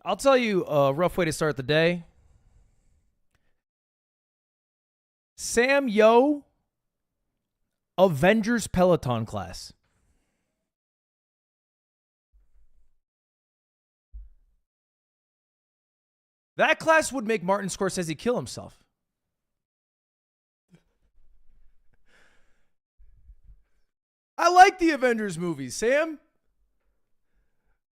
I'll tell you a rough way to start the day. Sam Yo, Avengers Peloton class. That class would make Martin Scorsese kill himself. I like the Avengers movies, Sam.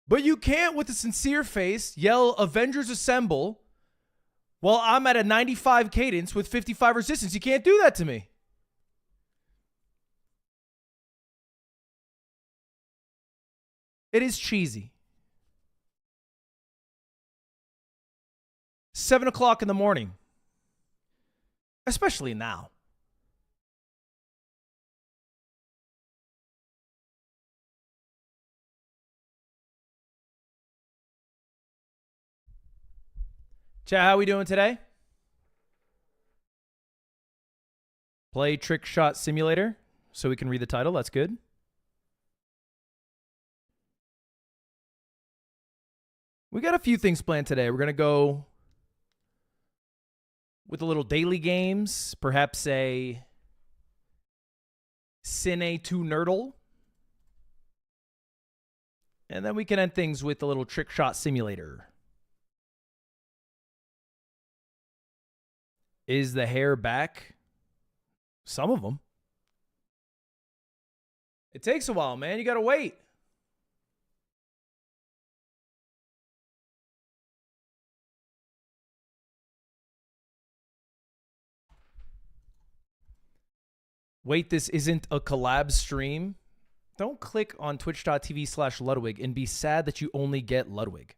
But you can't, with a sincere face, yell Avengers Assemble while I'm at a 95 cadence with 55 resistance. You can't do that to me. It is cheesy. 7 o'clock in the morning. Especially now. Chat, how we doing today? Play Trick Shot Simulator so we can read the title. That's good. We got a few things planned today. We're going to go with a little daily games, perhaps a Cine 2 Nerdle. And then we can end things with a little Trick Shot Simulator. Is the hair back? Some of them. It takes a while, man. You got to wait. Wait, this isn't a collab stream? Don't click on twitch.tv/Ludwig and be sad that you only get Ludwig.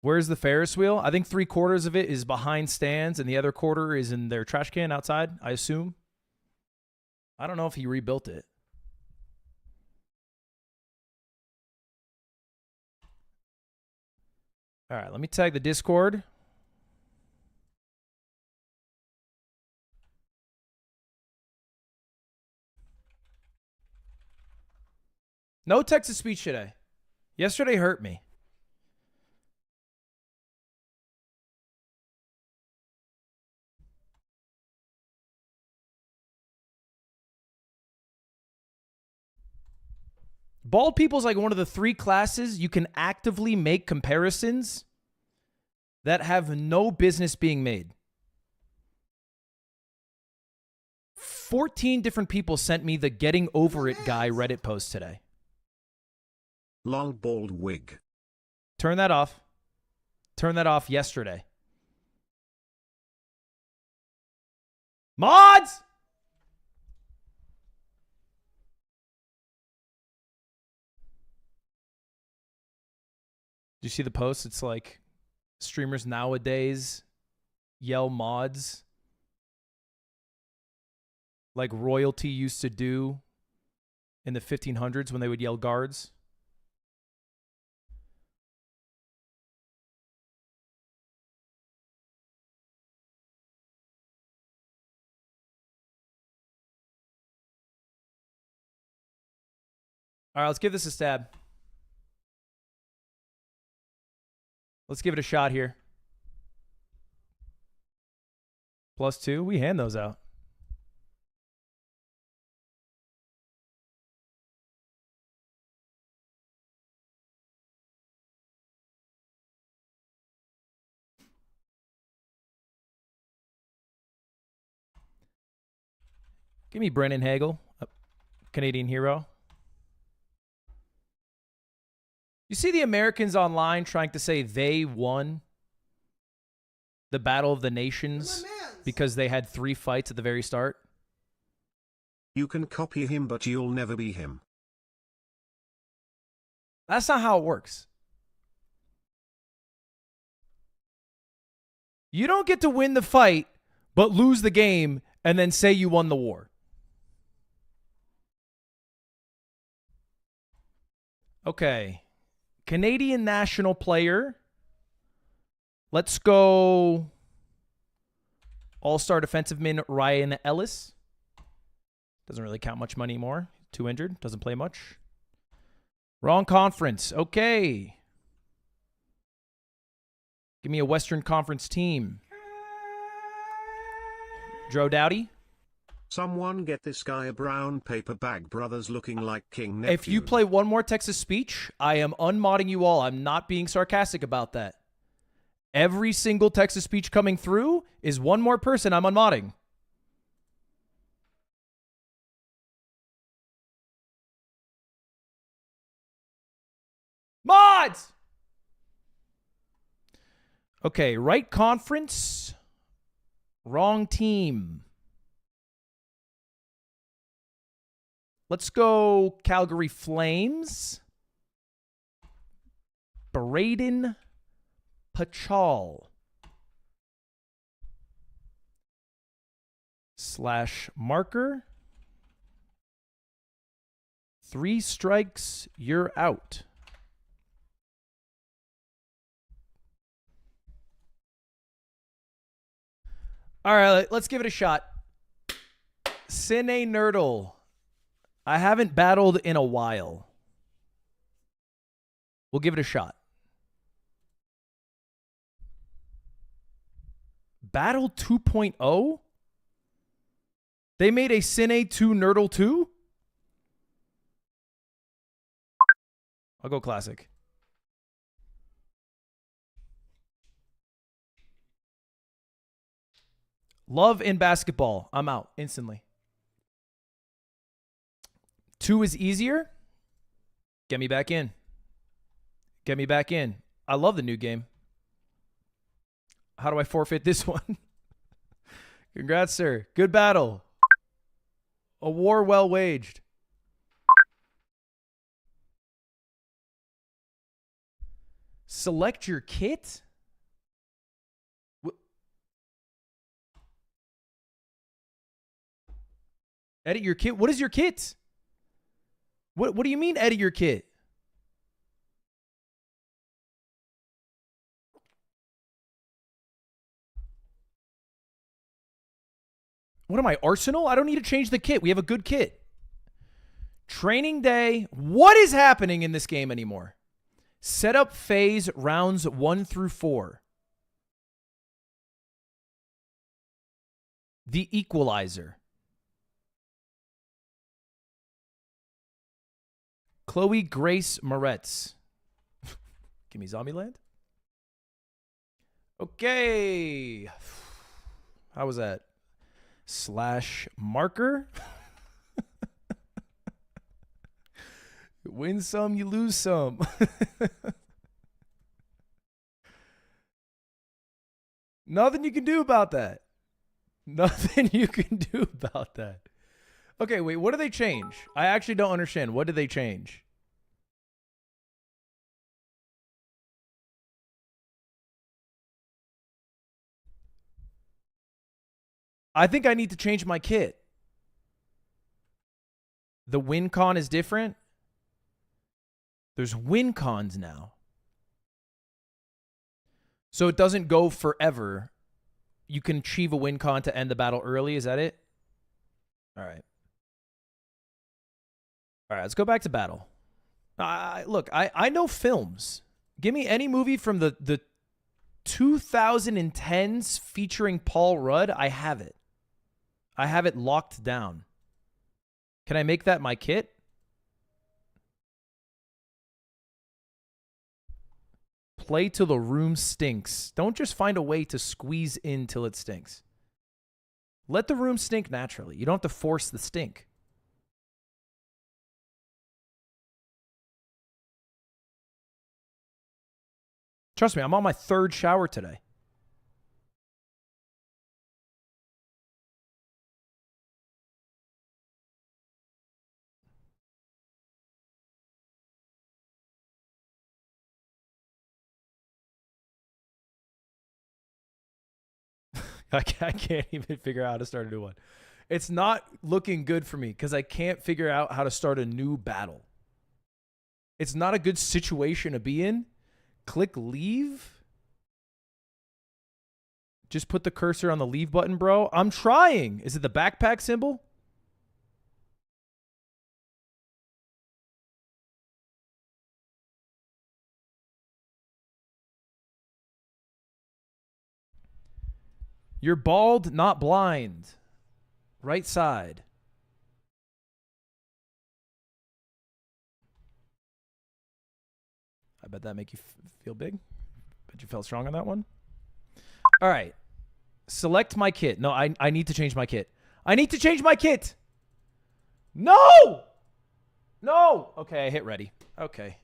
Where's the Ferris wheel? I think 3/4 of it is behind stands and the other quarter is in their trash can outside, I assume. I don't know if he rebuilt it. All right, let me tag the Discord. No text-to-speech today. Yesterday hurt me. Bald People's like one of the 3 classes you can actively make comparisons that have no business being made. 14 different people sent me the Getting Over It guy Reddit post today. Lol bald wig. Turn that off. Turn that off yesterday. Mods! Do you see the post? It's like streamers nowadays yell mods like royalty used to do in the 1500s when they would yell guards. All right, let's give this a stab. Let's give it a shot here. +2. We hand those out. Give me Brennan Hagel, a Canadian hero. You see the Americans online trying to say they won the Battle of the Nations because they had 3 fights at the very start? You can copy him, but you'll never be him. That's not how it works. You don't get to win the fight, but lose the game and then say you won the war. Okay. Canadian national player. Let's go all-star defensive man Ryan Ellis. Doesn't really count much money anymore. 2 injured. Doesn't play much. Wrong conference. Okay. Give me a Western Conference team. Dro Dowdy. Someone get this guy a brown paper bag, brothers looking like King Neptune. If you play one more Texas speech, I am unmodding you all. I'm not being sarcastic about that. Every single Texas speech coming through is one more person I'm unmodding. Mods! Okay, right conference. Wrong team. Let's go Calgary Flames. Braden Pachal. /marker. 3 strikes, you're out. All right, let's give it a shot. Cine Nerdle. I haven't battled in a while. We'll give it a shot. Battle 2.0? They made a Cine 2 Nerdle 2? I'll go classic. Love in basketball. I'm out instantly. 2 is easier. Get me back in. Get me back in. I love the new game. How do I forfeit this one? Congrats, sir. Good battle. A war well waged. Select your kit? Edit your kit? What is your kit? What do you mean edit your kit? What am I, Arsenal? I don't need to change the kit. We have a good kit. Training day. What is happening in this game anymore? Setup phase rounds 1 through 4. The Equalizer. Chloe Grace Moretz. Give me Zombieland. Okay. How was that? /marker. Win some, you lose some. Nothing you can do about that. Nothing you can do about that. Okay, wait, what do they change? I actually don't understand. What did they change? I think I need to change my kit. The win con is different. There's win cons now. So it doesn't go forever. You can achieve a win con to end the battle early. Is that it? All right. All right, let's go back to battle. Look, I know films. Give me any movie from the 2010s featuring Paul Rudd. I have it. I have it locked down. Can I make that my kit? Play till the room stinks. Don't just find a way to squeeze in till it stinks. Let the room stink naturally. You don't have to force the stink. Trust me, I'm on my 3rd shower today. I can't even figure out how to start a new one. It's not looking good for me because I can't figure out how to start a new battle. It's not a good situation to be in. Click leave. Just put the cursor on the leave button, bro. I'm trying. Is it the backpack symbol? You're bald, not blind. Right side. I bet that make you feel big. Bet you felt strong on that one. All right. Select my kit. No, I need to change my kit. I need to change my kit. No! No! Okay, I hit ready. Okay.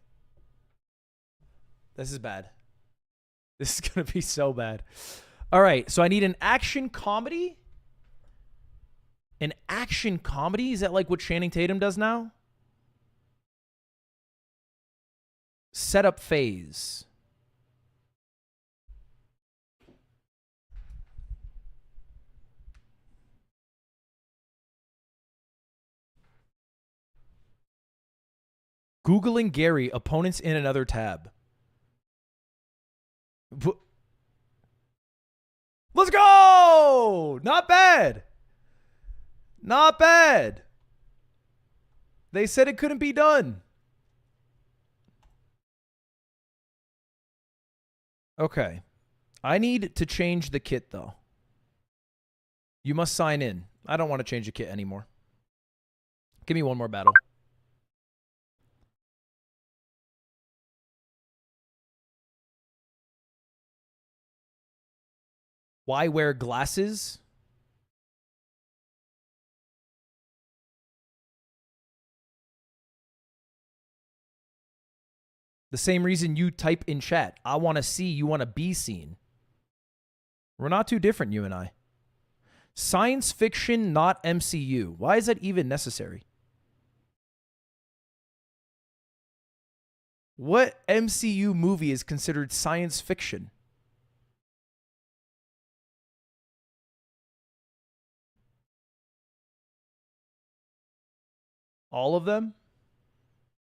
This is bad. This is going to be so bad. All right, so I need an action comedy. An action comedy? Is that like what Channing Tatum does now? Setup phase. Googling Gary, opponents in another tab. Let's go! Not bad. Not bad. They said it couldn't be done. Okay. I need to change the kit, though. You must sign in. I don't want to change the kit anymore. Give me one more battle. Why wear glasses? The same reason you type in chat. I want to see, you want to be seen. We're not too different, you and I. Science fiction, not MCU. Why is that even necessary? What MCU movie is considered science fiction? All of them?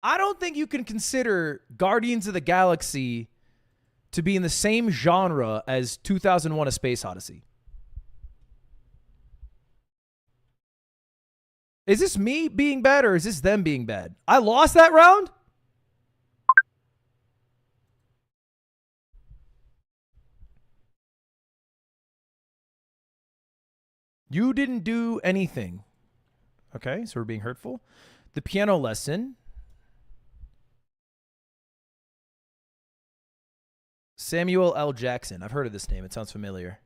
I don't think you can consider Guardians of the Galaxy to be in the same genre as 2001: A Space Odyssey. Is this me being bad or is this them being bad? I lost that round? You didn't do anything. Okay, so we're being hurtful. The piano lesson. Samuel L. Jackson. I've heard of this name. It sounds familiar.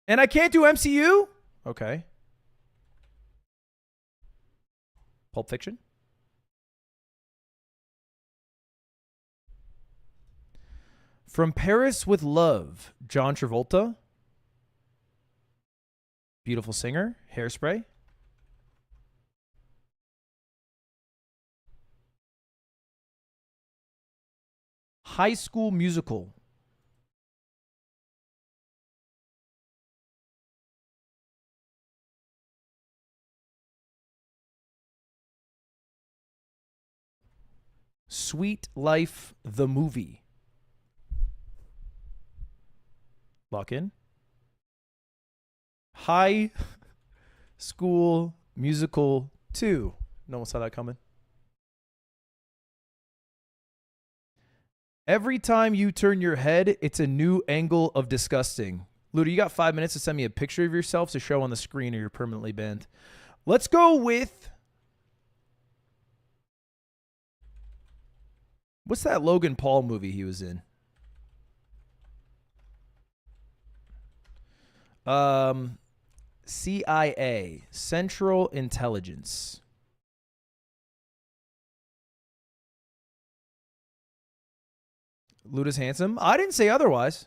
And I can't do MCU? Okay. Pulp Fiction. From Paris with Love. John Travolta. Beautiful Singer. Hairspray. High School Musical. Sweet Life, the movie. Lock in. High School Musical 2. No one saw that coming. Every time you turn your head, it's a new angle of disgusting. Luda, you got 5 minutes to send me a picture of yourself to show on the screen or you're permanently banned. Let's go with... What's that Logan Paul movie he was in? CIA, Central Intelligence. Luda's handsome. I didn't say otherwise.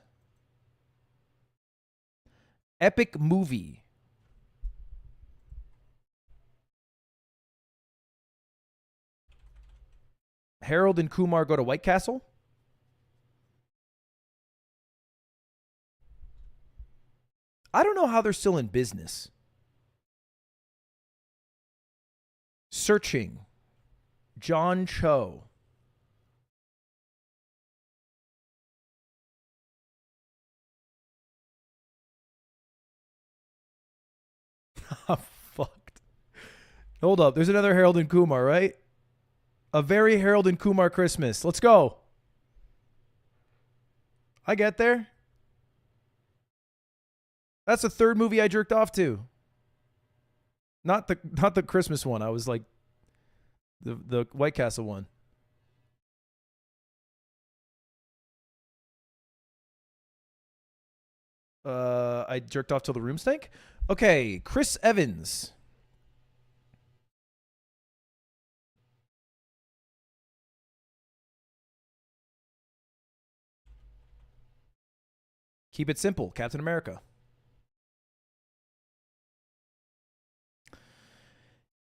Epic movie. Harold and Kumar go to White Castle. I don't know how they're still in business. Searching. John Cho. I'm fucked. Hold up. There's another Harold and Kumar, right? A very Harold and Kumar Christmas. Let's go. I get there. That's the third movie I jerked off to. Not the Christmas one. I was like the White Castle one. I jerked off till the room stank. Okay, Chris Evans. Keep it simple, Captain America.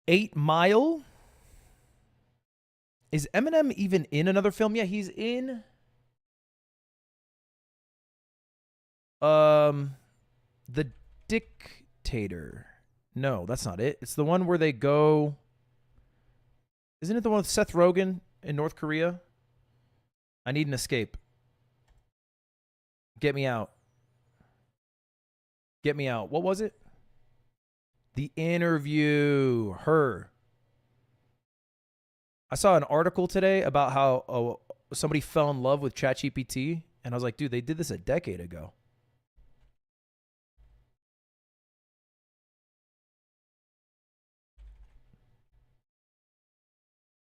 8 Mile. Is Eminem even in another film? Yeah, he's in The Dictator. No, that's not it. It's the one where they go. Isn't it the one with Seth Rogen in North Korea? I need an escape. Get me out. Get me out. What was it? The Interview. Her. I saw an article today about how somebody fell in love with ChatGPT, and I was like, dude, they did this a decade ago.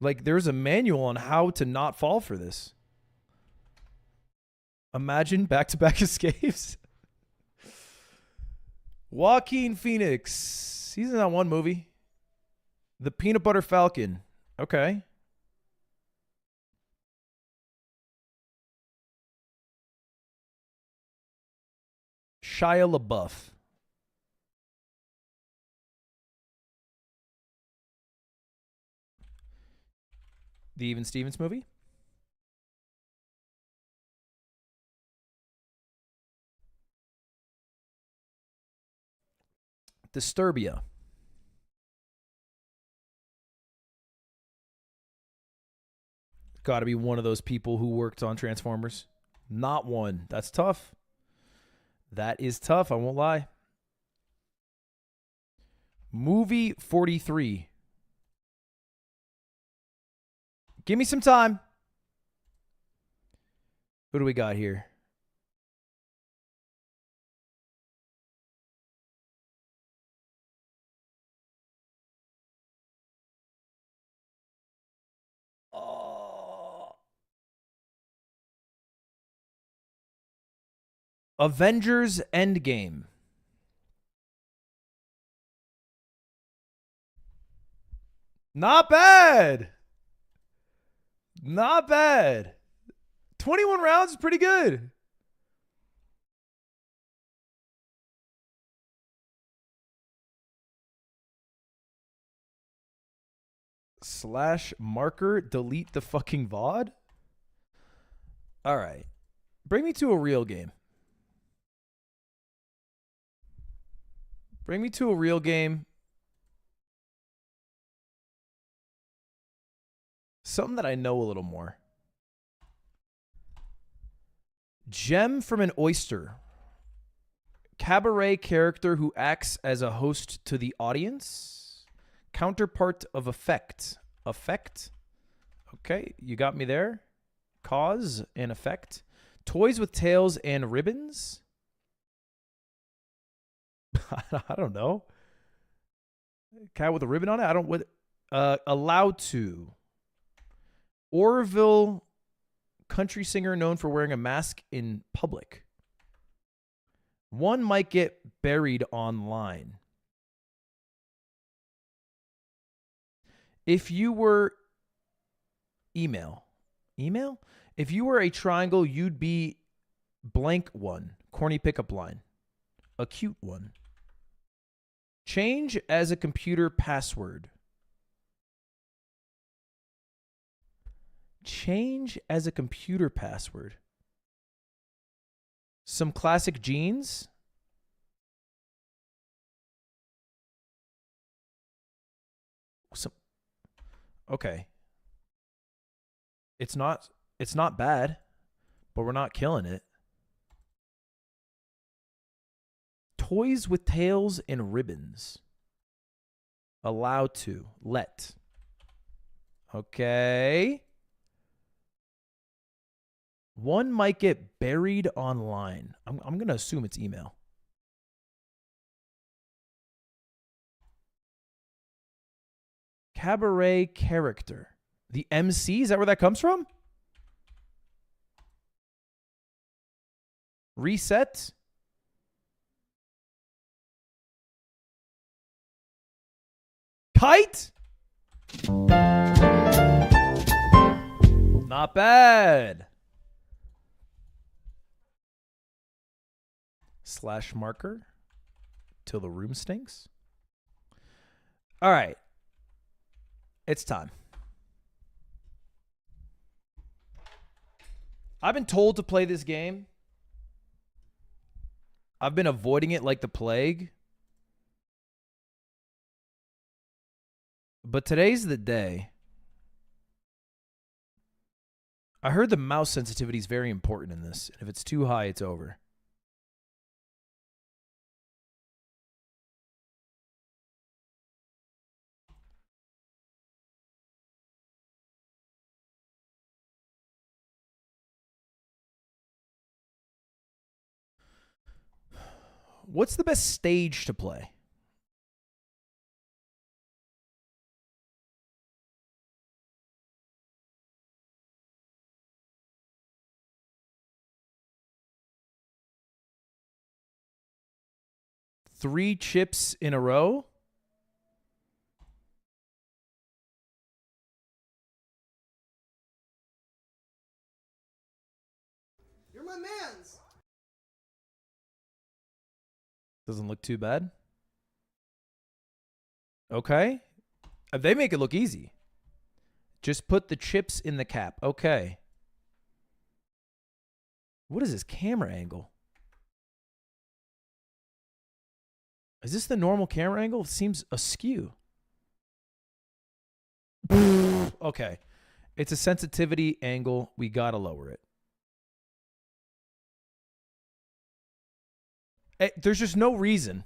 Like, there's a manual on how to not fall for this. Imagine back-to-back escapes. Joaquin Phoenix. He's in that one movie. The Peanut Butter Falcon. Okay. Shia LaBeouf. The Even Stevens movie. Disturbia. Got to be one of those people who worked on Transformers. Not one. That's tough. That is tough. I won't lie. Movie 43. Give me some time. Who do we got here? Avengers Endgame. Not bad. Not bad. 21 rounds is pretty good. Slash marker, delete the fucking VOD. All right. Bring me to a real game. Bring me to a real game. Something that I know a little more. Gem from an Oyster. Cabaret character who acts as a host to the audience. Counterpart of effect. Effect? Okay, you got me there. Cause and effect. Toys with tails and ribbons. I don't know. Cat with a ribbon on it? I don't what allowed to. Orville country singer known for wearing a mask in public. One might get buried online. If you were email. If you were a triangle, you'd be blank one. Corny pickup line. A cute one. Change as a computer password. Change as a computer password. Some classic jeans. Okay. It's not bad, but we're not killing it. Toys with tails and ribbons. Allowed to. Let. Okay. One might get buried online. I'm going to assume it's email. Cabaret character. The MC? Is that where that comes from? Reset? Kite? Not bad. Slash marker till the room stinks. All right. It's time. I've been told to play this game. I've been avoiding it like the plague. But today's the day. I heard the mouse sensitivity is very important in this. If it's too high, it's over. What's the best stage to play? Three chips in a row? You're my mans. Doesn't look too bad. Okay. They make it look easy. Just put the chips in the cap. Okay. What is this camera angle? Is this the normal camera angle? It seems askew. Okay. It's a sensitivity angle. We got to lower it. There's just no reason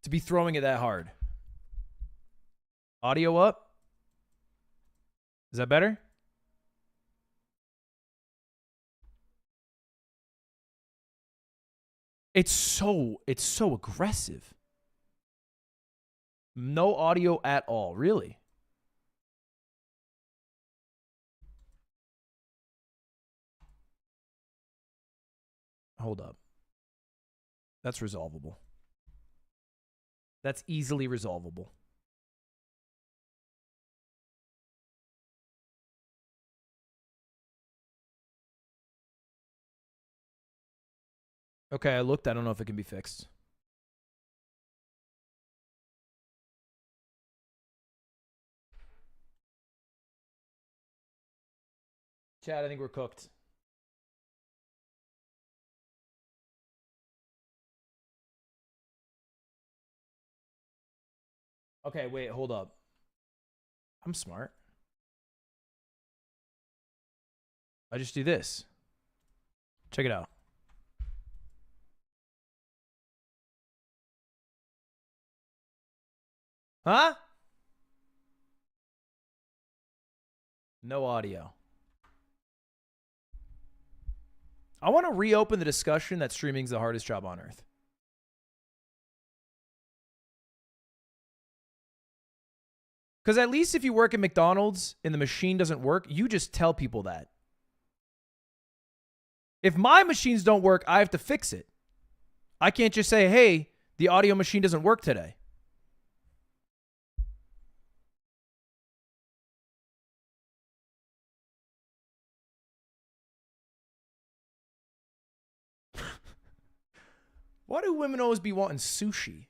to be throwing it that hard. Audio up. Is that better? It's so aggressive. No audio at all, really. Hold up. That's resolvable. That's easily resolvable. Okay, I looked. I don't know if it can be fixed. Chad, I think we're cooked. Okay, wait, hold up. I'm smart. I just do this. Check it out. Huh? No audio. I want to reopen the discussion that streaming's the hardest job on earth. Because at least if you work at McDonald's and the machine doesn't work, you just tell people that. If my machines don't work, I have to fix it. I can't just say, hey, the audio machine doesn't work today. Why do women always be wanting sushi?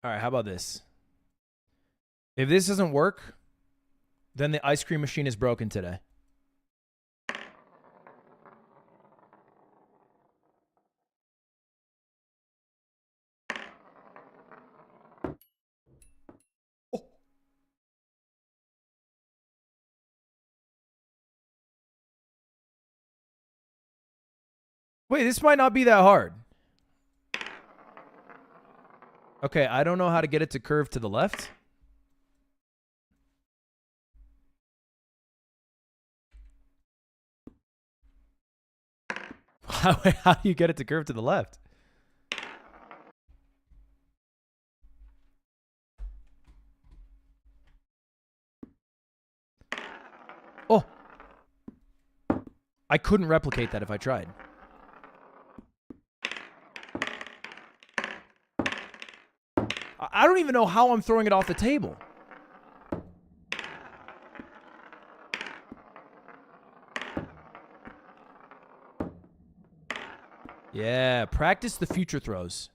All right, how about this? If this doesn't work, then the ice cream machine is broken today. Wait, this might not be that hard. Okay, I don't know how to get it to curve to the left. How do you get it to curve to the left? Oh. I couldn't replicate that if I tried. I don't even know how I'm throwing it off the table. Yeah, practice the future throws.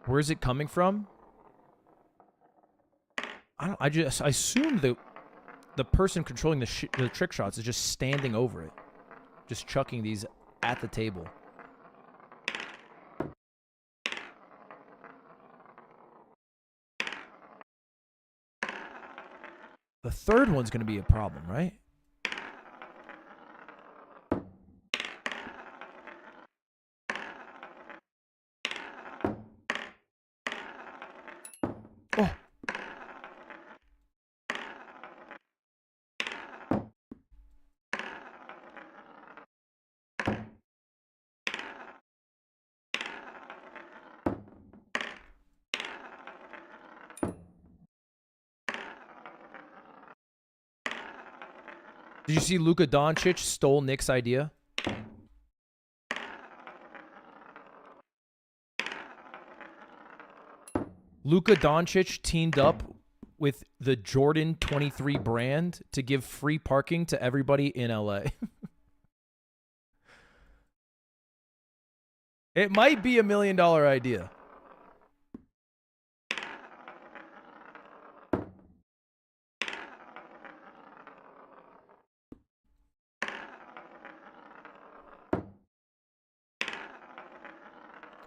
Where's it coming from? I assume the person controlling the trick shots is just standing over it. Just chucking these at the table. The third one's going to be a problem, right? Oh. Did you see Luka Doncic stole Nick's idea? Luka Doncic teamed up with the Jordan 23 brand to give free parking to everybody in LA. It might be $1 million idea.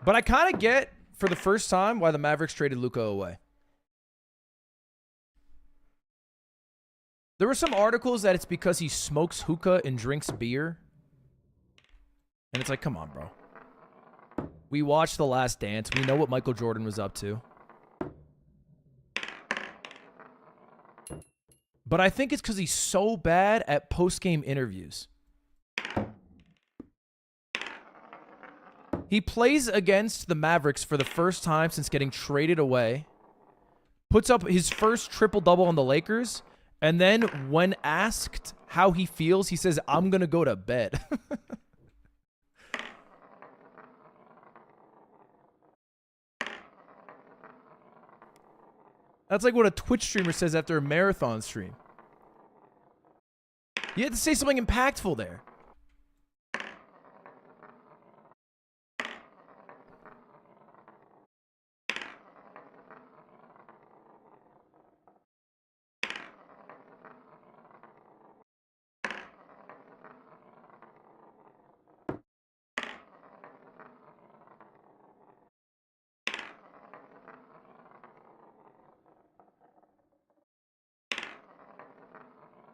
But I kind of get, for the first time, why the Mavericks traded Luka away. There were some articles that it's because he smokes hookah and drinks beer. And it's like, come on, bro. We watched The Last Dance. We know what Michael Jordan was up to. But I think it's because he's so bad at post-game interviews. He plays against the Mavericks for the first time since getting traded away. Puts up his first triple-double on the Lakers. And then when asked how he feels, he says, I'm going to go to bed. That's like what a Twitch streamer says after a marathon stream. You had to say something impactful there.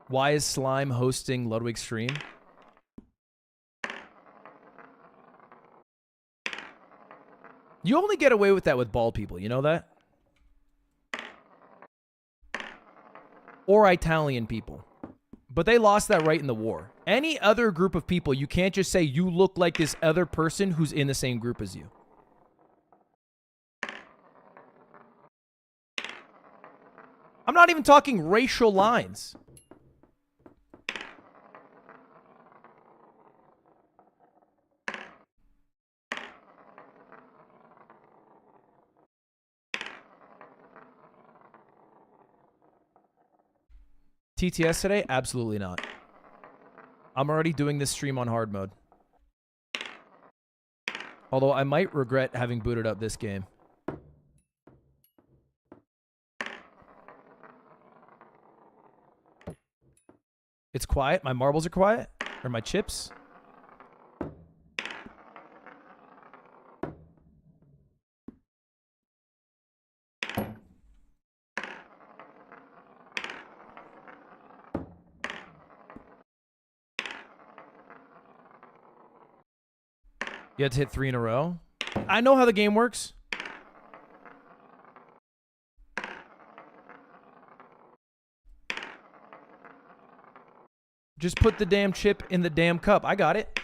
Why is Slime hosting Ludwig's stream? You only get away with that with bald people, you know that? Or Italian people. But they lost that right in the war. Any other group of people, you can't just say you look like this other person who's in the same group as you. I'm not even talking racial lines. TTS today? Absolutely not. I'm already doing this stream on hard mode. Although I might regret having booted up this game. It's quiet. My marbles are quiet. Or my chips. You have to hit 3 in a row. I know how the game works. Just put the damn chip in the damn cup. I got it.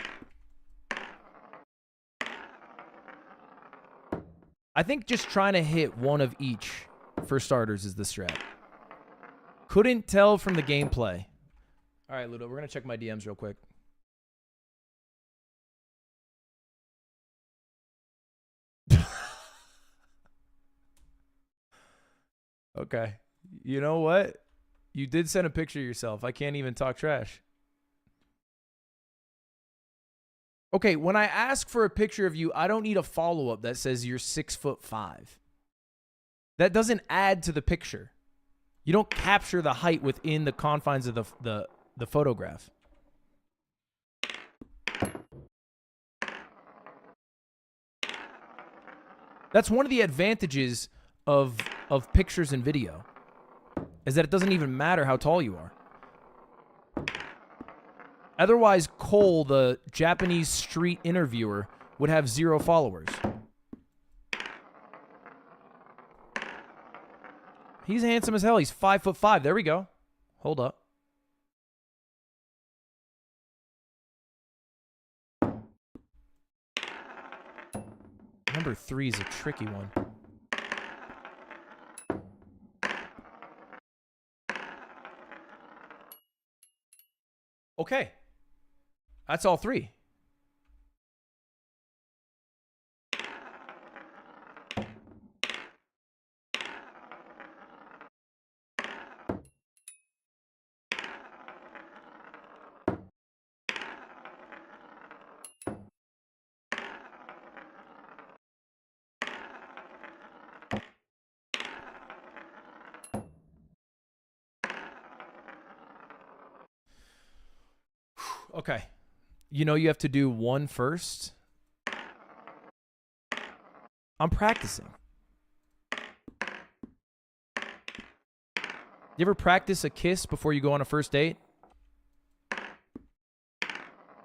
I think just trying to hit one of each for starters is the strat. Couldn't tell from the gameplay. All right, Ludo, we're going to check my DMs real quick. Okay. You know what? You did send a picture of yourself. I can't even talk trash. Okay, when I ask for a picture of you, I don't need a follow-up that says you're 6'5". That doesn't add to the picture. You don't capture the height within the confines of the photograph. That's one of the advantages of pictures and video, is that it doesn't even matter how tall you are. Otherwise, Cole, the Japanese street interviewer, would have 0 followers. He's handsome as hell. He's 5'5". There we go. Hold up. Number 3 is a tricky one. Okay. That's all 3. Okay. You know you have to do 1 first. I'm practicing. You ever practice a kiss before you go on a first date?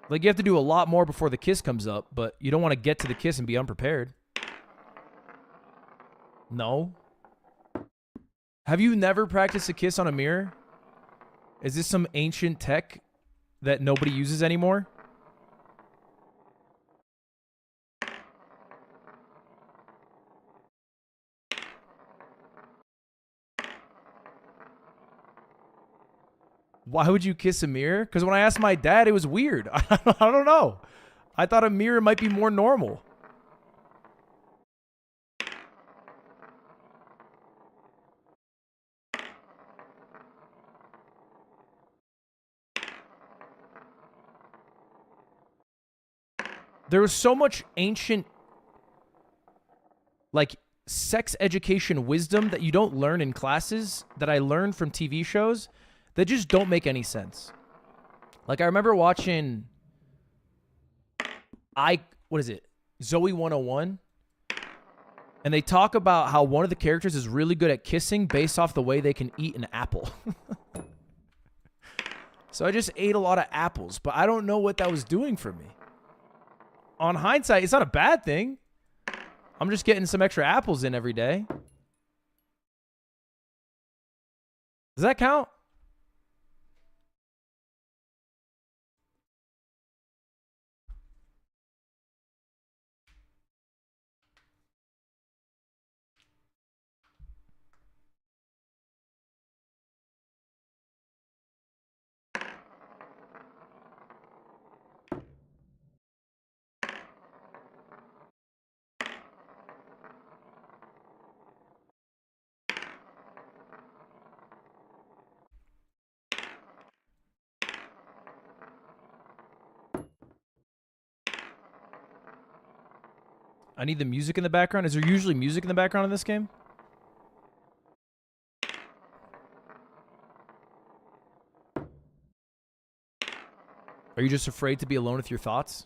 Like, you have to do a lot more before the kiss comes up, but you don't want to get to the kiss and be unprepared. No. Have you never practiced a kiss on a mirror? Is this some ancient tech that nobody uses anymore? Why would you kiss a mirror? Because when I asked my dad, it was weird. I don't know. I thought a mirror might be more normal. There was so much ancient, like, sex education wisdom that you don't learn in classes that I learned from TV shows that just don't make any sense. Like, I remember watching what is it? Zoe 101. And they talk about how one of the characters is really good at kissing based off the way they can eat an apple. So I just ate a lot of apples, but I don't know what that was doing for me. On hindsight, it's not a bad thing. I'm just getting some extra apples in every day. Does that count? I need the music in the background. Is there usually music in the background in this game? Are you just afraid to be alone with your thoughts?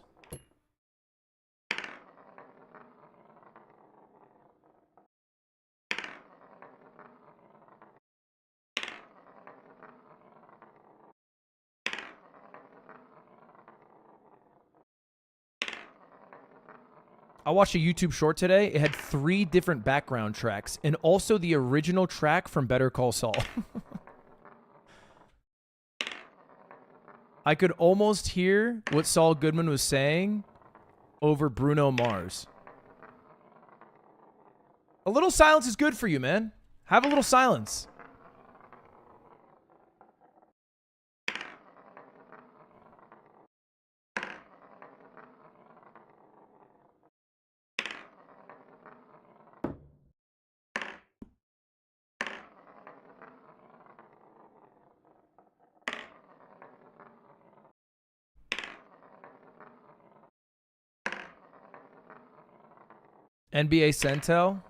I watched a YouTube short today. It had 3 different background tracks and also the original track from Better Call Saul. I could almost hear what Saul Goodman was saying over Bruno Mars. A little silence is good for you, man. Have a little silence. NBA Centel.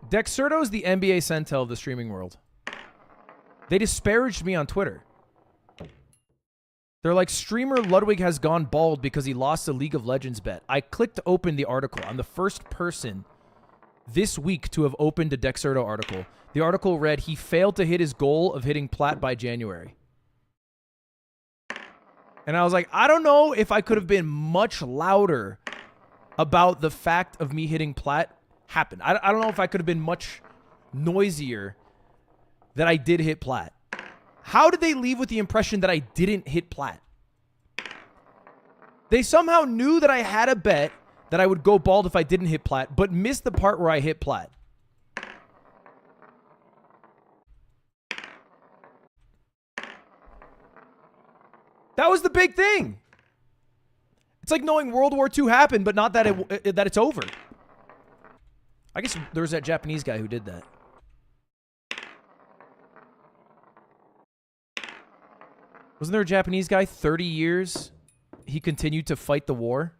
Dexerto is the NBA Centel of the streaming world. They disparaged me on Twitter. They're like, streamer Ludwig has gone bald because he lost a League of Legends bet. I clicked open the article. I'm the first person this week to have opened a Dexerto article. The article read, he failed to hit his goal of hitting plat by January. And I was like, I don't know if I could have been much louder about the fact of me hitting plat happened. I don't know if I could have been much noisier that I did hit plat. How did they leave with the impression that I didn't hit plat? They somehow knew that I had a bet that I would go bald if I didn't hit plat, but missed the part where I hit plat. That was the big thing. It's like knowing World War II happened, but not that that it's over. I guess there was that Japanese guy who did that. Wasn't there a Japanese guy, 30 years, he continued to fight the war?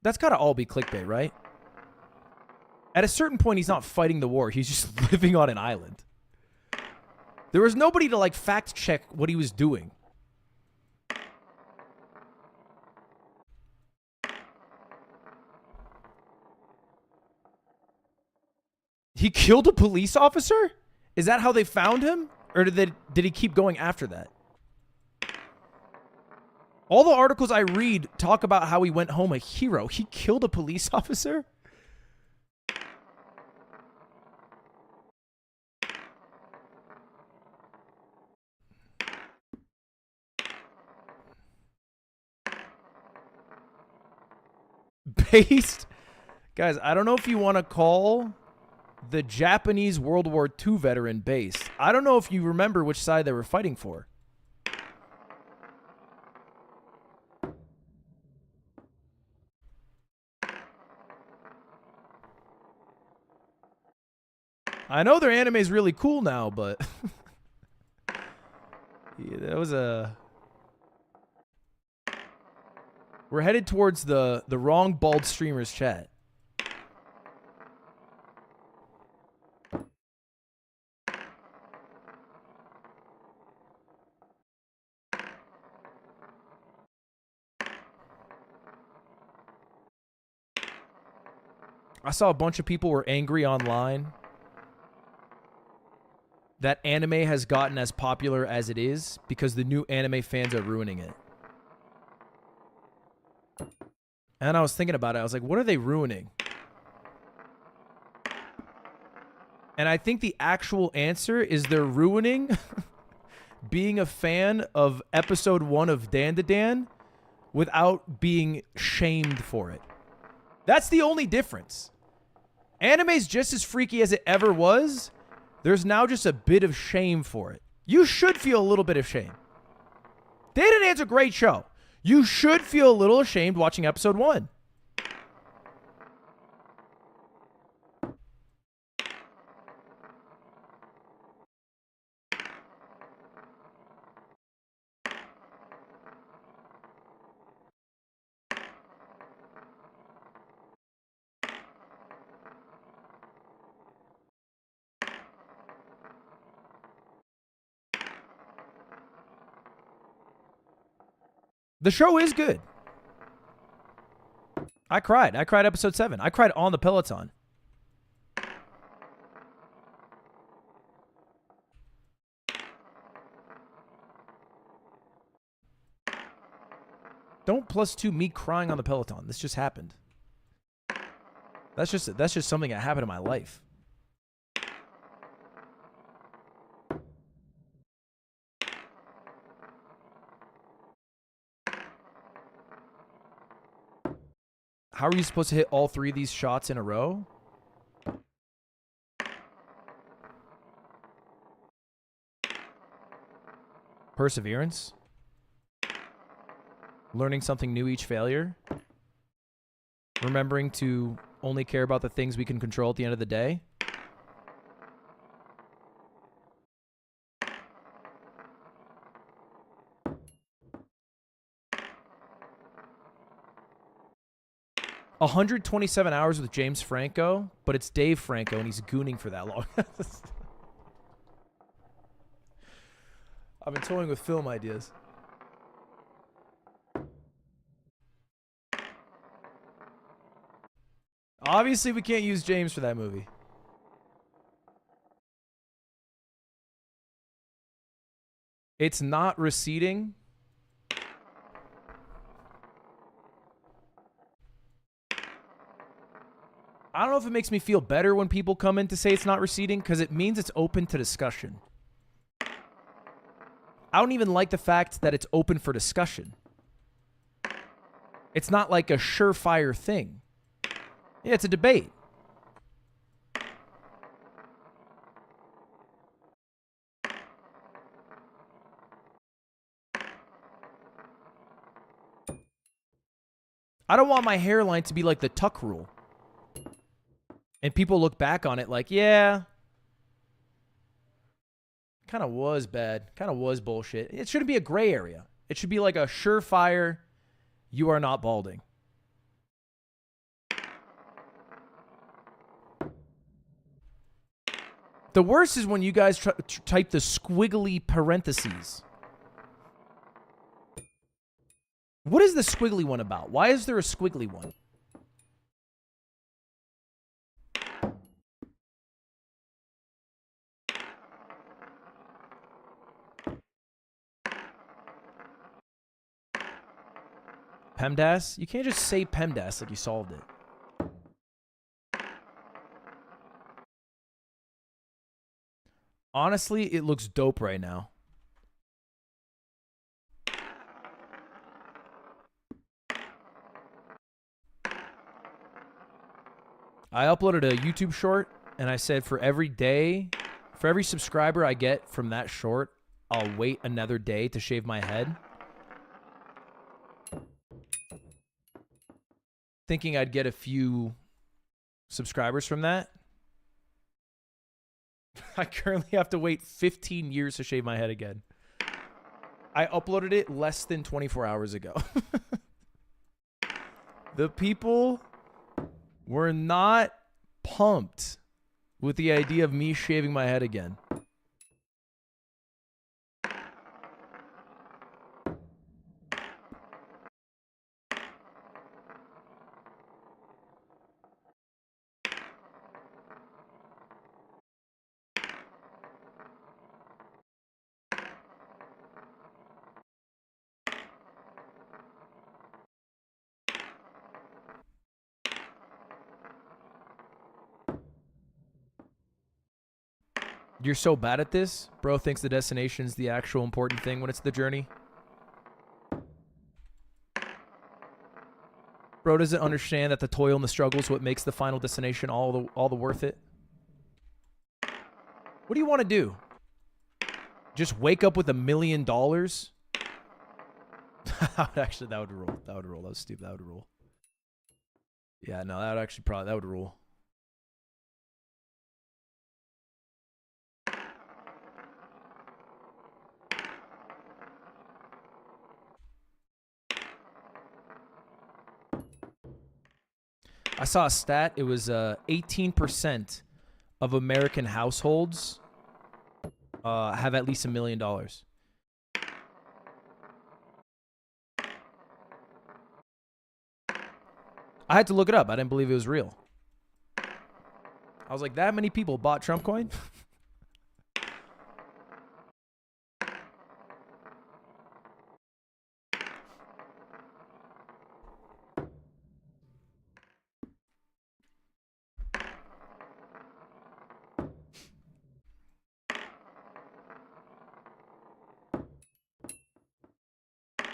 That's got to all be clickbait, right? At a certain point, he's not fighting the war. He's just living on an island. There was nobody to, like, fact check what he was doing. He killed a police officer? Is that how they found him? Or did he keep going after that? All the articles I read talk about how he went home a hero. He killed a police officer? Based? Guys, I don't know if you want to call the Japanese World War II veteran based. I don't know if you remember which side they were fighting for. I know their anime is really cool now, but yeah, that was a... We're headed towards the wrong bald streamers chat. I saw a bunch of people were angry online that anime has gotten as popular as it is because the new anime fans are ruining it. And I was thinking about it. I was like, what are they ruining? And I think the actual answer is they're ruining being a fan of episode 1 of Dan to Dan without being shamed for it. That's the only difference. Anime's just as freaky as it ever was. There's now just a bit of shame for it. You should feel a little bit of shame. Dan to Dan's a great show. You should feel a little ashamed watching episode 1. The show is good. I cried. I cried episode 7. I cried on the Peloton. Don't +2 me crying on the Peloton. This just happened. That's just something that happened in my life. How are you supposed to hit all 3 of these shots in a row? Perseverance. Learning something new each failure. Remembering to only care about the things we can control at the end of the day. "127 hours with James Franco, but it's Dave Franco and he's gooning for that long." I've been toying with film ideas. Obviously, we can't use James for that movie. It's not receding. I don't know if it makes me feel better when people come in to say it's not receding, because it means it's open to discussion. I don't even like the fact that it's open for discussion. It's not like a surefire thing. Yeah, it's a debate. I don't want my hairline to be like the Tuck rule. And people look back on it like, yeah, kind of was bad. Kind of was bullshit. It shouldn't be a gray area. It should be like a surefire, you are not balding. The worst is when you guys type the squiggly parentheses. What is the squiggly one about? Why is there a squiggly one? PEMDAS? You can't just say PEMDAS like you solved it. Honestly, it looks dope right now. I uploaded a YouTube short, and I said for every subscriber I get from that short, I'll wait another day to shave my head. Thinking I'd get a few subscribers from that. I currently have to wait 15 years to shave my head again. I uploaded it less than 24 hours ago. The people were not pumped with the idea of me shaving my head again. You're so bad at this? Bro thinks the destination's the actual important thing when it's the journey. Bro doesn't understand that the toil and the struggle is what makes the final destination all the worth it. What do you want to do? Just wake up with $1 million? Actually, that would rule. That would rule. That was stupid. That would rule. Yeah, no, that would actually probably, that would rule. I saw a stat. It was 18% of American households have at least $1 million. I had to look it up. I didn't believe it was real. I was like, that many people bought Trump coin?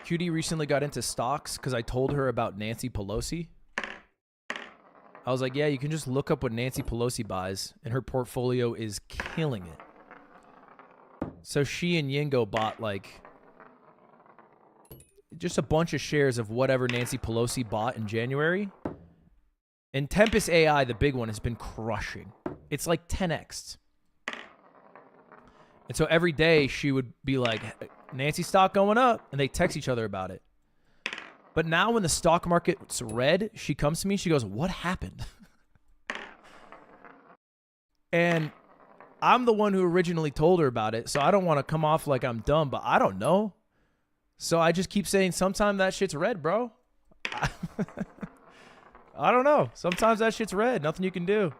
Cutie recently got into stocks because I told her about Nancy Pelosi. I was like, yeah, you can just look up what Nancy Pelosi buys, and her portfolio is killing it. So she and Yingo bought like just a bunch of shares of whatever Nancy Pelosi bought in January. And Tempest AI, the big one, has been crushing. It's like 10x. And so every day she would be like, Nancy stock going up, and they text each other about it. But now when the stock market's red, she comes to me, she goes, what happened? And I'm the one who originally told her about it, so I don't want to come off like I'm dumb, but I don't know. So I just keep saying, sometimes that shit's red, bro. I don't know. Sometimes that shit's red. Nothing you can do.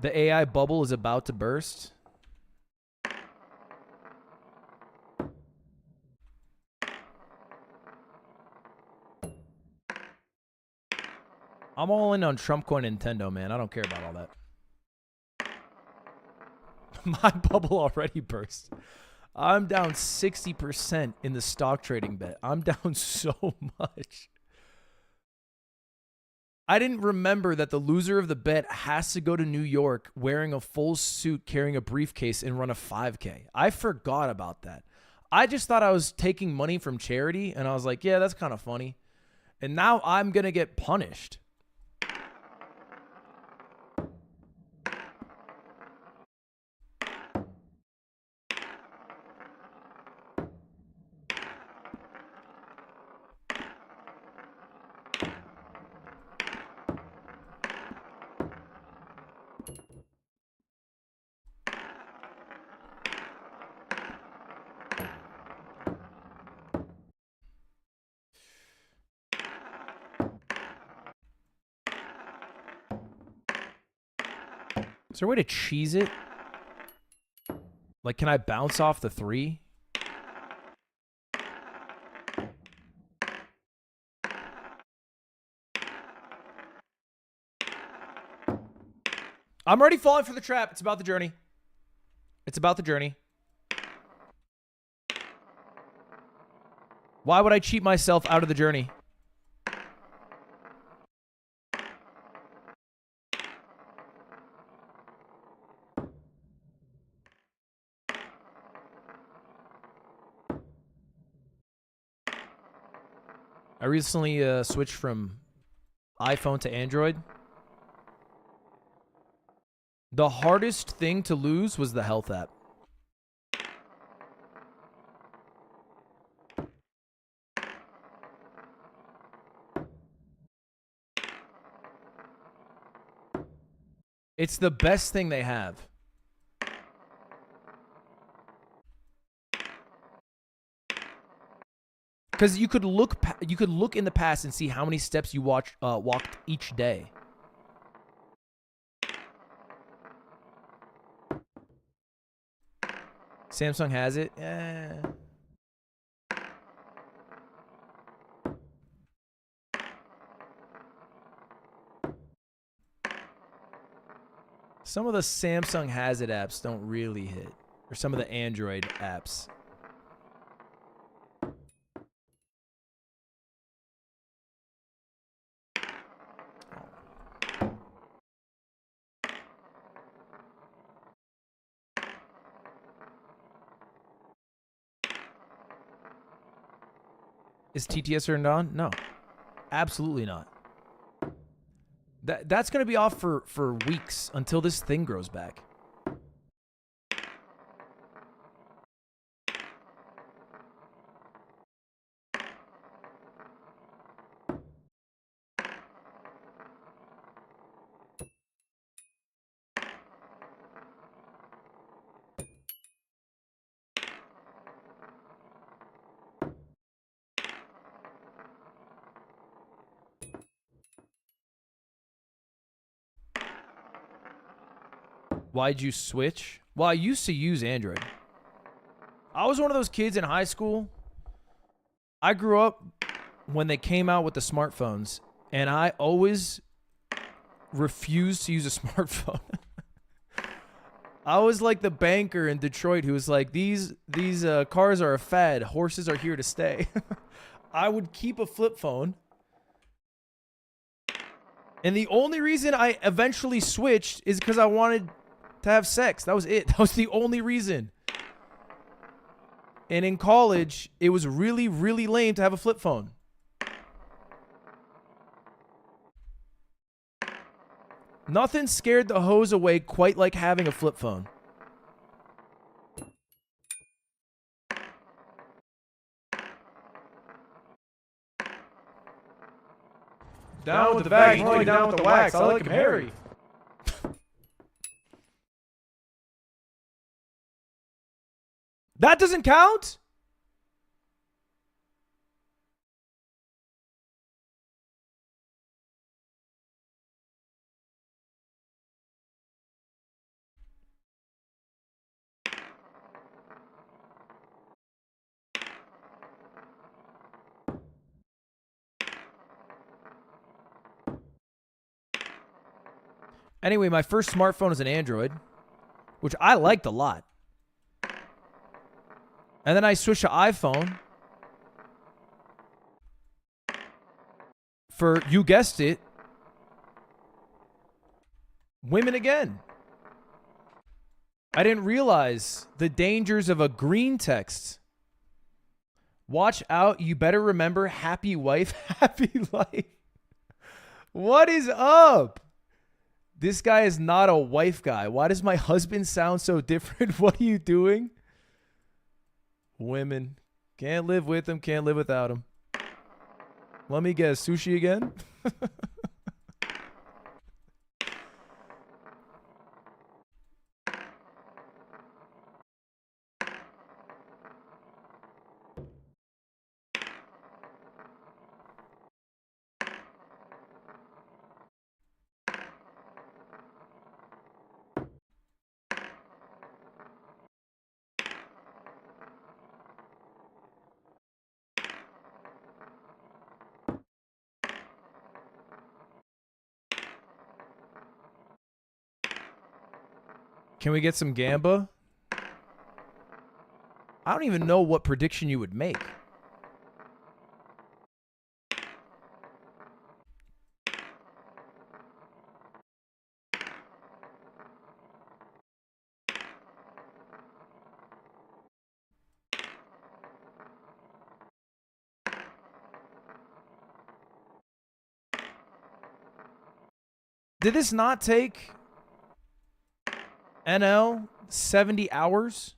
The AI bubble is about to burst. I'm all in on Trump coin Nintendo, man. I don't care about all that. My bubble already burst. I'm down 60% in the stock trading bet. I'm down so much. I didn't remember that the loser of the bet has to go to New York wearing a full suit, carrying a briefcase, and run a 5K. I forgot about that. I just thought I was taking money from charity, and I was like, yeah, that's kind of funny. And now I'm going to get punished. Is there a way to cheese it? Like, can I bounce off the 3? I'm already falling for the trap. It's about the journey. It's about the journey. Why would I cheat myself out of the journey? I recently switched from iPhone to Android. The hardest thing to lose was the health app. It's the best thing they have. Because you could look in the past and see how many steps you walked each day. Samsung has it. Some of the Samsung has it apps don't really hit, or some of the Android apps. Is TTS turned on? No, absolutely not. That's going to be off for weeks until this thing grows back. Why'd you switch? Well, I used to use Android. I was one of those kids in high school. I grew up when they came out with the smartphones, and I always refused to use a smartphone. I was like the banker in Detroit who was like, these cars are a fad. Horses are here to stay. I would keep a flip phone. And the only reason I eventually switched is because I wanted to have sex. That was it. That was the only reason. And in college, it was really, really lame to have a flip phone. Nothing scared the hose away quite like having a flip phone. Down with the bag, more like down with the wax. I like him hairy. That doesn't count? Anyway, my first smartphone was an Android, which I liked a lot. And then I switched to iPhone for, you guessed it, women again. I didn't realize the dangers of a green text. Watch out, you better remember, happy wife, happy life. What is up? This guy is not a wife guy. Why does my husband sound so different? What are you doing? Women. Can't live with them, can't live without them. Let me guess, sushi again? Can we get some gamba? I don't even know what prediction you would make. Did this not take NL 70 hours?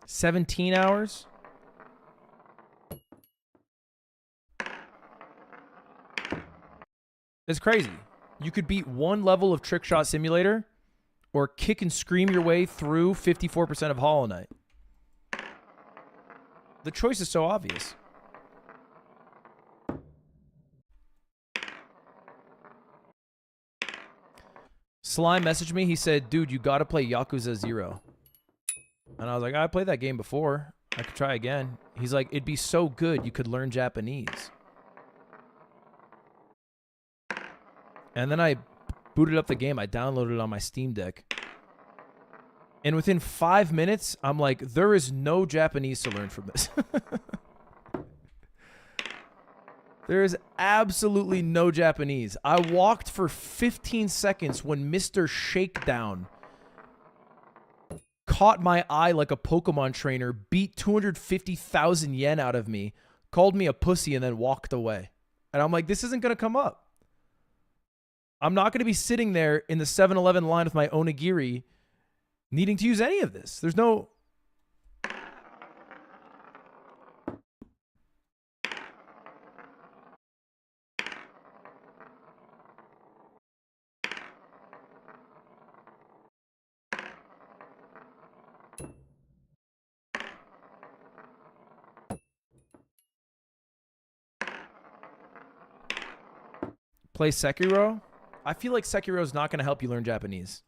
$17 hours? It's crazy. You could beat one level of Trick Shot Simulator or kick and scream your way through 54% of Hollow Knight. The choice is so obvious. Slime messaged me. He said, dude, you got to play Yakuza 0. And I was like, I played that game before. I could try again. He's like, it'd be so good you could learn Japanese. And then I booted up the game. I downloaded it on my Steam Deck. And within 5 minutes, I'm like, there is no Japanese to learn from this. There is absolutely no Japanese. I walked for 15 seconds when Mr. Shakedown caught my eye like a Pokemon trainer, beat 250,000 yen out of me, called me a pussy, and then walked away. And I'm like, this isn't going to come up. I'm not going to be sitting there in the 7-Eleven line with my onigiri needing to use any of this. There's no... Play Sekiro? I feel like Sekiro is not going to help you learn Japanese.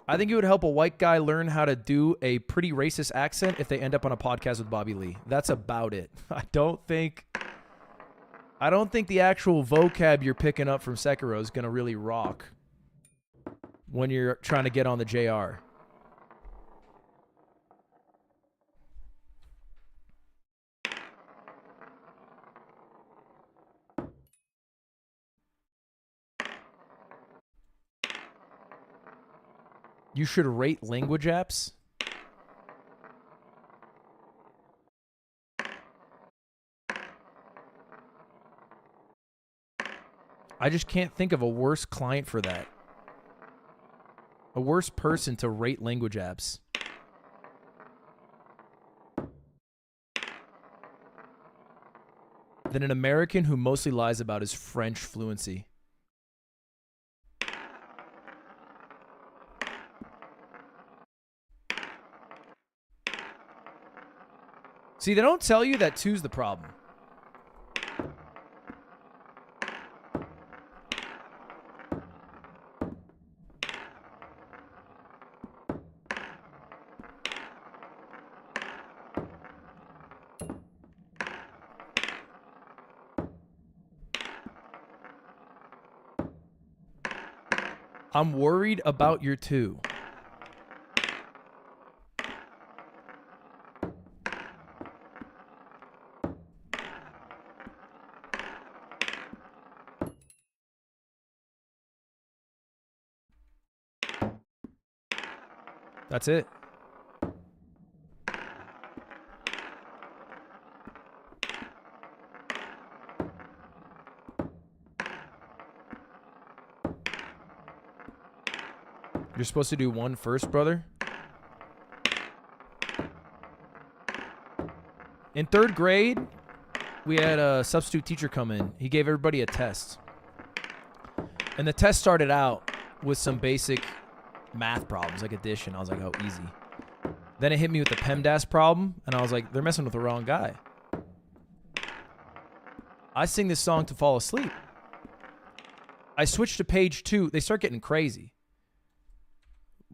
I think it would help a white guy learn how to do a pretty racist accent if they end up on a podcast with Bobby Lee. That's about it. I don't think the actual vocab you're picking up from Sekiro is going to really rock when you're trying to get on the JR. You should rate language apps. I just can't think of a worse client for that. A worse person to rate language apps. Than an American who mostly lies about his French fluency. See, they don't tell you that 2's the problem. I'm worried about your 2. That's it. You're supposed to do 1 first, brother? In 3rd grade, we had a substitute teacher come in. He gave everybody a test. And the test started out with some basic math problems, like addition. I was like, oh, easy. Then it hit me with the PEMDAS problem, and I was like, they're messing with the wrong guy. I sing this song to fall asleep. I switch to page 2. They start getting crazy.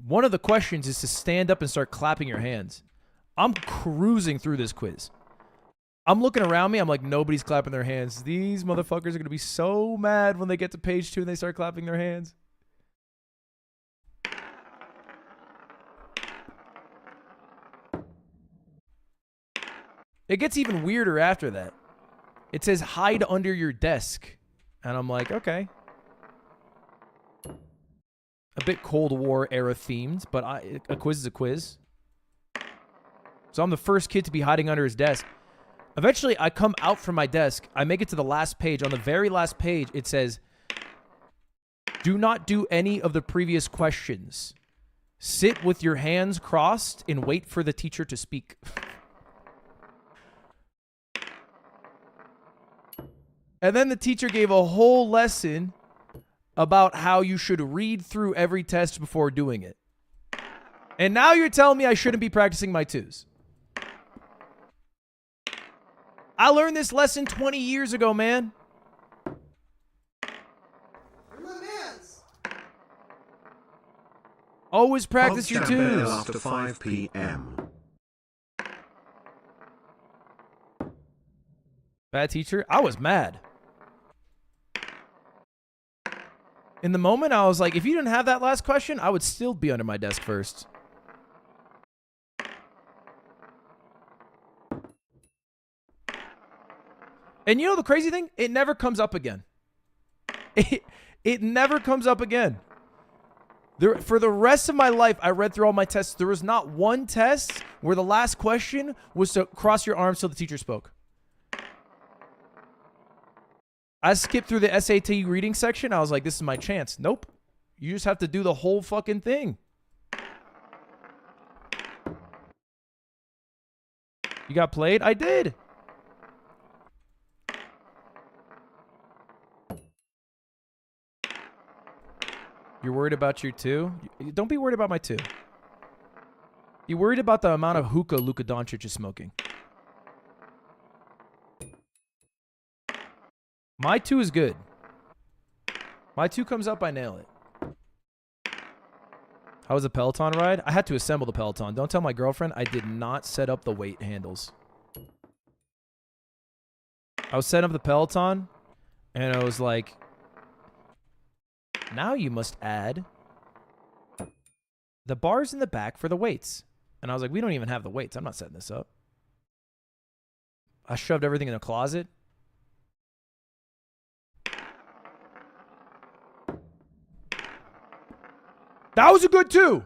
One of the questions is to stand up and start clapping your hands. I'm cruising through this quiz. I'm looking around me. I'm like, nobody's clapping their hands. These motherfuckers are going to be so mad when they get to page 2 and they start clapping their hands. It gets even weirder after that. It says hide under your desk. And I'm like, okay. A bit Cold War era themed, but a quiz is a quiz. So I'm the first kid to be hiding under his desk. Eventually, I come out from my desk. I make it to the last page. On the very last page, it says, do not do any of the previous questions. Sit with your hands crossed and wait for the teacher to speak. And then the teacher gave a whole lesson about how you should read through every test before doing it. And now you're telling me I shouldn't be practicing my 2s. I learned this lesson 20 years ago, man. You're my mans. Always practice your 2s. After 5 p.m. Bad teacher? I was mad. In the moment, I was like, if you didn't have that last question, I would still be under my desk first. And you know the crazy thing? It never comes up again. It never comes up again. For the rest of my life, I read through all my tests. There was not one test where the last question was to cross your arms till the teacher spoke. I skipped through the SAT reading section. I was like, this is my chance. Nope. You just have to do the whole fucking thing. You got played? I did. You're worried about your 2? Don't be worried about my 2. You're worried about the amount of hookah Luka Doncic is smoking. My 2 is good. My 2 comes up, I nail it. How was the Peloton ride? I had to assemble the Peloton. Don't tell my girlfriend I did not set up the weight handles. I was setting up the Peloton, and I was like, now you must add the bars in the back for the weights. And I was like, we don't even have the weights. I'm not setting this up. I shoved everything in a closet. That was a good 2.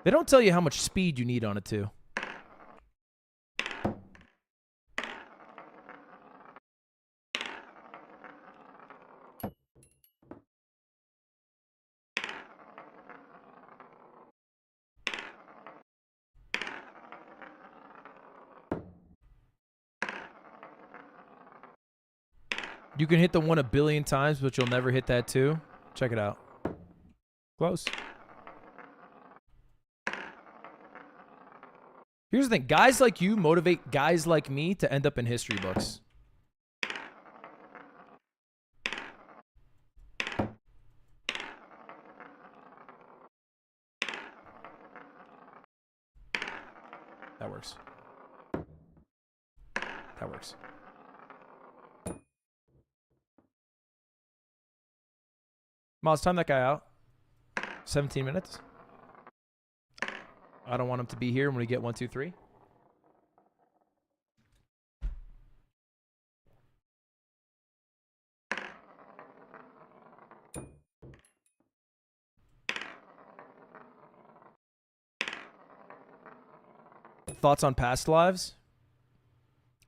They don't tell you how much speed you need on it, too. You can hit the 1 a billion times, but you'll never hit that 2. Check it out. Close. Here's the thing. Guys like you motivate guys like me to end up in history books. That works. That works. Miles, time that guy out. 17 minutes. I don't want him to be here when we get 1, 2, 3. Thoughts on past lives?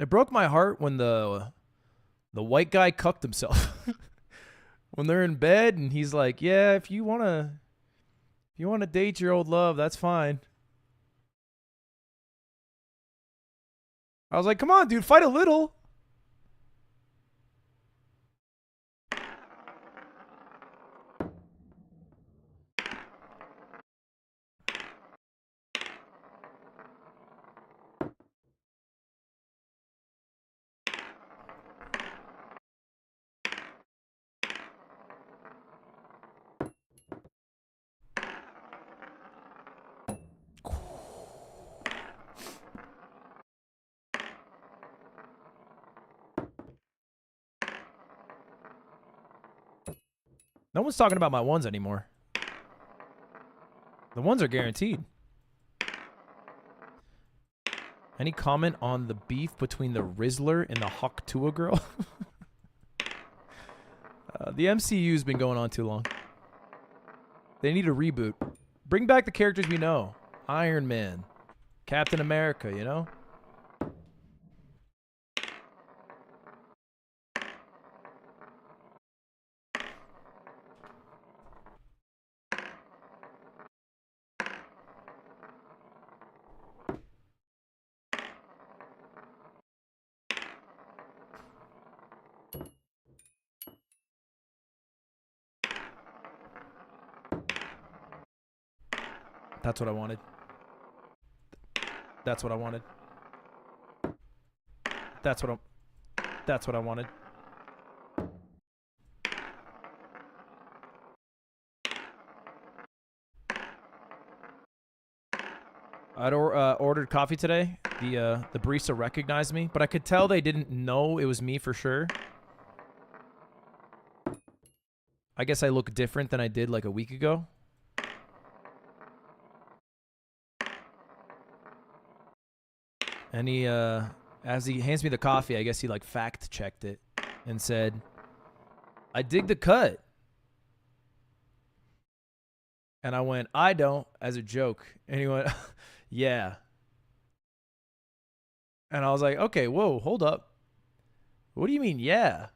It broke my heart when the white guy cucked himself. When they're in bed and he's like, "Yeah, if you wanna date your old love, that's fine." I was like, "Come on, dude, fight a little." No one's talking about my 1s anymore. The 1s are guaranteed. Any comment on the beef between the Rizzler and the Hawk Tua girl? The MCU's been going on too long. They need a reboot. Bring back the characters we know. Iron Man. Captain America, you know? That's what I wanted. That's what I wanted. That's what I wanted. I'd ordered coffee today. The barista recognized me, but I could tell they didn't know it was me for sure. I guess I look different than I did like a week ago. And he, as he hands me the coffee, I guess he like fact checked it and said, "I dig the cut." And I went, "I don't," as a joke. And he went, "Yeah." And I was like, "Okay, whoa, hold up. What do you mean, yeah?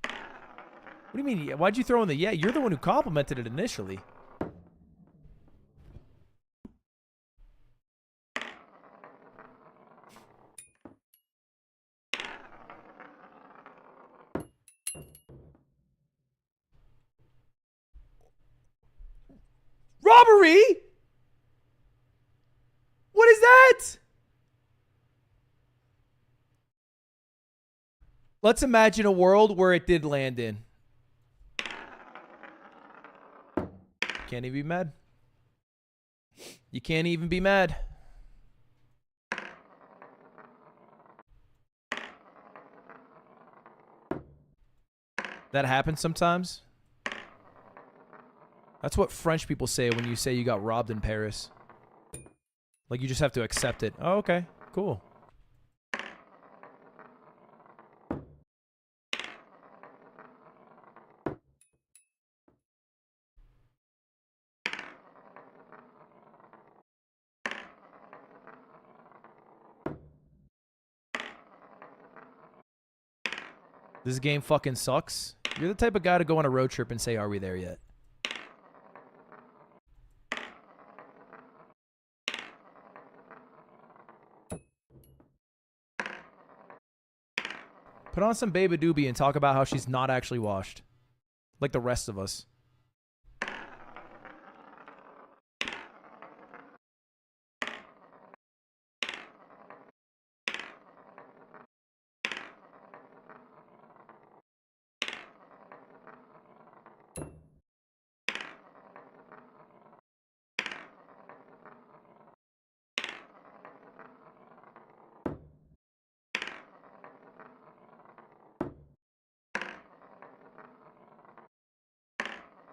What do you mean, yeah? Why'd you throw in the yeah? You're the one who complimented it initially." robbery? What is that? Let's imagine a world where it did land in. Can't even be mad. You can't even be mad. That happens sometimes. That's what French people say when you say you got robbed in Paris. Like, you just have to accept it. Oh, okay. Cool. This game fucking sucks. You're the type of guy to go on a road trip and say, are we there yet? Put on some Baby Doobie and talk about how she's not actually washed. Like the rest of us.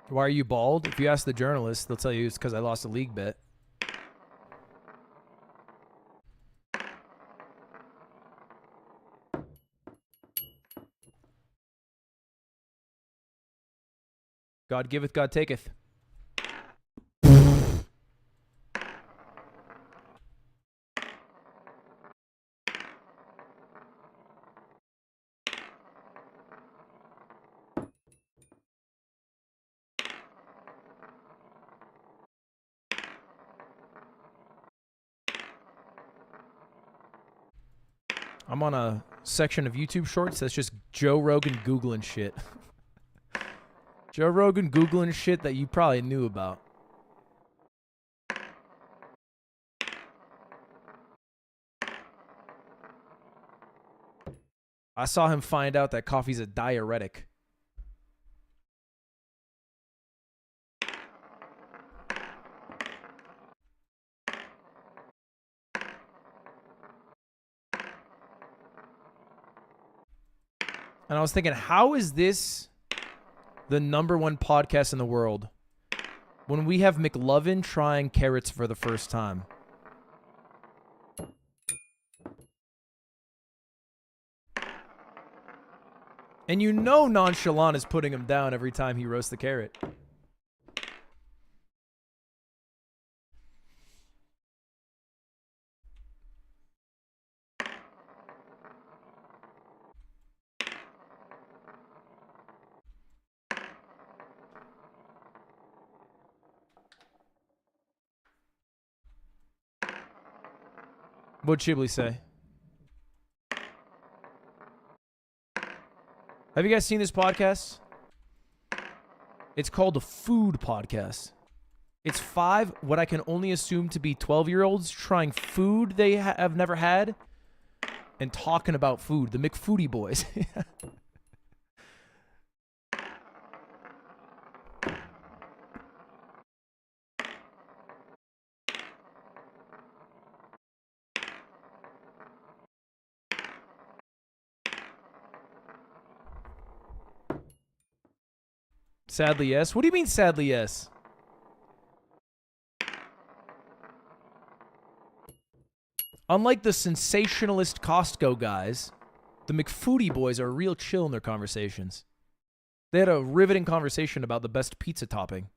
Why are you bald? If you ask the journalist, they'll tell you it's because I lost a league bet. God giveth, God taketh. I'm on a section of YouTube shorts that's just Joe Rogan Googling shit. Joe Rogan Googling shit that you probably knew about. I saw him find out that coffee's a diuretic. And I was thinking, how is this the #1 podcast in the world when we have McLovin trying carrots for the first time? And you know Nonchalant is putting him down every time he roasts the carrot. What'd Chiblee say? Have you guys seen this podcast? It's called the Food Podcast. It's 5 what I can only assume to be 12-year-olds trying food they have never had and talking about food. The McFoodie Boys. Sadly, yes. What do you mean, sadly, yes? Unlike the sensationalist Costco guys, the McFoodie Boys are real chill in their conversations. They had a riveting conversation about the best pizza topping.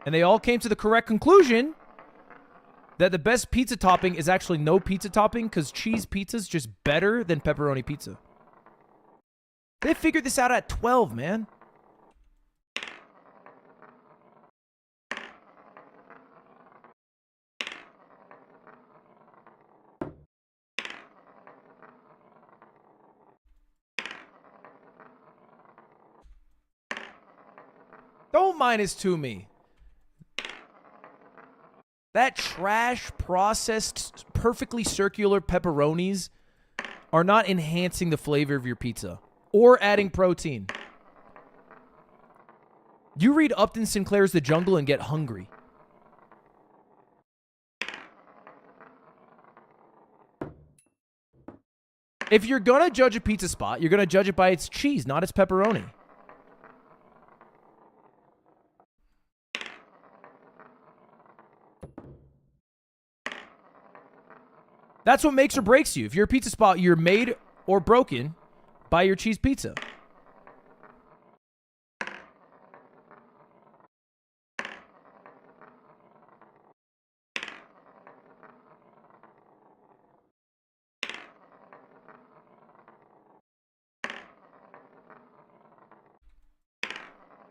And they all came to the correct conclusion that the best pizza topping is actually no pizza topping because cheese pizza is just better than pepperoni pizza. They figured this out at 12, man. Don't minus to me. That trash processed, perfectly circular pepperonis are not enhancing the flavor of your pizza or adding protein. You read Upton Sinclair's The Jungle and get hungry. If you're going to judge a pizza spot, you're going to judge it by its cheese, not its pepperoni. That's what makes or breaks you. If you're a pizza spot, you're made or broken by your cheese pizza.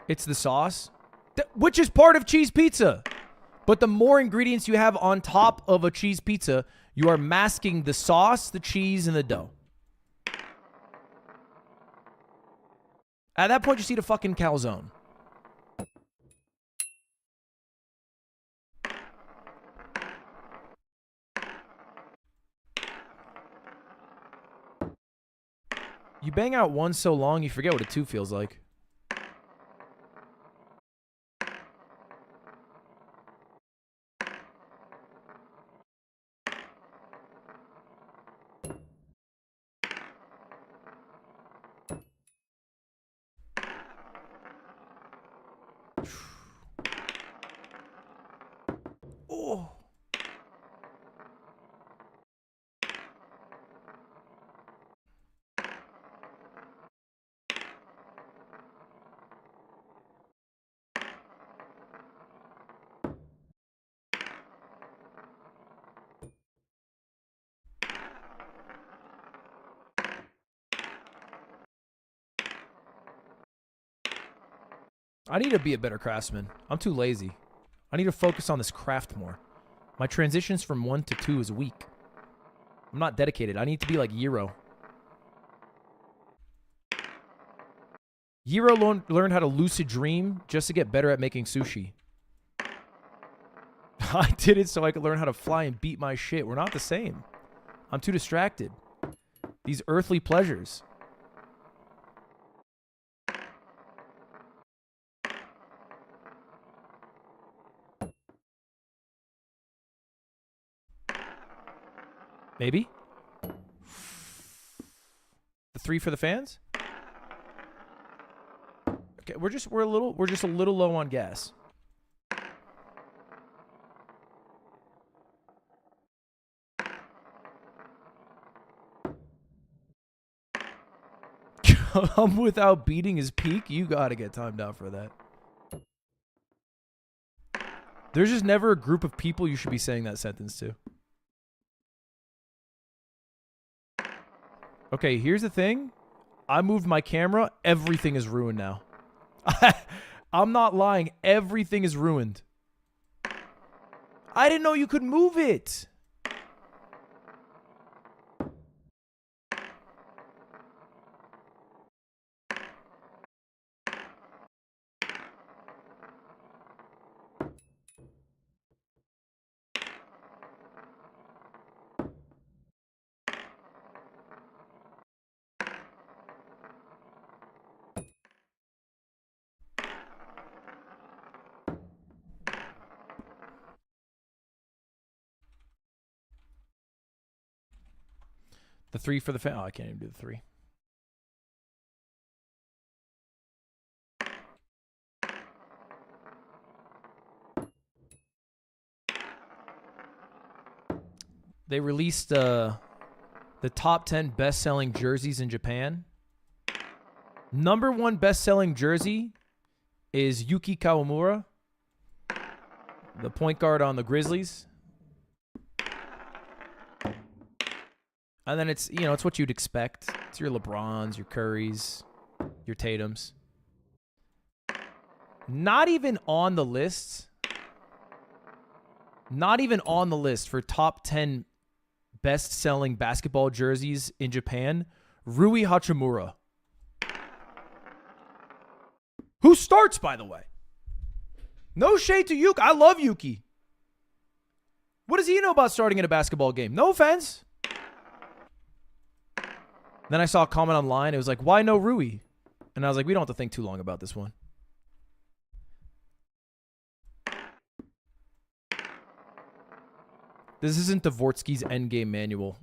It's the sauce, which is part of cheese pizza. But the more ingredients you have on top of a cheese pizza, you are masking the sauce, the cheese, and the dough. At that point, just eat a fucking calzone. You bang out one so long, you forget what a two feels like. Oh. I need to be a better craftsman. I'm too lazy. I need to focus on this craft more. My transitions from 1 to 2 is weak. I'm not dedicated. I need to be like Yiro. Yiro learned how to lucid dream just to get better at making sushi. I did it so I could learn how to fly and beat my shit. We're not the same. I'm too distracted. These earthly pleasures. Maybe? The 3 for the fans? Okay, we're just a little low on gas. Come without beating his peak? You gotta get timed out for that. There's just never a group of people you should be saying that sentence to. Okay, here's the thing. I moved my camera. Everything is ruined now. I'm not lying. Everything is ruined. I didn't know you could move it. The 3 for the fan. Oh, I can't even do the 3. They released the top 10 best-selling jerseys in Japan. Number 1 best-selling jersey is Yuki Kawamura, the point guard on the Grizzlies. And then it's, you know, it's what you'd expect. It's your LeBrons, your Currys, your Tatums. Not even on the list. Not even on the list for top 10 best-selling basketball jerseys in Japan, Rui Hachimura. Who starts, by the way? No shade to Yuki. I love Yuki. What does he know about starting in a basketball game? No offense. Then I saw a comment online. It was like, why no Rui? And I was like, we don't have to think too long about this one. This isn't Dvorsky's endgame manual.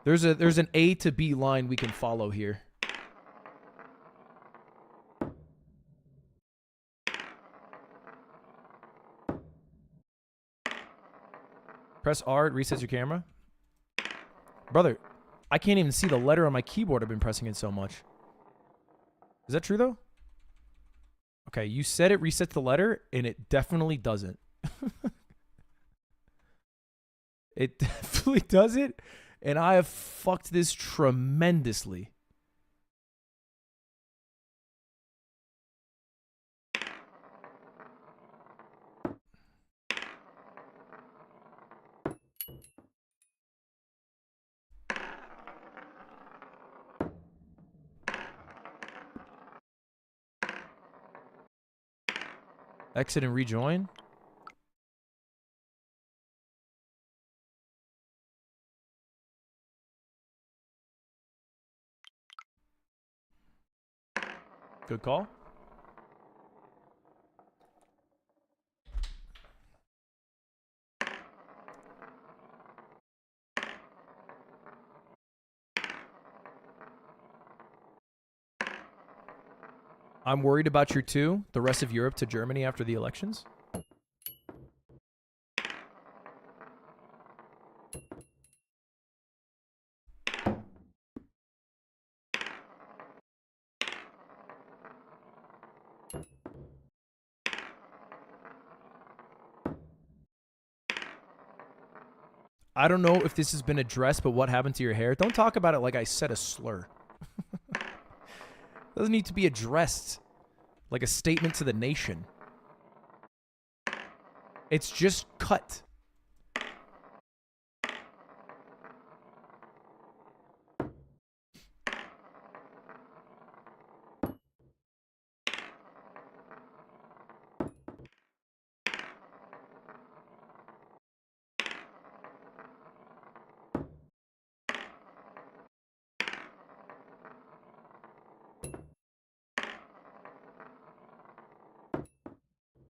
There's an A to B line we can follow here. Press R, it resets your camera. Brother, I can't even see the letter on my keyboard. I've been pressing it so much. Is that true, though? Okay, you said it resets the letter, and it definitely doesn't. It definitely doesn't, and I have fucked this tremendously. Exit and rejoin. Good call. I'm worried about your two, the rest of Europe to Germany after the elections. I don't know if this has been addressed, but what happened to your hair? Don't talk about it like I said a slur. Doesn't need to be addressed like a statement to the nation. It's just cut.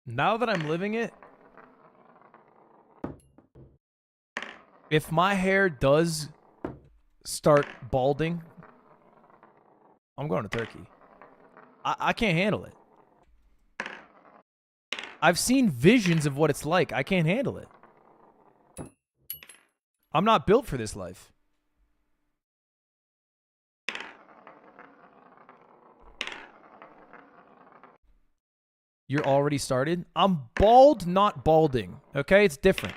Now that I'm living it, if my hair does start balding, I'm going to Turkey. I can't handle it. I've seen visions of what it's like. I can't handle it. I'm not built for this life. You're already started? I'm bald, not balding. Okay? It's different.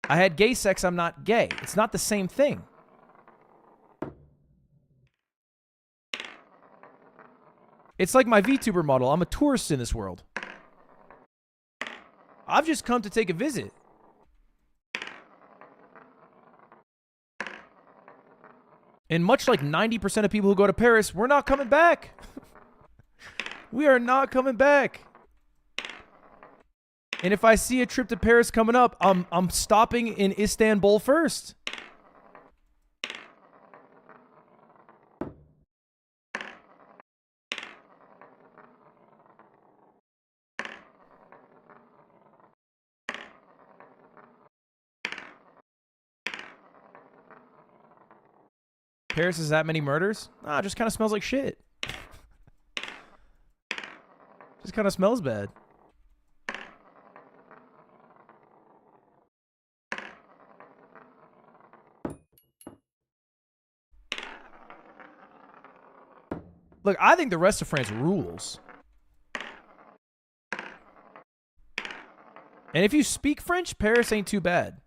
I had gay sex, I'm not gay. It's not the same thing. It's like my VTuber model. I'm a tourist in this world. I've just come to take a visit. And much like 90% of people who go to Paris, we're not coming back. We are not coming back. And if I see a trip to Paris coming up, I'm stopping in Istanbul first. Paris is that many murders? Nah, it just kind of smells like shit. Just kind of smells bad. Look, I think the rest of France rules. And if you speak French, Paris ain't too bad.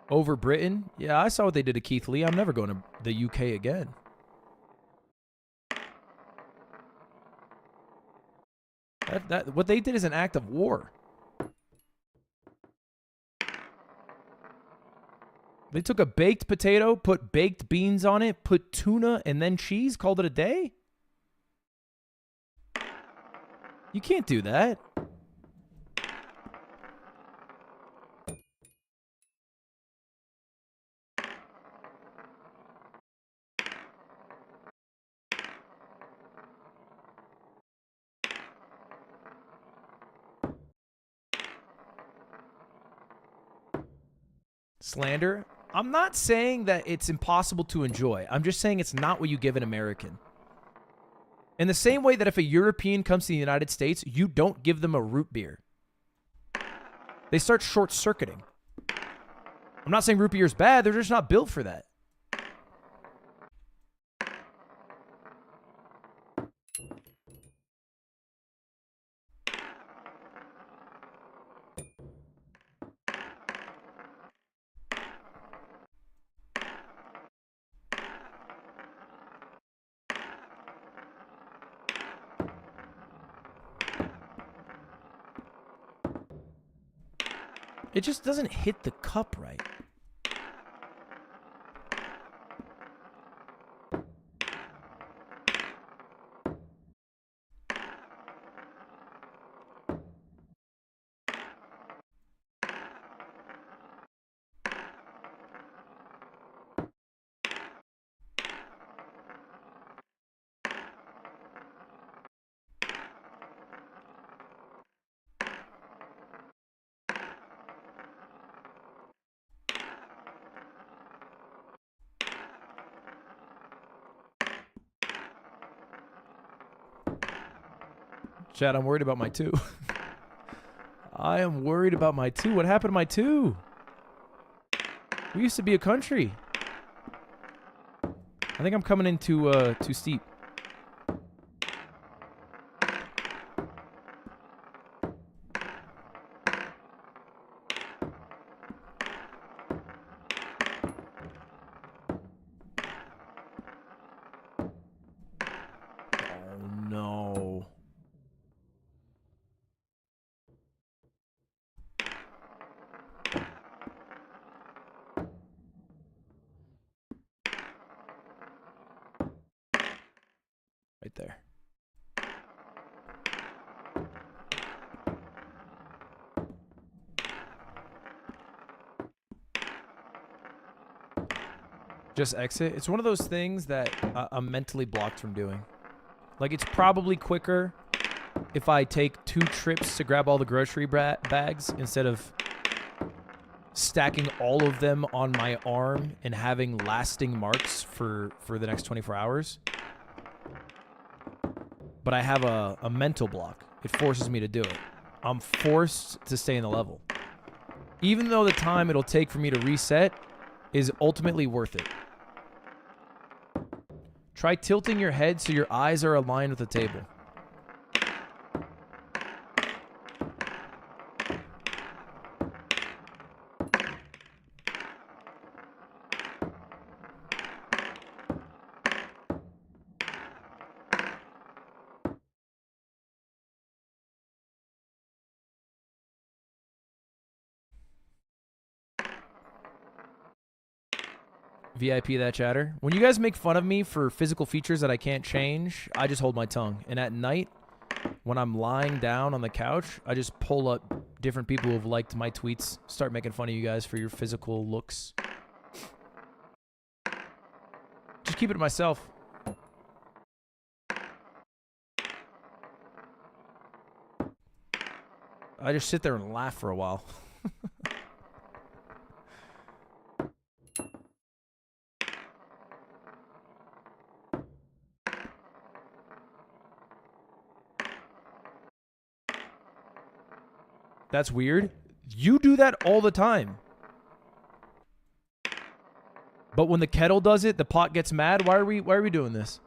Over Britain? Yeah, I saw what they did to Keith Lee. I'm never going to the UK again. What they did is an act of war. They took a baked potato, put baked beans on it, put tuna, and then cheese, called it a day? You can't do that. Slander. I'm not saying that it's impossible to enjoy. I'm just saying it's not what you give an American. In the same way that if a European comes to the United States, you don't give them a root beer. They start short-circuiting. I'm not saying root beer is bad. They're just not built for that. It just doesn't hit the cup right. Chad, I'm worried about my two. I am worried about my two. What happened to my two? We used to be a country. I think I'm coming in too steep. Oh, no. Right there. Just exit. It's one of those things that I'm mentally blocked from doing. Like, it's probably quicker if I take 2 trips to grab all the grocery bags instead of stacking all of them on my arm and having lasting marks for the next 24 hours. But I have a mental block. It forces me to do it. I'm forced to stay in the level. Even though the time it'll take for me to reset is ultimately worth it. Try tilting your head so your eyes are aligned with the table. VIP that chatter. When you guys make fun of me for physical features that I can't change, I just hold my tongue. And at night, when I'm lying down on the couch, I just pull up different people who have liked my tweets, start making fun of you guys for your physical looks. Just keep it to myself. I just sit there and laugh for a while. That's weird. You do that all the time. But when the kettle does it, the pot gets mad. Why are we doing this?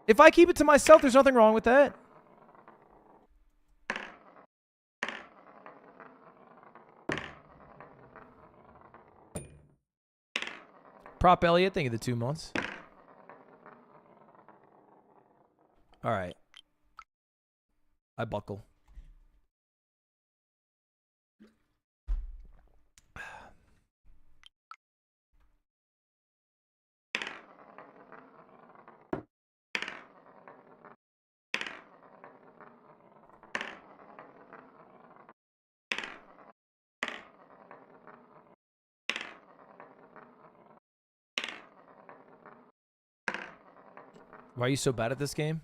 If I keep it to myself, there's nothing wrong with that. Prop Elliot, thank you the 2 months. All right. I buckle. Why are you so bad at this game?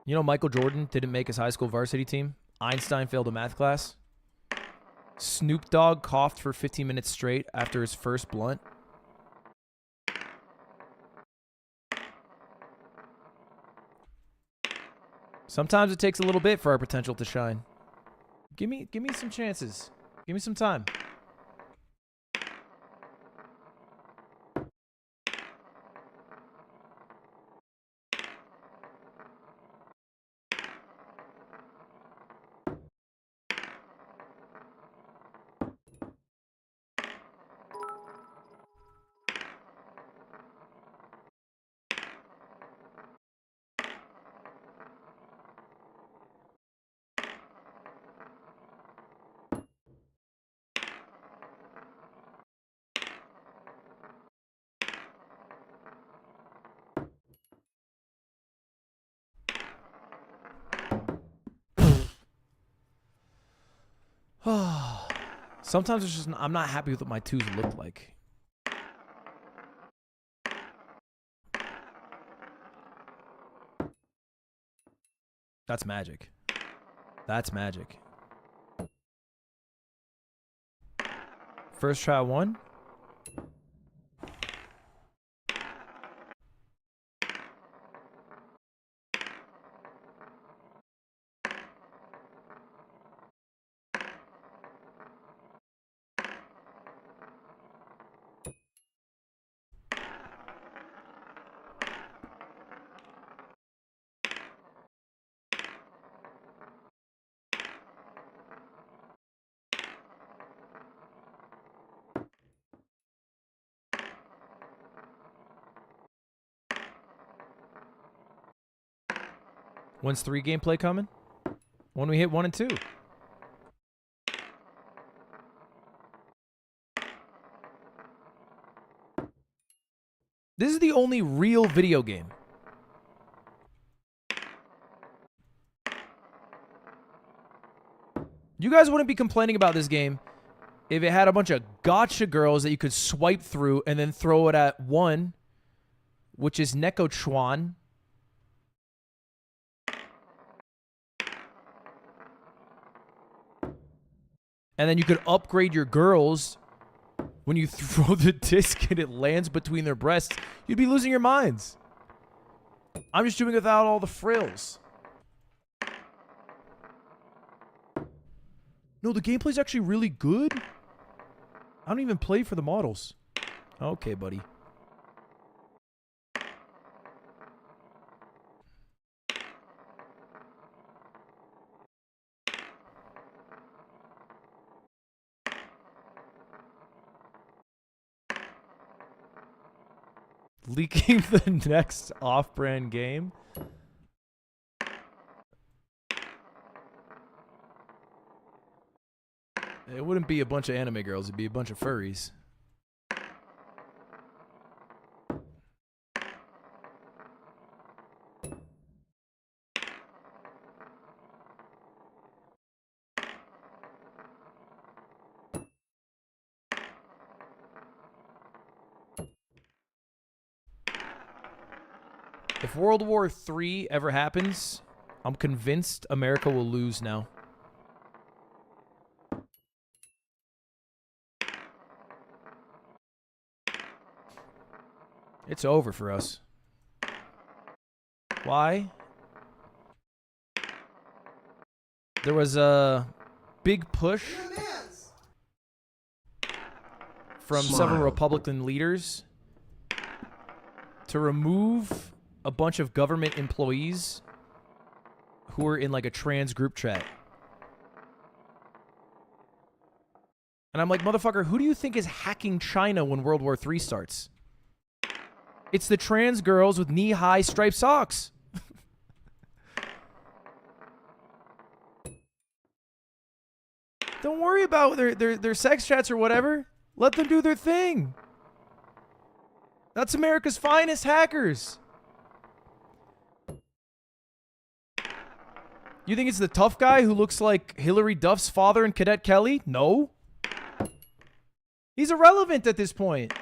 You know Michael Jordan didn't make his high school varsity team? Einstein failed a math class? Snoop Dogg coughed for 15 minutes straight after his first blunt? Sometimes it takes a little bit for our potential to shine. Give me some chances. Give me some time. Sometimes it's just I'm not happy with what my twos look like. That's magic. That's magic. First try one. When's 3 gameplay coming? When we hit 1 and 2. This is the only real video game. You guys wouldn't be complaining about this game if it had a bunch of gotcha girls that you could swipe through and then throw it at one, which is Neko Chuan. And then you could upgrade your girls when you throw the disc and it lands between their breasts. You'd be losing your minds. I'm just doing it without all the frills. No, the gameplay's actually really good. I don't even play for the models. Okay, buddy. Leaking the next off-brand game? It wouldn't be a bunch of anime girls. It'd be a bunch of furries. If World War III ever happens, I'm convinced America will lose now. It's over for us. Why? There was a big push from several Republican leaders to remove a bunch of government employees who were in like a trans group chat. And I'm like, motherfucker, who do you think is hacking China when World War III starts? It's the trans girls with knee-high striped socks. Don't worry about their sex chats or whatever. Let them do their thing. That's America's finest hackers. You think it's the tough guy who looks like Hillary Duff's father and Cadet Kelly? No. He's irrelevant at this point.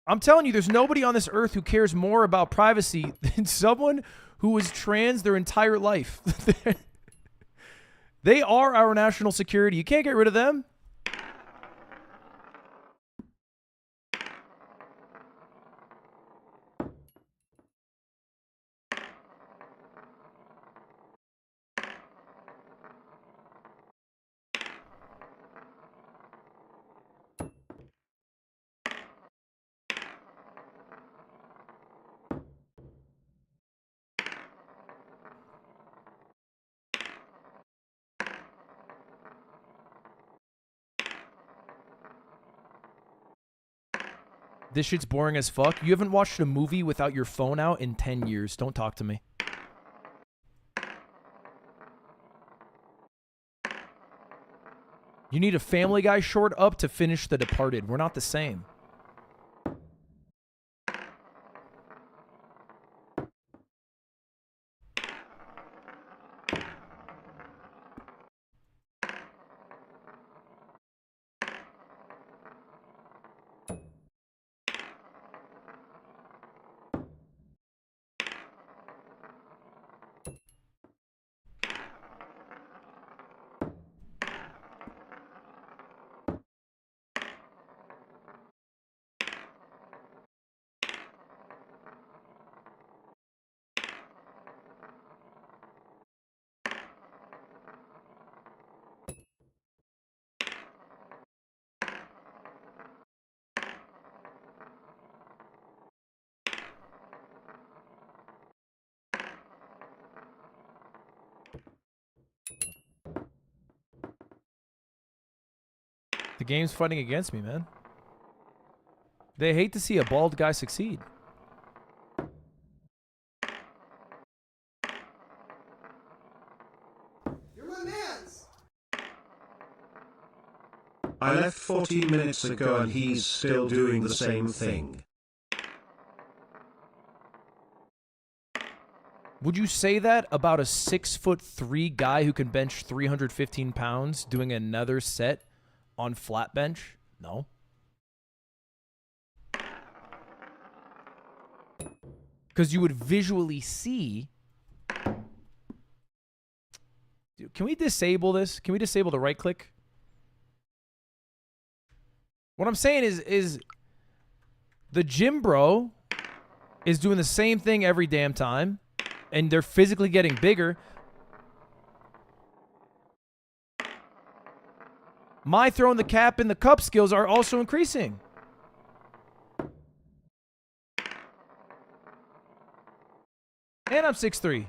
I'm telling you, there's nobody on this earth who cares more about privacy than someone who was trans their entire life. They are our national security. You can't get rid of them. This shit's boring as fuck. You haven't watched a movie without your phone out in 10 years. Don't talk to me. You need a Family Guy short up to finish The Departed. We're not the same. The game's fighting against me, man. They hate to see a bald guy succeed. You're my mans. I left 40 minutes ago and he's still doing the same thing. Would you say that about a 6'3" guy who can bench 315 pounds doing another set on flat bench? No. Because you would visually see. Dude, can we disable this? Can we disable the right click? What I'm saying is the gym bro is doing the same thing every damn time, and they're physically getting bigger. My throwing the cap and the cup skills are also increasing. And I'm 6'3".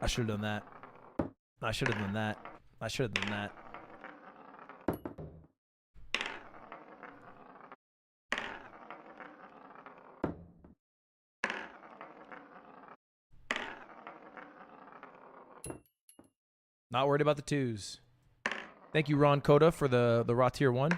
I should have done that. I should have done that. I should have done that. Not worried about the twos. Thank you, Ron Coda, for the raw tier 1.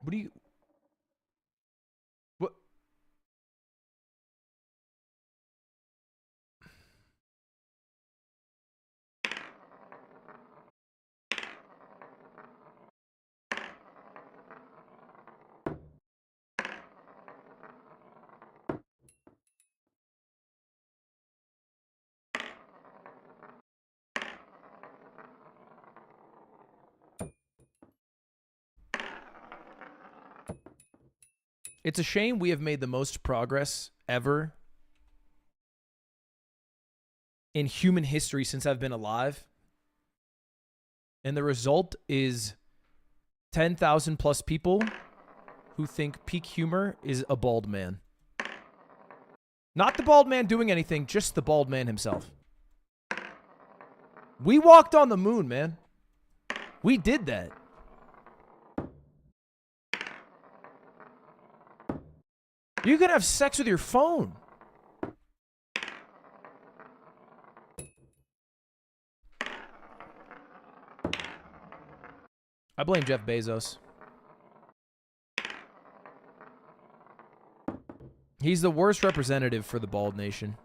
What do you... What? It's a shame we have made the most progress ever in human history since I've been alive. And the result is 10,000 plus people who think peak humor is a bald man. Not the bald man doing anything, just the bald man himself. We walked on the moon, man. We did that. You can have sex with your phone. I blame Jeff Bezos. He's the worst representative for the bald nation.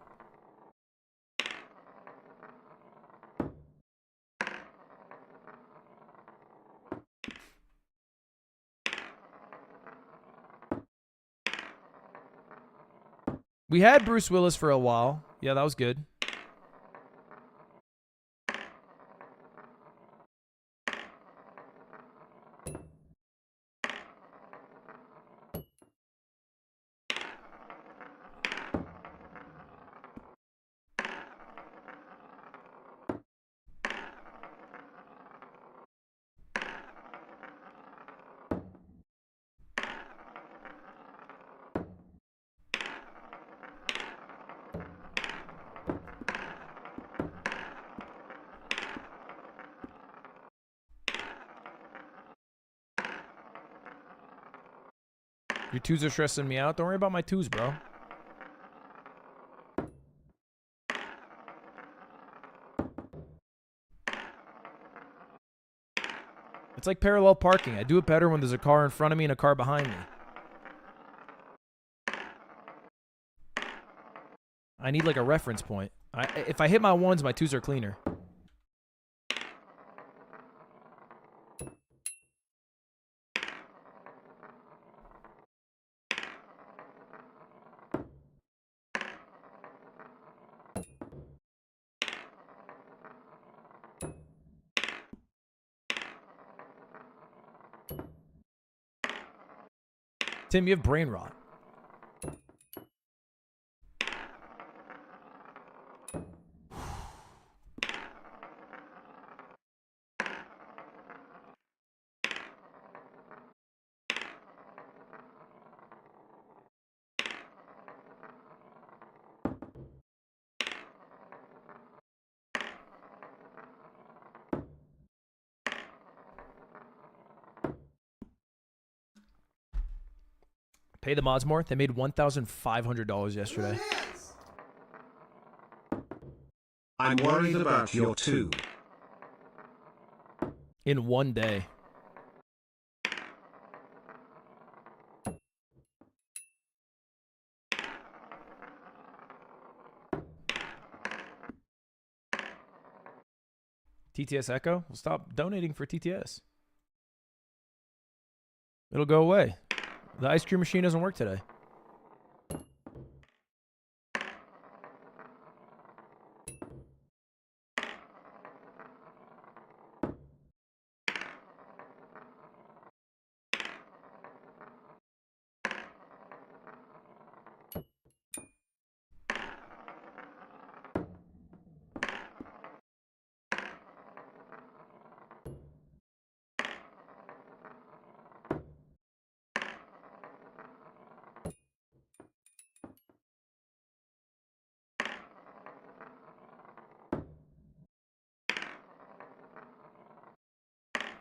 We had Bruce Willis for a while. Yeah, that was good. Your twos are stressing me out. Don't worry about my twos, bro. It's like parallel parking. I do it better when there's a car in front of me and a car behind me. I need like a reference point. If I hit my ones, my twos are cleaner. Tim, you have brain rot. Pay the mods more. They made $1,500 yesterday. I'm worried about your two. In one day. TTS Echo? Well, stop donating for TTS. It'll go away. The ice cream machine doesn't work today.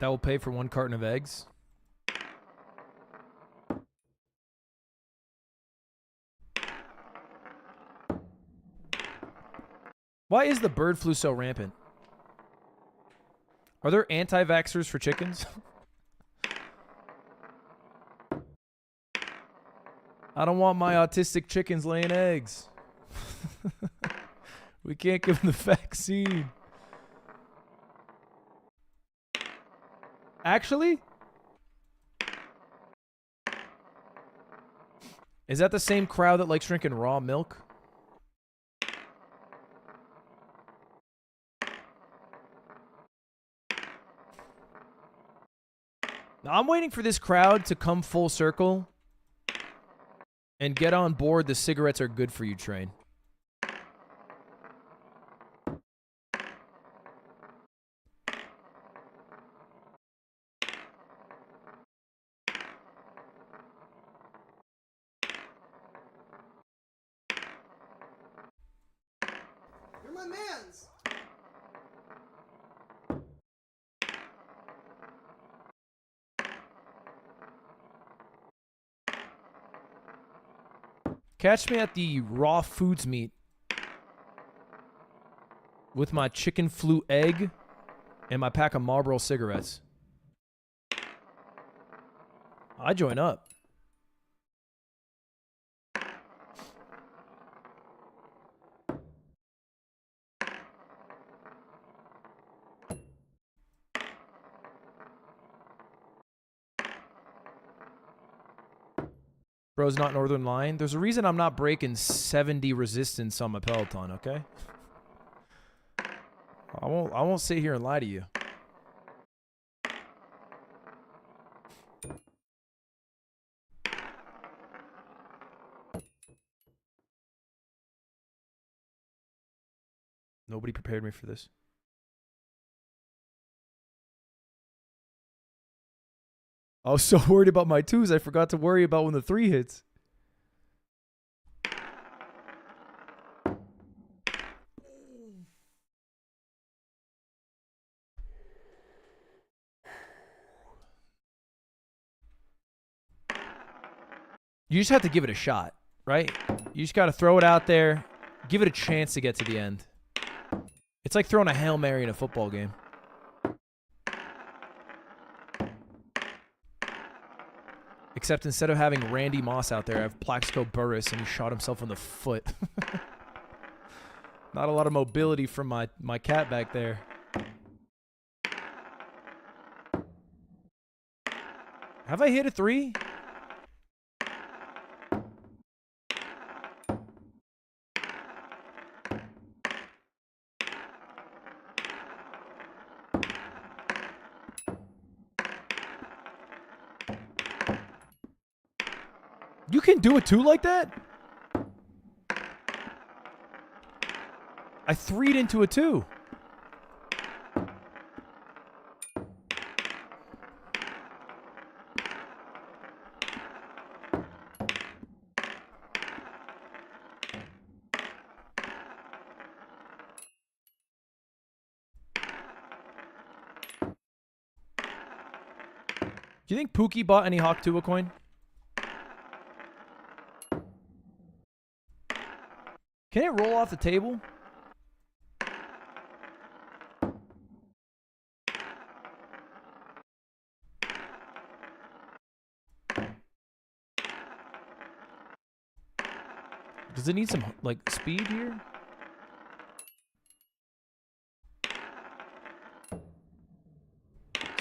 That will pay for one carton of eggs. Why is the bird flu so rampant? Are there anti-vaxxers for chickens? I don't want my autistic chickens laying eggs. We can't give them the vaccine. Actually? Is that the same crowd that likes drinking raw milk? Now, I'm waiting for this crowd to come full circle and get on board the cigarettes are good for you train. You're my mans. Catch me at the raw foods meet with my chicken flute egg and my pack of Marlboro cigarettes. I join up. Bro's not Northern Line. There's a reason I'm not breaking 70 resistance on my Peloton, okay? I won't sit here and lie to you. Nobody prepared me for this. I was so worried about my 2s, I forgot to worry about when the 3 hits. You just have to give it a shot, right? You just got to throw it out there, give it a chance to get to the end. It's like throwing a Hail Mary in a football game. Except instead of having Randy Moss out there, I have Plaxico Burress, and he shot himself in the foot. Not a lot of mobility from my cat back there. Have I hit a 3? You can do a 2 like that? I 3'd into a 2. Do you think Pookie bought any Hawk Tuah coin? Can it roll off the table? Does it need some, like, speed here?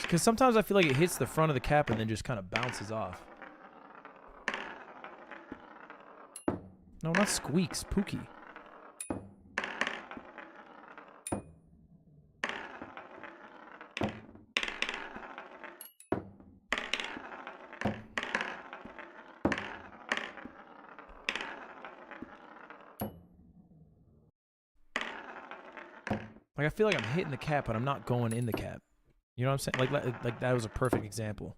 Because sometimes I feel like it hits the front of the cap and then just kind of bounces off. No, not squeaks. Pookie. Like, I feel like I'm hitting the cap, but I'm not going in the cap. You know what I'm saying? Like that was a perfect example.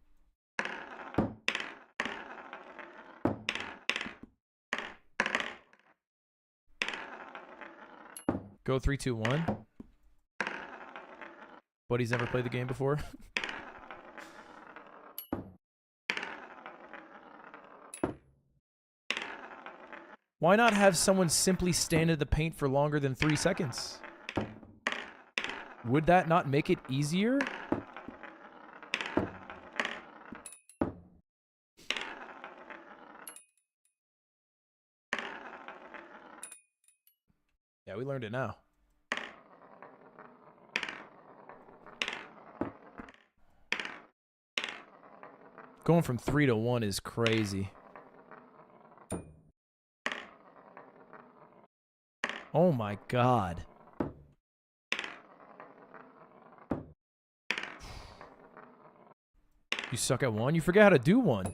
Go 3, 2, 1. Buddy's never played the game before. Why not have someone simply stand in the paint for longer than 3 seconds? Would that not make it easier? Yeah, we learned it now. Going from 3 to 1 is crazy. Oh my God. You suck at 1? You forget how to do 1.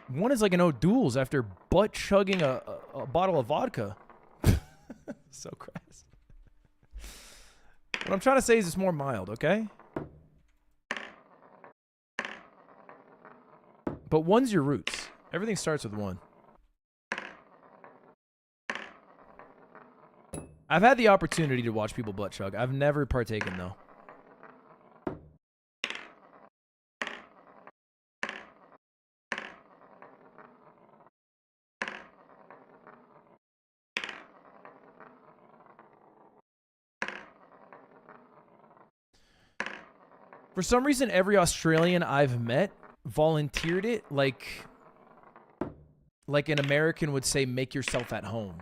One is like an O'Doul's after butt chugging a bottle of vodka. So crass. What I'm trying to say is it's more mild, okay? But 1's your roots. Everything starts with 1. I've had the opportunity to watch people butt chug. I've never partaken, though. For some reason, every Australian I've met volunteered it like an American would say, make yourself at home.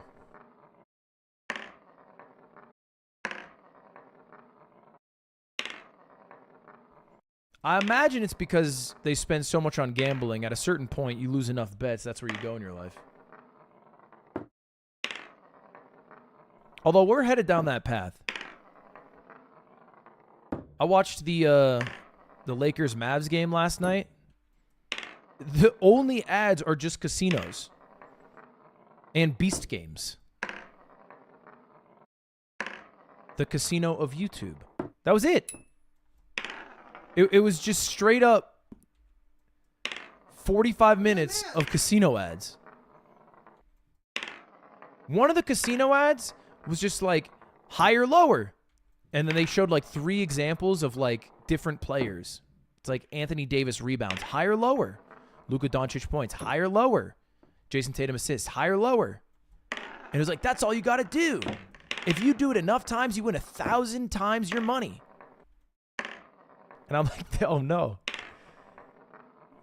I imagine it's because they spend so much on gambling. At a certain point, you lose enough bets. That's where you go in your life. Although we're headed down that path. I watched the Lakers Mavs game last night. The only ads are just casinos and beast games. The casino of YouTube. That was it. It was just straight up 45 minutes of casino ads. One of the casino ads was just like higher, lower. And then they showed like 3 examples of like different players. It's like Anthony Davis rebounds, higher, lower. Luka Doncic points, higher, lower. Jason Tatum assists, higher, lower. And it was like, that's all you got to do. If you do it enough times, you win 1,000 times your money. And I'm like, oh no.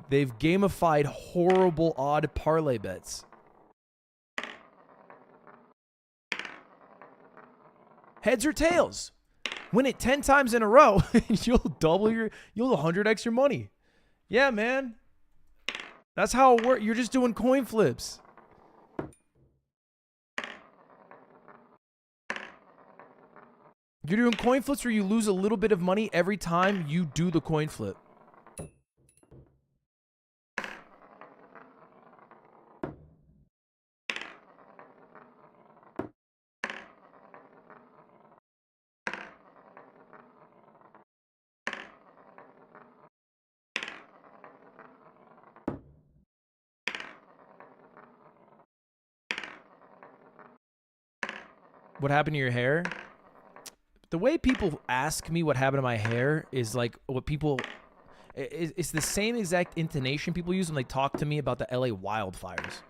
They've gamified horrible odd parlay bets. Heads or tails. Win it 10 times in a row, you'll 100x your money. Yeah, man. That's how it works. You're just doing coin flips. You're doing coin flips where you lose a little bit of money every time you do the coin flip. What happened to your hair? The way people ask me what happened to my hair is like what people... It's the same exact intonation people use when they talk to me about the LA wildfires.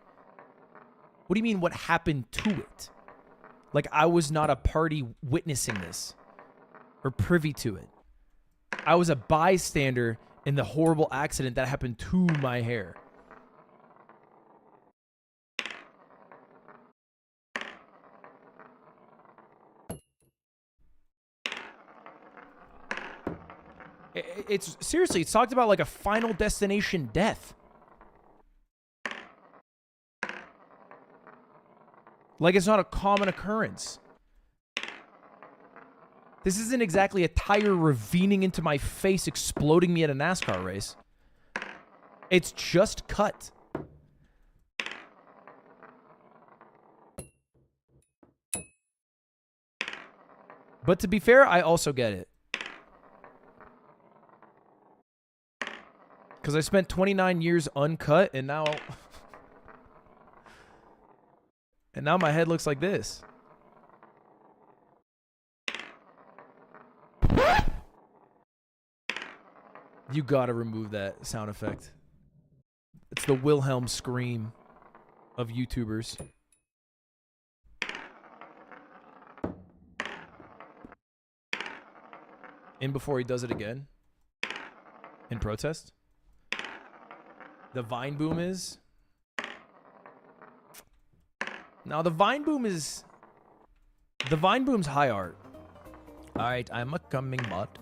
What do you mean what happened to it? Like I was not a party witnessing this or privy to it. I was a bystander in the horrible accident that happened to my hair. It's seriously, it's talked about like a final destination death. Like it's not a common occurrence. This isn't exactly a tire ravining into my face, exploding me at a NASCAR race. It's just cut. But to be fair, I also get it. Because I spent 29 years uncut, and now... and now my head looks like this. You gotta remove that sound effect. It's the Wilhelm scream of YouTubers. In before he does it again. In protest. The Vine boom is. Now the Vine boom is. The Vine boom's high art. Alright, I'm a coming bot.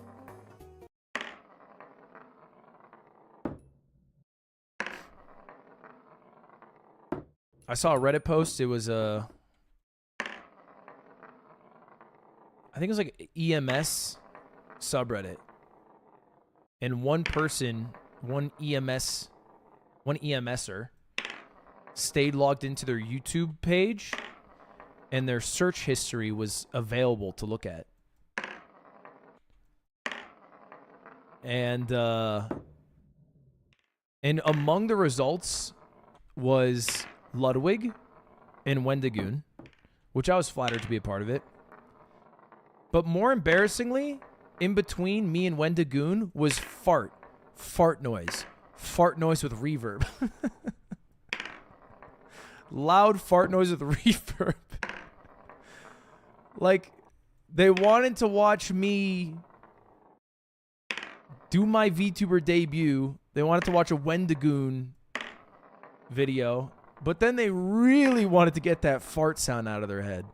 I saw a Reddit post. It was I think it was like EMS subreddit. And one person, one EMSer stayed logged into their YouTube page and their search history was available to look at. And among the results was Ludwig and Wendigoon, which I was flattered to be a part of it. But more embarrassingly, in between me and Wendigoon was fart. Fart noise. Fart noise with reverb. Loud fart noise with reverb. Like, they wanted to watch me do my VTuber debut. They wanted to watch a Wendigoon video. But then they really wanted to get that fart sound out of their head.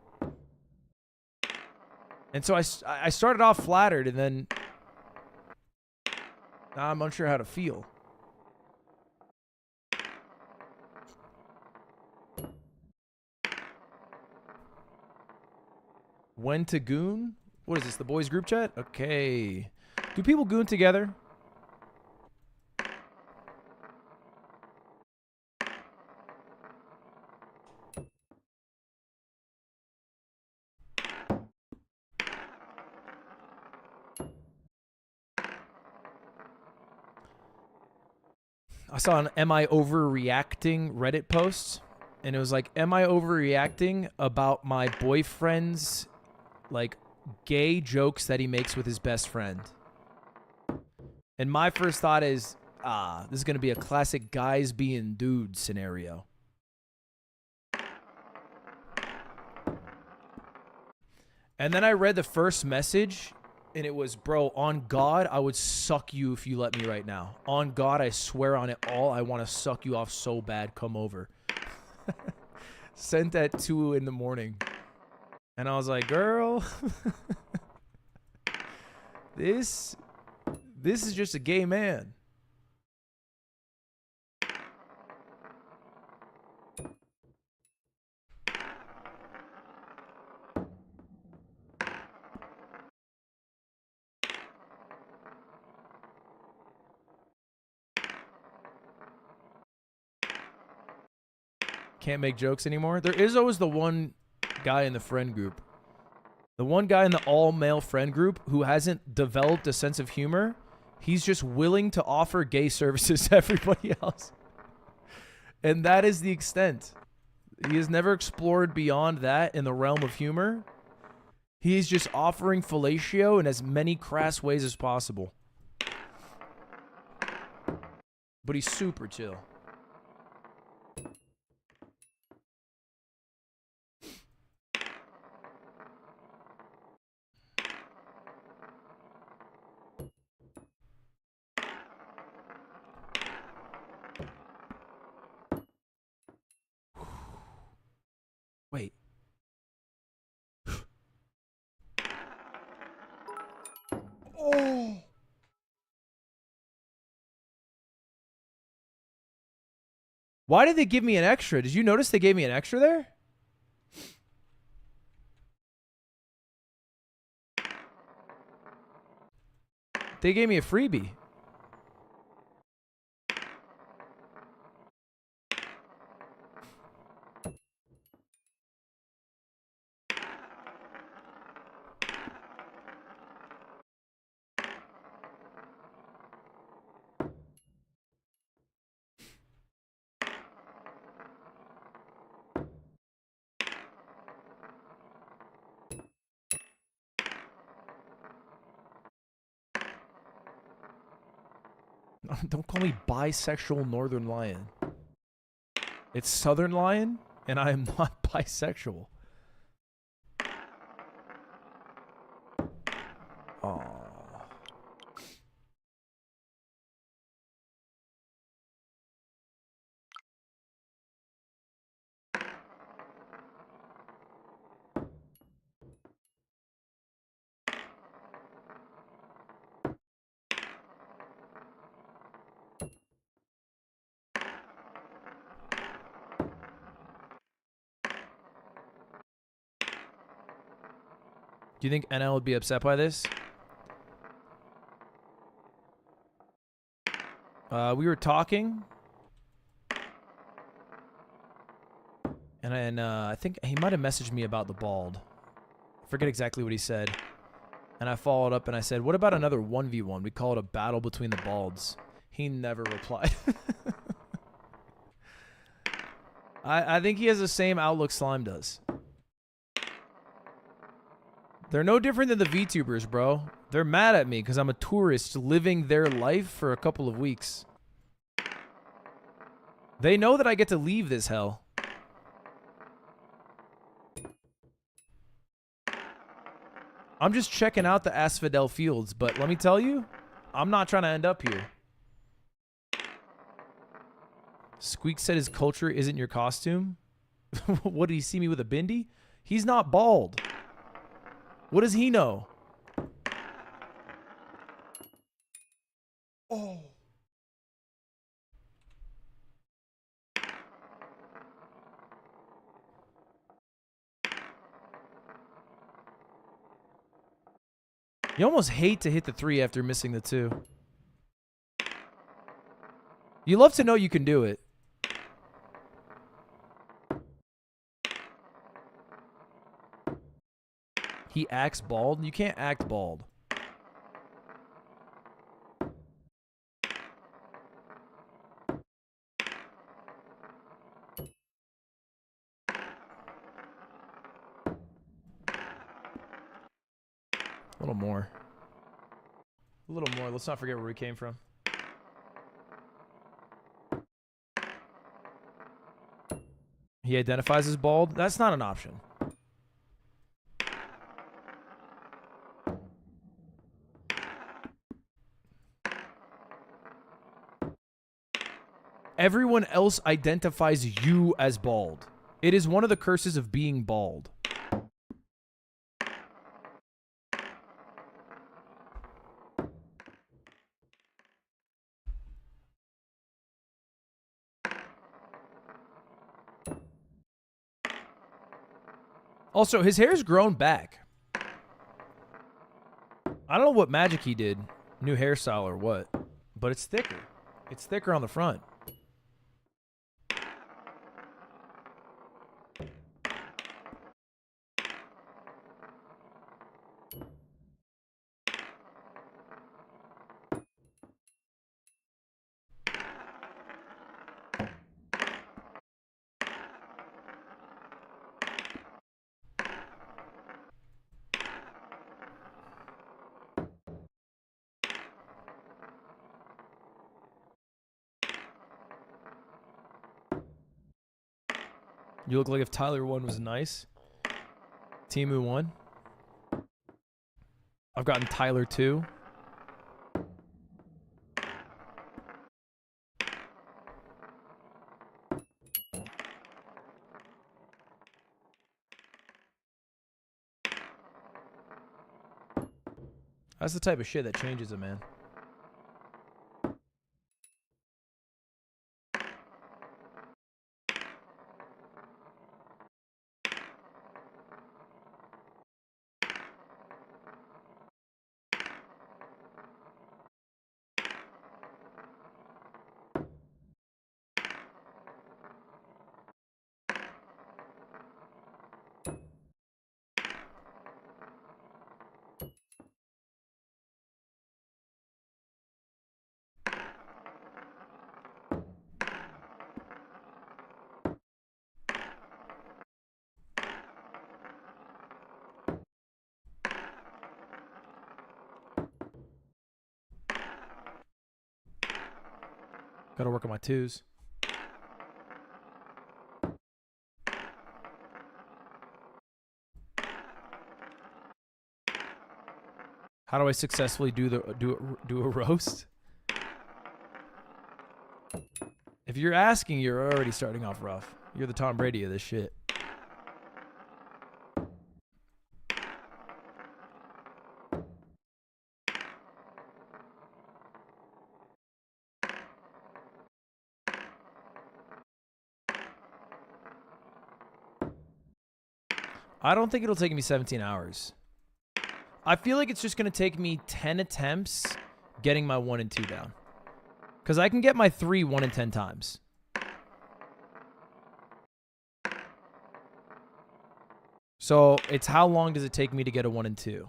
And so I started off flattered, and then now I'm unsure how to feel. When to goon? What is this, the boys group chat? Okay. Do people goon together? I saw an "Am I overreacting" Reddit post, and it was like, "Am I overreacting about my boyfriend's like gay jokes that he makes with his best friend?" And my first thought is, this is gonna be a classic guys being dudes scenario. And then I read the first message, and it was, "Bro, on God, I would suck you if you let me right now. On God, I swear on it all, I want to suck you off so bad. Come over." Sent at 2 in the morning. And I was like, girl, this is just a gay man. Can't make jokes anymore. There is always the one guy in the friend group. The one guy in the all-male friend group who hasn't developed a sense of humor. He's just willing to offer gay services to everybody else. And that is the extent. He has never explored beyond that in the realm of humor. He's just offering fellatio in as many crass ways as possible. But he's super chill. Wait. Oh. Why did they give me an extra? Did you notice they gave me an extra there? They gave me a freebie. Don't call me bisexual Northern Lion. It's Southern Lion, and I am not bisexual. Aww. Do you think NL would be upset by this? We were talking, and I think he might have messaged me about the bald. I forget exactly what he said. And I followed up and I said, "What about another 1v1? We call it a battle between the balds." He never replied. I think he has the same outlook Slime does. They're no different than the VTubers, bro. They're mad at me because I'm a tourist living their life for a couple of weeks. They know that I get to leave this hell. I'm just checking out the Asphodel Fields, but let me tell you, I'm not trying to end up here. Squeak said his culture isn't your costume. What, did he see me with a bindi? He's not bald. What does he know? Oh. You almost hate to hit the 3 after missing the 2. You love to know you can do it. He acts bald? You can't act bald. A little more. A little more. Let's not forget where we came from. He identifies as bald? That's not an option. Everyone else identifies you as bald. It is one of the curses of being bald. Also, his hair's grown back. I don't know what magic he did, new hairstyle or what, but it's thicker. It's thicker on the front. You look like if Tyler 1 was nice. Timu 1. I've gotten Tyler 2. That's the type of shit that changes a man. Gotta work on my 2s. How do I successfully do a roast? If you're asking, you're already starting off rough. You're the Tom Brady of this shit. I don't think it'll take me 17 hours. I feel like it's just going to take me 10 attempts getting my 1 and 2 down. Because I can get my 3 1 in 10 times. So it's how long does it take me to get a 1 and 2?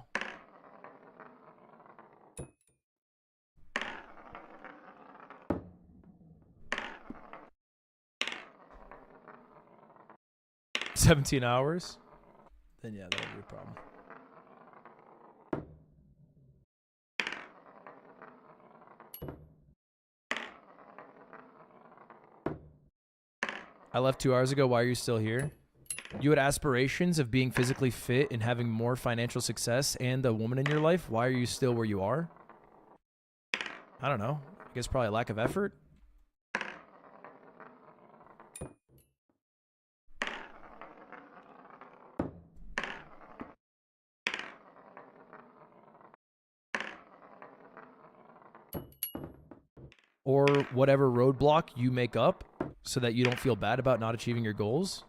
$17 hours? Then yeah, that'll be a problem. I left 2 hours ago. Why are you still here? You had aspirations of being physically fit and having more financial success and a woman in your life. Why are you still where you are? I don't know. I guess probably a lack of effort. Or whatever roadblock you make up so that you don't feel bad about not achieving your goals.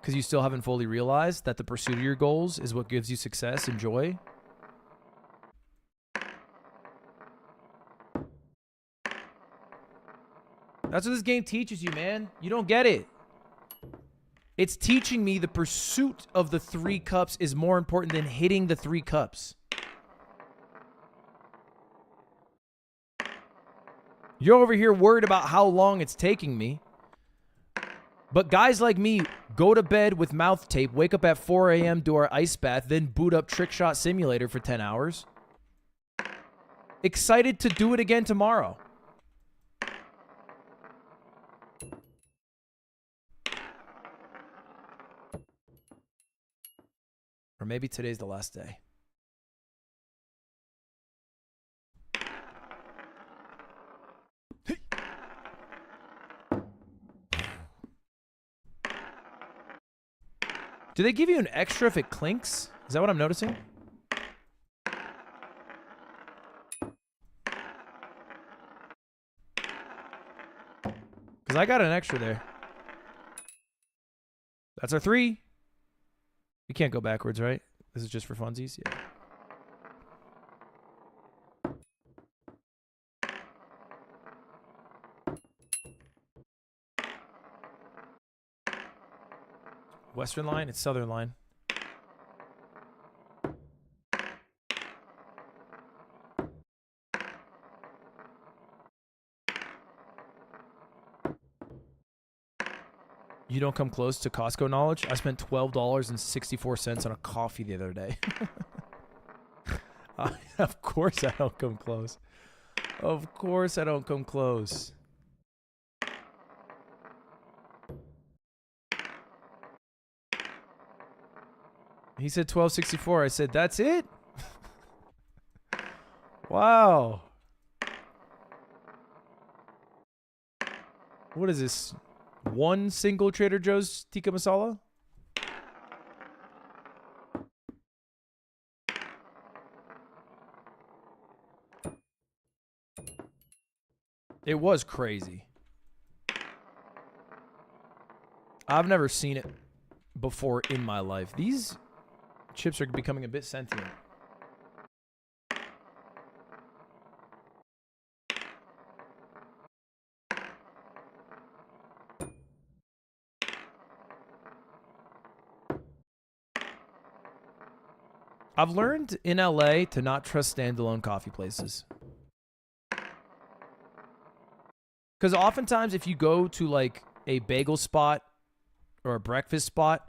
Because you still haven't fully realized that the pursuit of your goals is what gives you success and joy. That's what this game teaches you, man. You don't get it. It's teaching me the pursuit of the 3 cups is more important than hitting the 3 cups. You're over here worried about how long it's taking me. But guys like me go to bed with mouth tape, wake up at 4 a.m., do our ice bath, then boot up Trick Shot Simulator for 10 hours. Excited to do it again tomorrow. Or maybe today's the last day. Do they give you an extra if it clinks? Is that what I'm noticing? Because I got an extra there. That's our 3. We can't go backwards, right? This is just for funsies? Yeah. Western line? It's southern line. You don't come close to Costco knowledge? I spent $12.64 on a coffee the other day. Of course I don't come close. Of course I don't come close. He said $12.64. I said, that's it? Wow. What is this? One single Trader Joe's tikka masala? It was crazy. I've never seen it before in my life. These chips are becoming a bit sentient. I've learned in LA to not trust standalone coffee places. Because oftentimes if you go to like a bagel spot or a breakfast spot,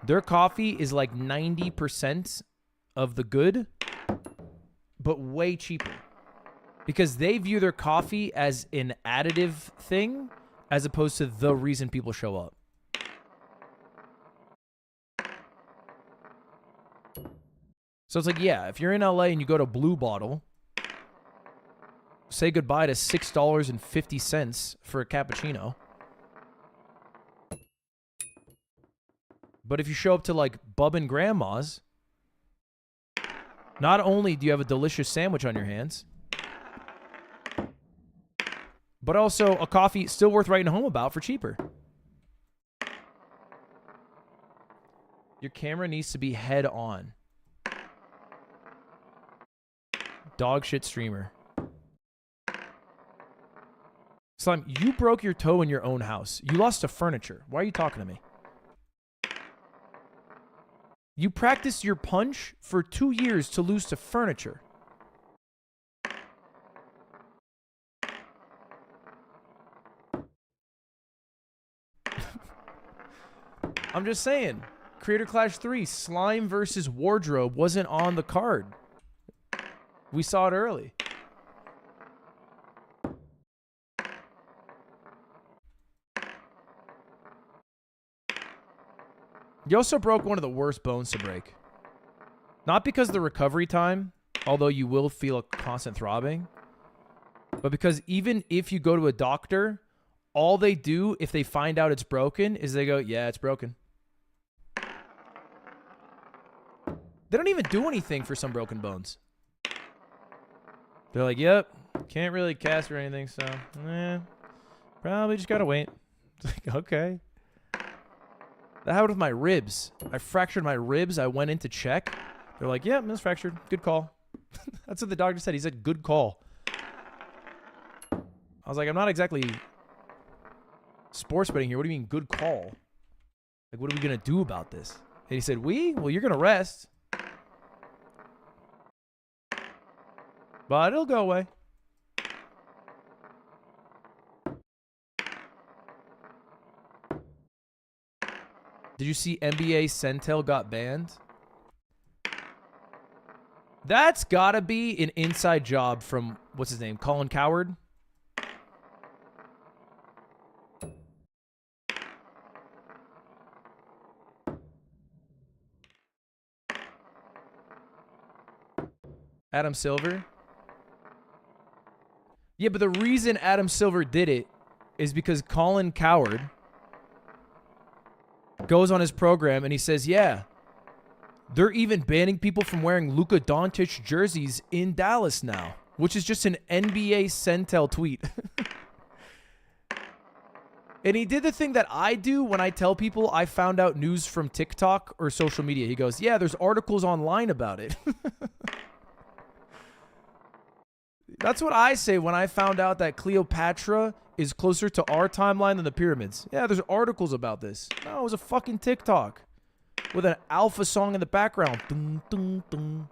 their coffee is like 90% of the good, but way cheaper. Because they view their coffee as an additive thing as opposed to the reason people show up. So it's like, yeah, if you're in LA and you go to Blue Bottle, say goodbye to $6.50 for a cappuccino. But if you show up to like Bub and Grandma's, not only do you have a delicious sandwich on your hands, but also a coffee still worth writing home about for cheaper. Your camera needs to be head on. Dog shit streamer. Slime, you broke your toe in your own house. You lost to furniture. Why are you talking to me? You practiced your punch for 2 years to lose to furniture. I'm just saying. Creator Clash 3, Slime versus Wardrobe wasn't on the card. We saw it early. You also broke one of the worst bones to break. Not because of the recovery time, although you will feel a constant throbbing, but because even if you go to a doctor, all they do if they find out it's broken is they go, yeah, it's broken. They don't even do anything for some broken bones. They're like, yep, can't really cast or anything, so probably just gotta wait. It's like, okay. That happened with my ribs. I fractured my ribs. I went in to check. They're like, yeah, it's fractured. Good call. That's what the doctor said. He said, good call. I was like, I'm not exactly sports betting here. What do you mean, good call? Like, what are we going to do about this? And he said, well, you're going to rest. But it'll go away. Did you see NBA Sentel got banned? That's gotta be an inside job from, what's his name, Colin Cowherd? Adam Silver? Yeah, but the reason Adam Silver did it is because Colin Cowherd goes on his program and he says, yeah, they're even banning people from wearing Luka Doncic jerseys in Dallas now, which is just an NBA Sentel tweet. And he did the thing that I do when I tell people I found out news from TikTok or social media. He goes, yeah, there's articles online about it. That's what I say when I found out that Cleopatra is closer to our timeline than the pyramids. Yeah, there's articles about this. No, it was a fucking TikTok with an alpha song in the background. Dun, dun, dun.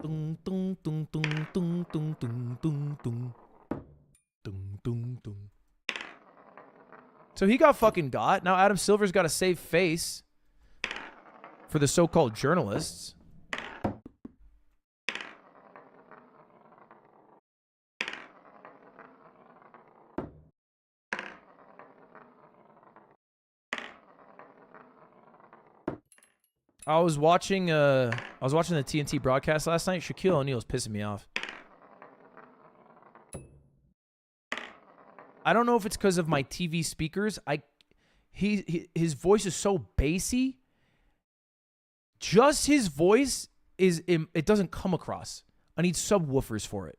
Dun, dun, dun, dun, dun, dun, dun, dun, dun. Dun, dun, dun. So he got fucking got. Now Adam Silver's got to save face for the so-called journalists. I was watching the TNT broadcast last night. Shaquille O'Neal was pissing me off. I don't know if it's because of my TV speakers. His voice is so bassy. Just his voice it doesn't come across. I need subwoofers for it.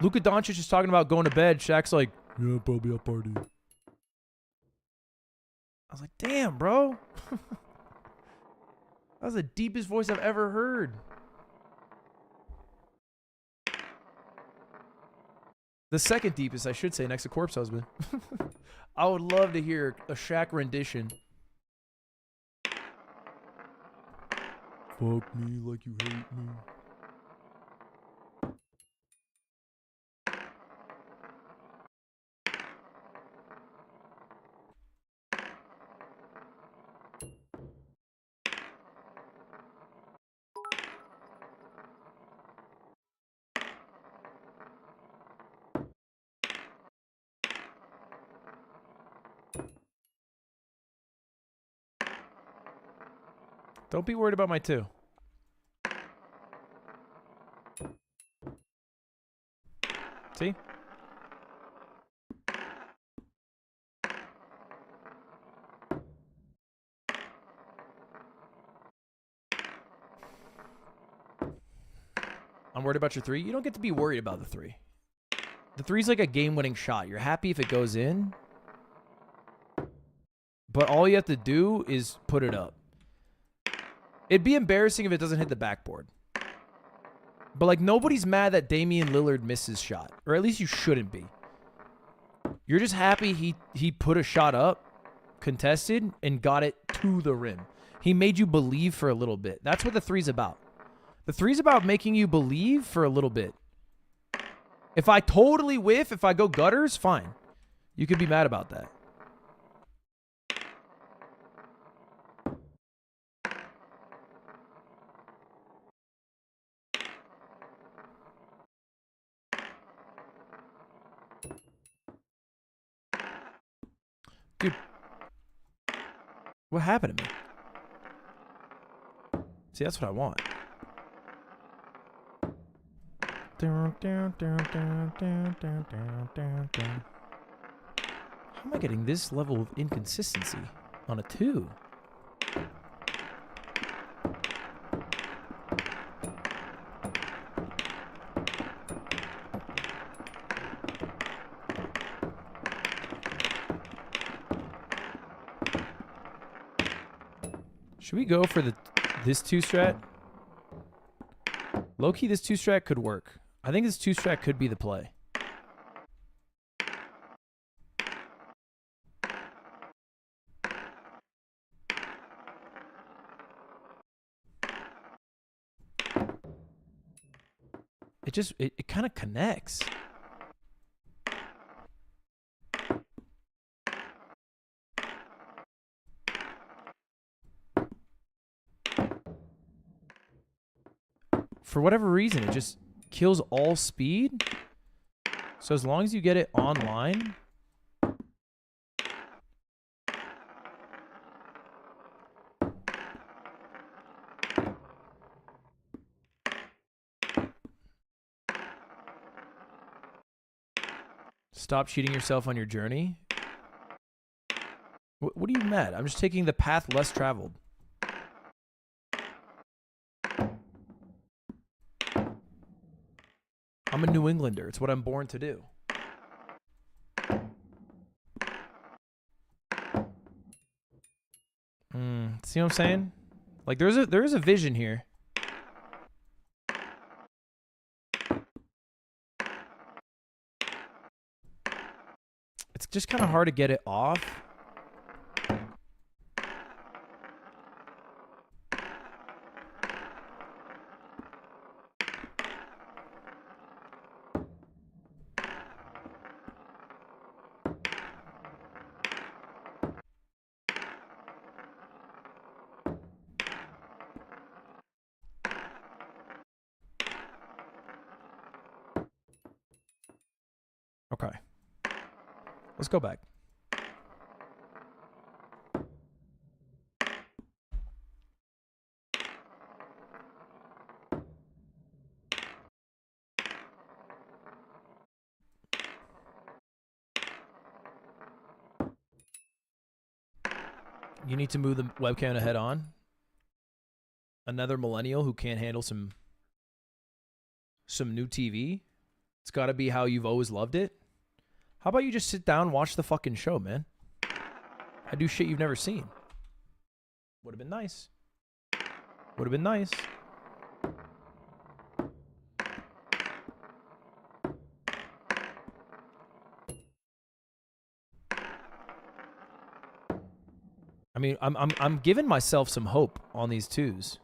Luka Doncic is talking about going to bed. Shaq's like, yeah, probably I'll party. I was like, damn, bro. That was the deepest voice I've ever heard. The second deepest, I should say, next to Corpse Husband. I would love to hear a Shaq rendition. Fuck me like you hate me. Don't be worried about my two. See? I'm worried about your three. You don't get to be worried about the three. The three's like a game-winning shot. You're happy if it goes in, but all you have to do is put it up. It'd be embarrassing if it doesn't hit the backboard. But, like, nobody's mad that Damian Lillard missed his shot. Or at least you shouldn't be. You're just happy he put a shot up, contested, and got it to the rim. He made you believe for a little bit. That's what the three's about. The three's about making you believe for a little bit. If I totally whiff, if I go gutters, fine. You could be mad about that. Dude, What happened to me? See, that's what I want. How am I getting this level of inconsistency on a 2? Should we go for this 2 strat? Low-key, this 2 strat could work. I think this 2 strat could be the play. It kind of connects. For whatever reason, it just kills all speed. So as long as you get it online, stop cheating yourself on your journey. What are you mad? I'm just taking the path less traveled. I'm a New Englander. It's what I'm born to do. See what I'm saying? Like there is a vision here. It's just kind of hard to get it off. Okay. Let's go back. You need to move the webcam to head on. Another millennial who can't handle some new TV. It's got to be how you've always loved it. How about you just sit down and watch the fucking show, man? I do shit you've never seen. Would have been nice. Would have been nice. I mean, I'm giving myself some hope on these 2s.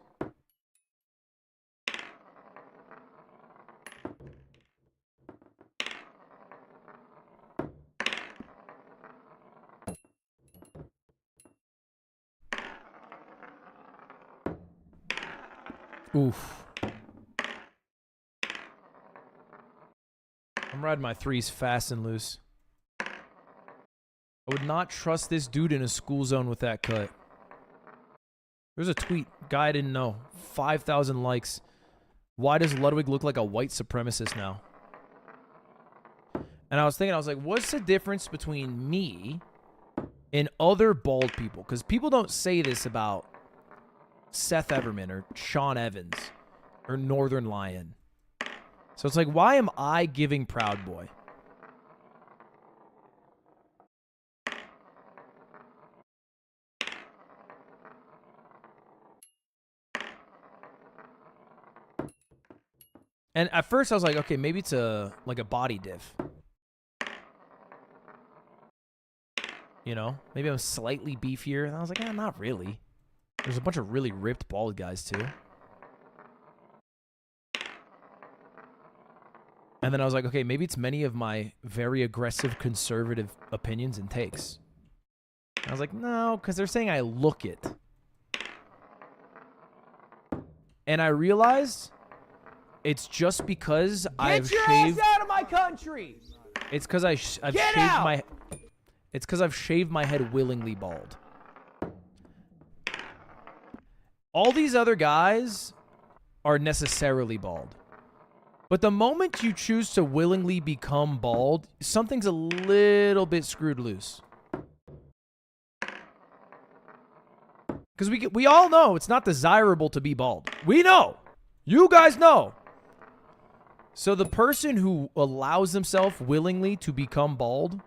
Oof. I'm riding my 3s fast and loose. I would not trust this dude in a school zone with that cut. There's a tweet. Guy I didn't know. 5,000 likes. Why does Ludwig look like a white supremacist now? And I was thinking, I was like, what's the difference between me and other bald people? Because people don't say this about Seth Everman or Sean Evans or Northern Lion. So it's like, why am I giving Proud Boy? And at first I was like, okay, maybe it's like a body diff. You know, maybe I'm slightly beefier. And I was like, not really. There's a bunch of really ripped bald guys too. And then I was like, okay, maybe it's many of my very aggressive conservative opinions and takes. And I was like, no, because they're saying I look it. And I realized it's just because I've shaved. Get your ass out of my country! It's because I've shaved my. It's because I've shaved my head willingly bald. All these other guys are necessarily bald. But the moment you choose to willingly become bald, something's a little bit screwed loose. Because we all know it's not desirable to be bald. We know. You guys know. So the person who allows themselves willingly to become bald,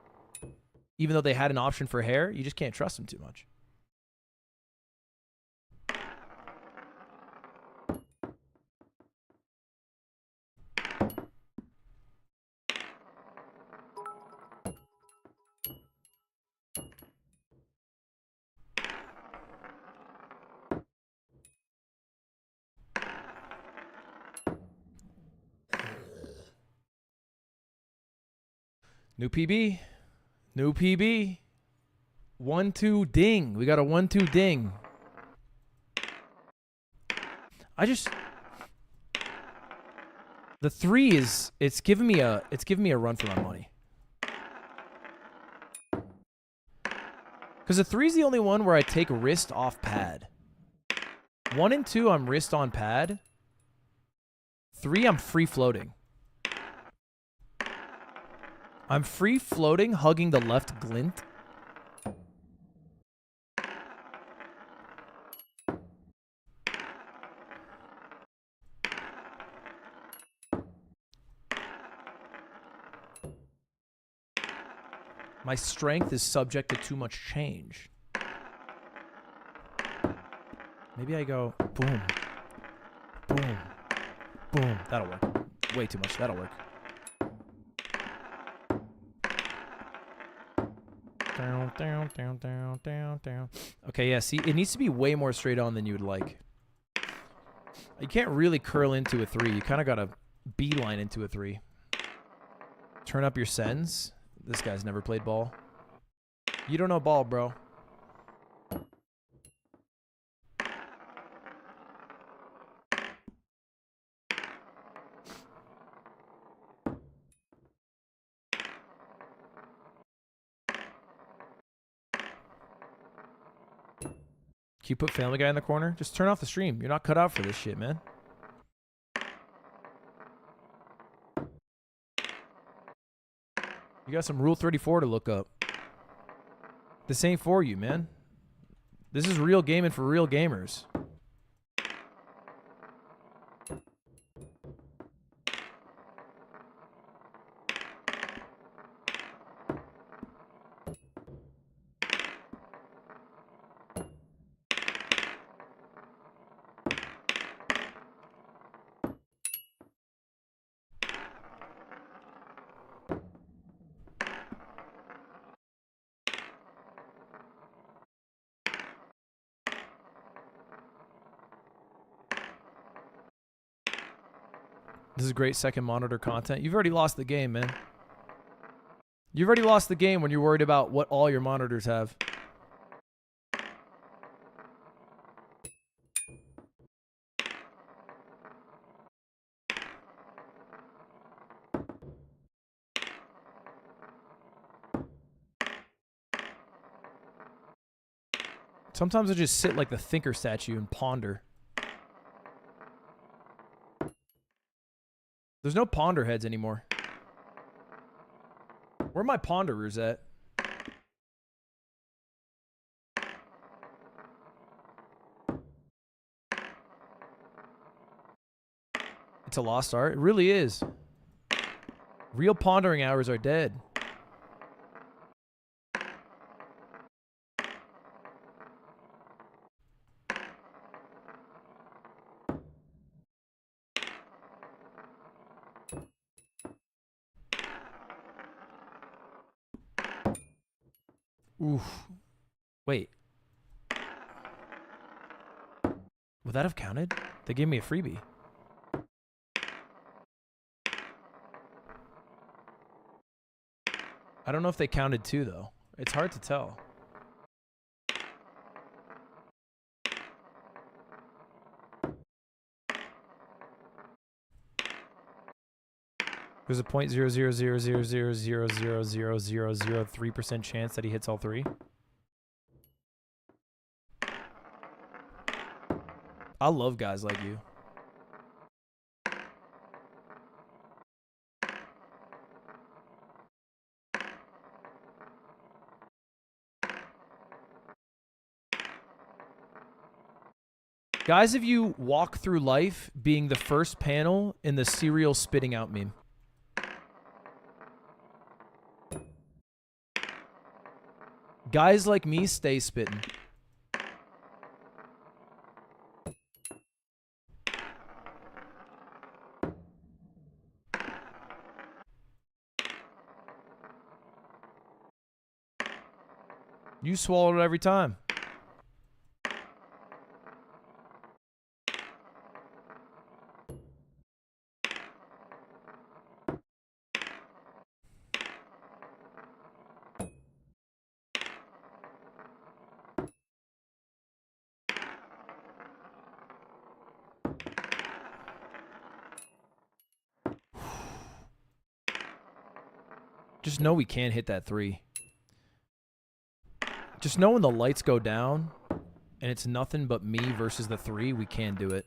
even though they had an option for hair, you just can't trust them too much. New PB. New PB. 1-2 ding. We got a 1-2 ding. The 3 is it's giving me a run for my money. Cuz the 3 is the only one where I take wrist off pad. 1 and 2 I'm wrist on pad. 3 I'm free floating. I'm free floating, hugging the left glint. My strength is subject to too much change. Maybe I go boom, boom, boom. That'll work. Way too much. That'll work. Down, down, down, down, down, down. Okay, yeah, see, it needs to be way more straight on than you would like. You can't really curl into a 3. You kind of got to beeline into a 3. Turn up your sends. This guy's never played ball. You don't know ball, bro. Can you put Family Guy in the corner? Just turn off the stream. You're not cut out for this shit, man. You got some Rule 34 to look up. This ain't for you, man. This is real gaming for real gamers. This is great second monitor content. You've already lost the game, man. You've already lost the game when you're worried about what all your monitors have. Sometimes I just sit like the thinker statue and ponder. There's no ponder heads anymore. Where are my ponderers at? It's a lost art. It really is. Real pondering hours are dead. Oof. Wait. Would that have counted? They gave me a freebie. I don't know if they counted 2, though. It's hard to tell. There's a 0.00000000003% chance that he hits all 3. I love guys like you. Guys, if you walk through life being the first panel in the cereal spitting out meme. Guys like me stay spitting. You swallowed it every time. Just know we can't hit that 3. Just know when the lights go down and it's nothing but me versus the 3, we can do it.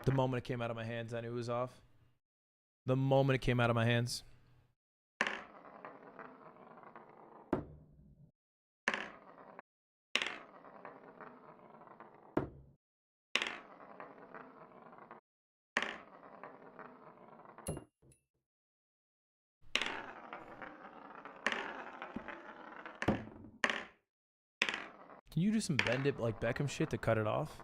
The moment it came out of my hands, I knew it was off. The moment it came out of my hands. Can you do some bend it like Beckham shit to cut it off?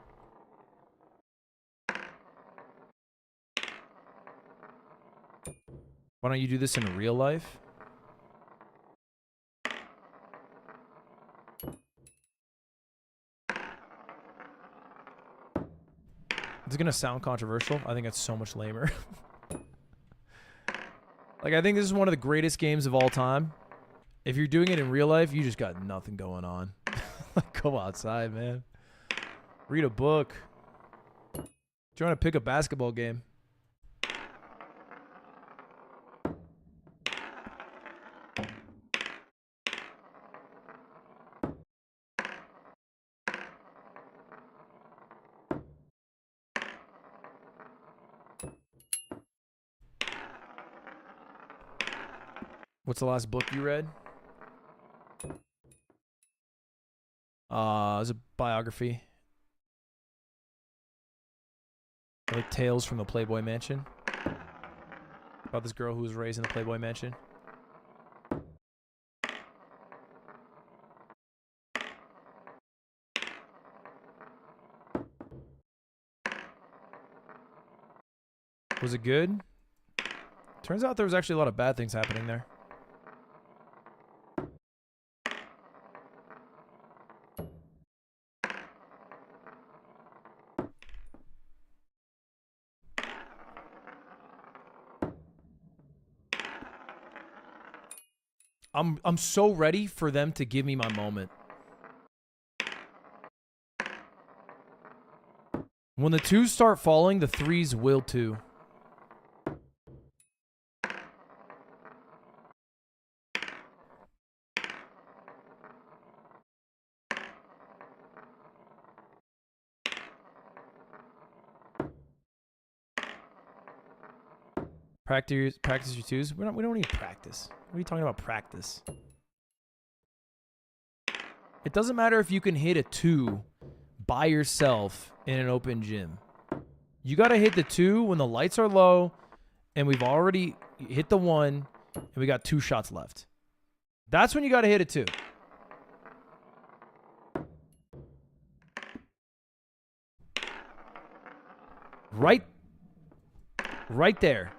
Why don't you do this in real life? It's gonna sound controversial. I think that's so much lamer. Like, I think this is one of the greatest games of all time. If you're doing it in real life, you just got nothing going on. Like, go outside, man. Read a book. Trying to pick a basketball game. What's the last book you read? It was a biography. Like Tales from the Playboy Mansion. About this girl who was raised in the Playboy Mansion. Was it good? Turns out there was actually a lot of bad things happening there. I'm so ready for them to give me my moment. When the 2s start falling, the 3s will too. Practice your 2s. We don't need practice. What are you talking about practice? It doesn't matter if you can hit a 2 by yourself in an open gym. You got to hit the 2 when the lights are low and we've already hit the 1 and we got 2 shots left. That's when you got to hit a 2. Right there.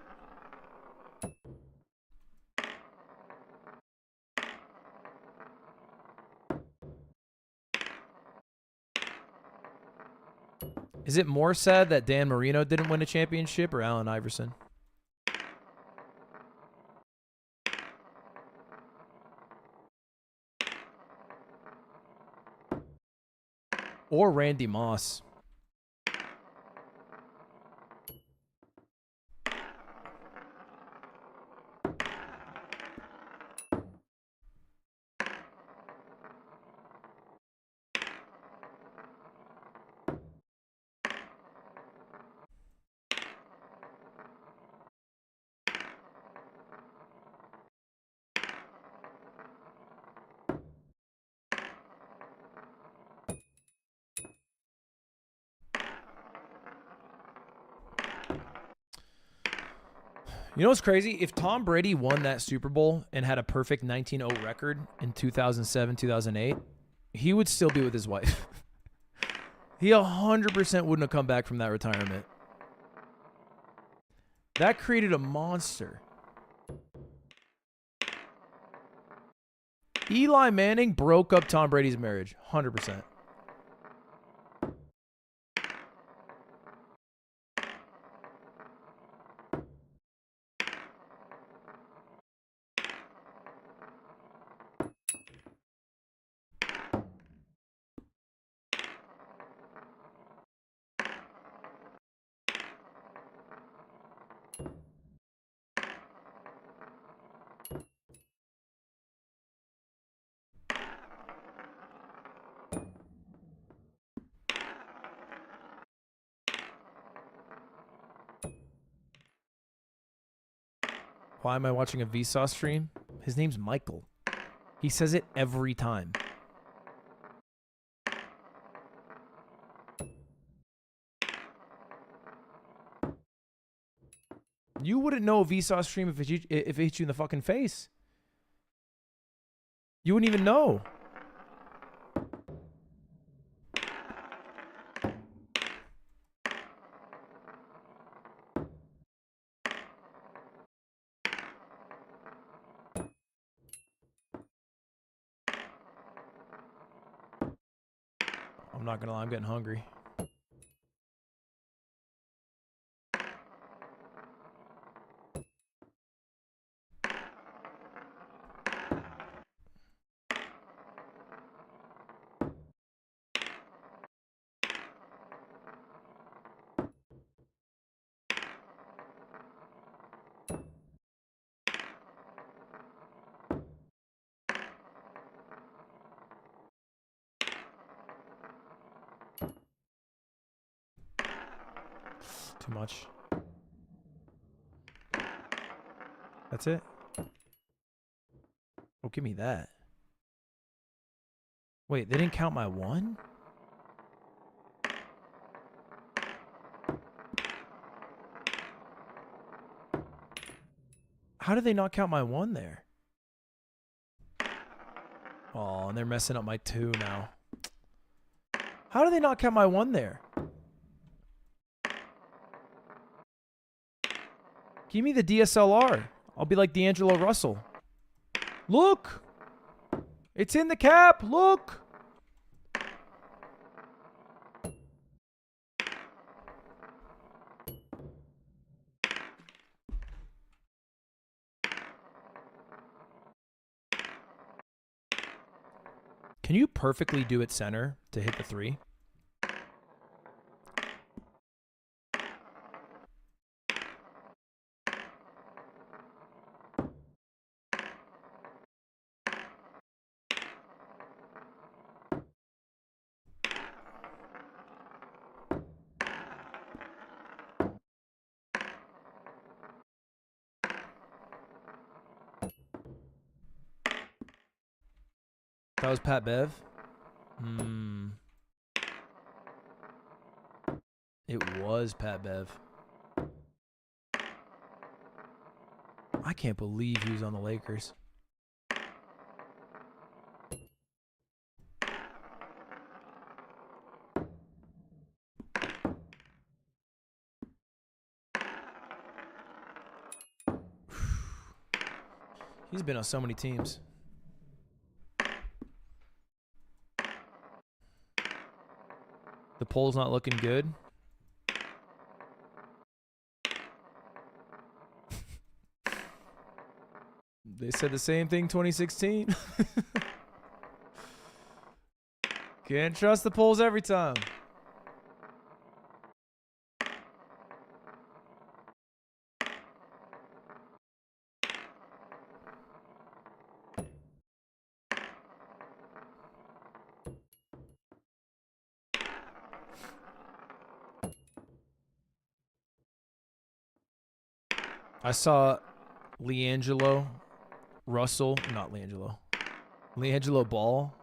Is it more sad that Dan Marino didn't win a championship or Allen Iverson? Or Randy Moss. You know what's crazy? If Tom Brady won that Super Bowl and had a perfect 19-0 record in 2007, 2008, he would still be with his wife. He 100% wouldn't have come back from that retirement. That created a monster. Eli Manning broke up Tom Brady's marriage. 100%. Why am I watching a Vsauce stream? His name's Michael. He says it every time. You wouldn't know a Vsauce stream if it hit you in the fucking face. You wouldn't even know. I'm not gonna lie, I'm getting hungry. Too much. That's it? Oh, give me that. Wait, they didn't count my one? How did they not count my one there? Oh, and they're messing up my two now. How do they not count my one there? Give me the DSLR. I'll be like D'Angelo Russell. Look! It's in the cap. Look! Can you perfectly do it center to hit the three? That was Pat Bev? It was Pat Bev. I can't believe he was on the Lakers. He's been on so many teams. The poll's not looking good. They said the same thing 2016. Can't trust the polls every time. I saw LeAngelo Ball,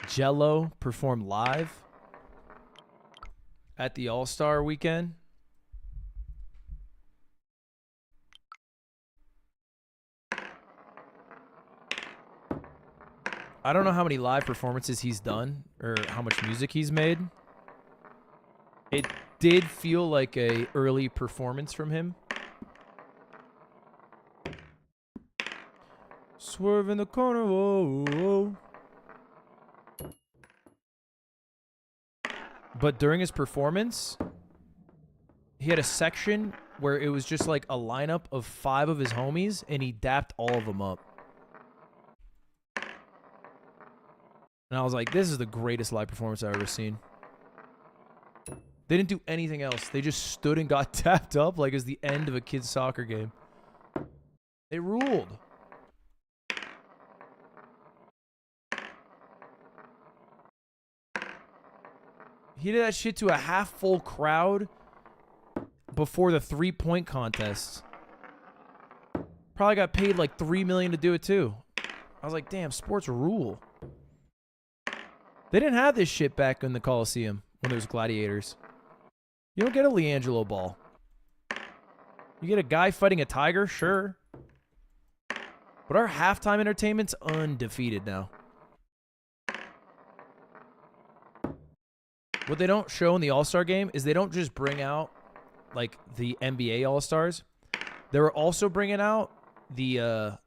Jello perform live at the All-Star weekend. I don't know how many live performances he's done or how much music he's made. It did feel like a early performance from him. Swerve in the corner, whoa, whoa. But during his performance, he had a section where it was just like a lineup of 5 of his homies, and he dapped all of them up. And I was like, this is the greatest live performance I've ever seen. They didn't do anything else. They just stood and got tapped up like it was the end of a kid's soccer game. It ruled. He did that shit to a half-full crowd before the 3-point contest. Probably got paid like $3 million to do it too. I was like, damn, sports rule. They didn't have this shit back in the Coliseum when there was gladiators. You don't get a LeAngelo Ball. You get a guy fighting a tiger, sure. But our halftime entertainment's undefeated now. What they don't show in the All-Star game is they don't just bring out like the NBA All-Stars. They were also bringing out the I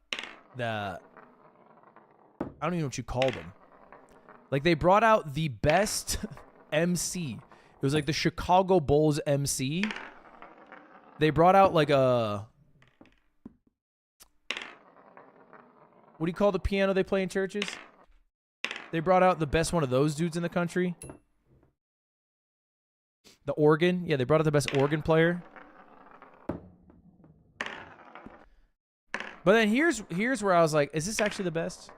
don't even know what you call them. Like they brought out the best MC. It was like the Chicago Bulls MC. They brought out like a, what do you call the piano they play in churches? They brought out the best one of those dudes in the country. The organ. Yeah, they brought out the best organ player. But then here's where I was like, is this actually the best?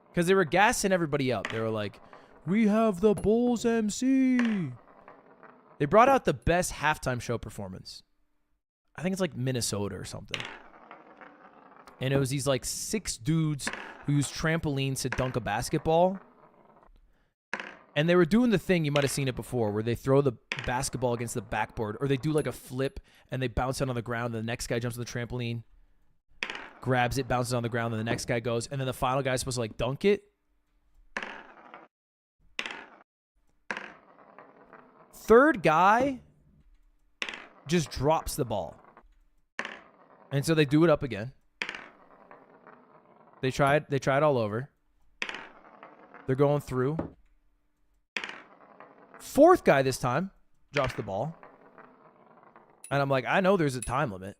Because they were gassing everybody up. They were like, we have the Bulls MC. They brought out the best halftime show performance. I think it's like Minnesota or something. And it was these like 6 dudes who used trampolines to dunk a basketball. And they were doing the thing, you might have seen it before, where they throw the basketball against the backboard, or they do like a flip and they bounce it on the ground, and the next guy jumps on the trampoline, grabs it, bounces on the ground, and the next guy goes, and then the final guy's supposed to like dunk it. Third guy just drops the ball. And so they do it up again. They tried all over. They're going through. Fourth guy this time drops the ball. And I'm like, I know there's a time limit.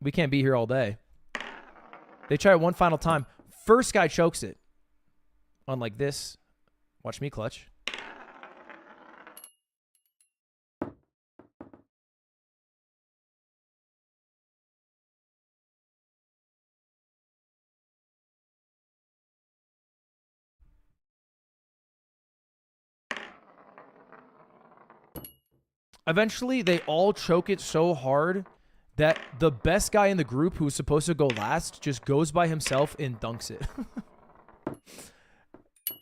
We can't be here all day. They try it one final time. First guy chokes it. Unlike this. Watch me clutch. Eventually, they all choke it so hard that the best guy in the group who was supposed to go last just goes by himself and dunks it.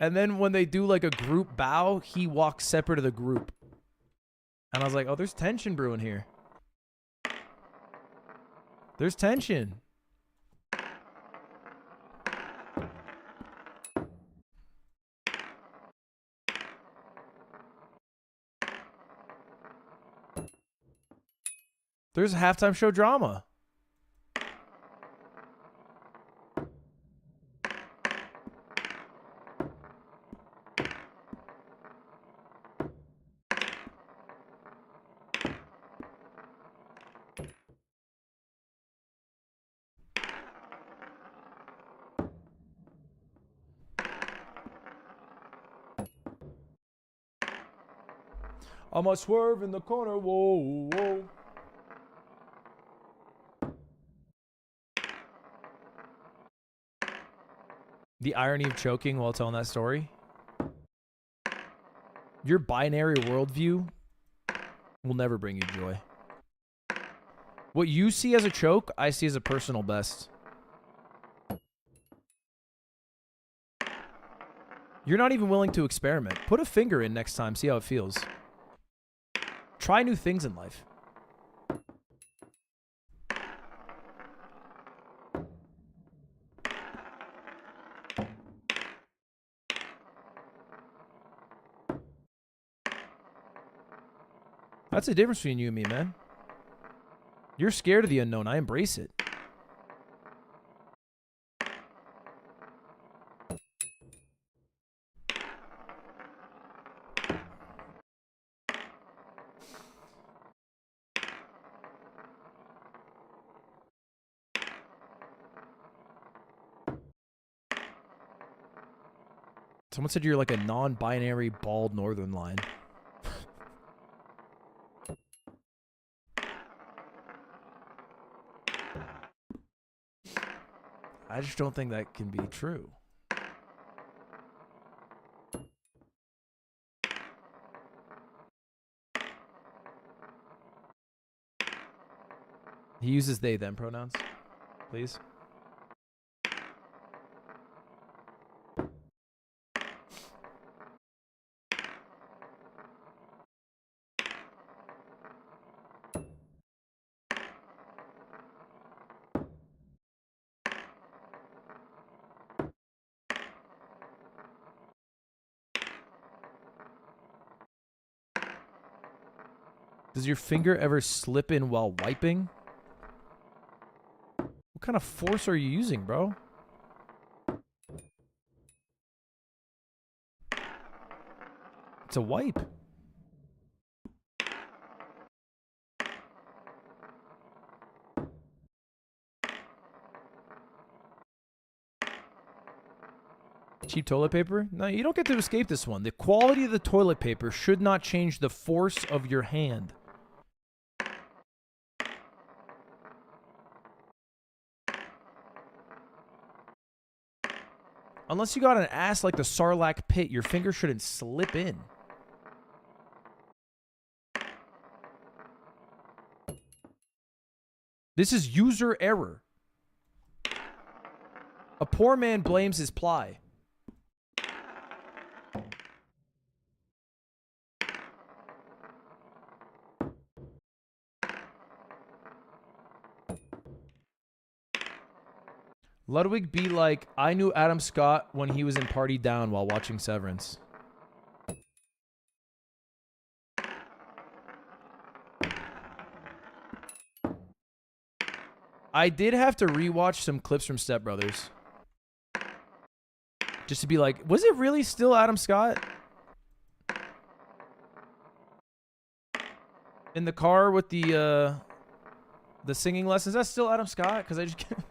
And then when they do like a group bow, he walks separate of the group. And I was like, oh, there's tension brewing here. There's tension. There's a halftime show drama. I must swerve in the corner. Whoa, whoa. The irony of choking while telling that story. Your binary worldview will never bring you joy. What you see as a choke, I see as a personal best. You're not even willing to experiment. Put a finger in next time, see how it feels. Try new things in life. That's the difference between you and me, man. You're scared of the unknown. I embrace it. Someone said you're like a non-binary bald northern line. I just don't think that can be true. He uses they them pronouns, please. Does your finger ever slip in while wiping? What kind of force are you using, bro? It's a wipe. Cheap toilet paper? No, you don't get to escape this one. The quality of the toilet paper should not change the force of your hand. Unless you got an ass like the Sarlacc pit, your finger shouldn't slip in. This is user error. A poor man blames his ply. Ludwig be like, I knew Adam Scott when he was in Party Down while watching Severance. I did have to rewatch some clips from Step Brothers. Just to be like, was it really still Adam Scott? In the car with the singing lessons, that's still Adam Scott? Because I just can't.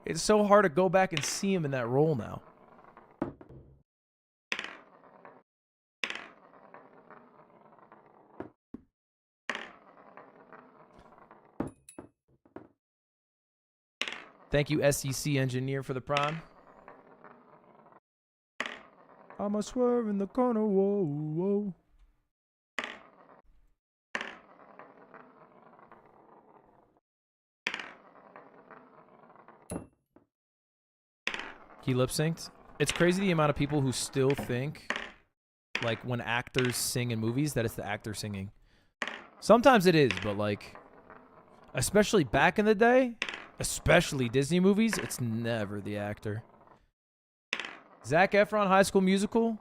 It's so hard to go back and see him in that role now. Thank you, SEC engineer, for the prime. I'm a swerve in the corner, whoa, whoa. He lip synced. It's crazy the amount of people who still think, like, when actors sing in movies, that it's the actor singing. Sometimes it is, but, like, especially back in the day, especially Disney movies, it's never the actor. Zac Efron, High School Musical.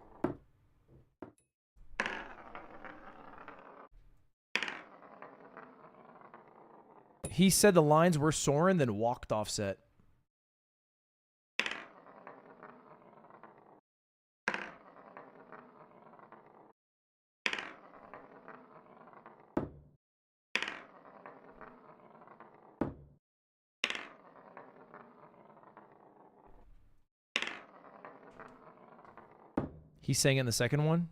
He said the lines were Soren, then walked off set. He sang in the second one.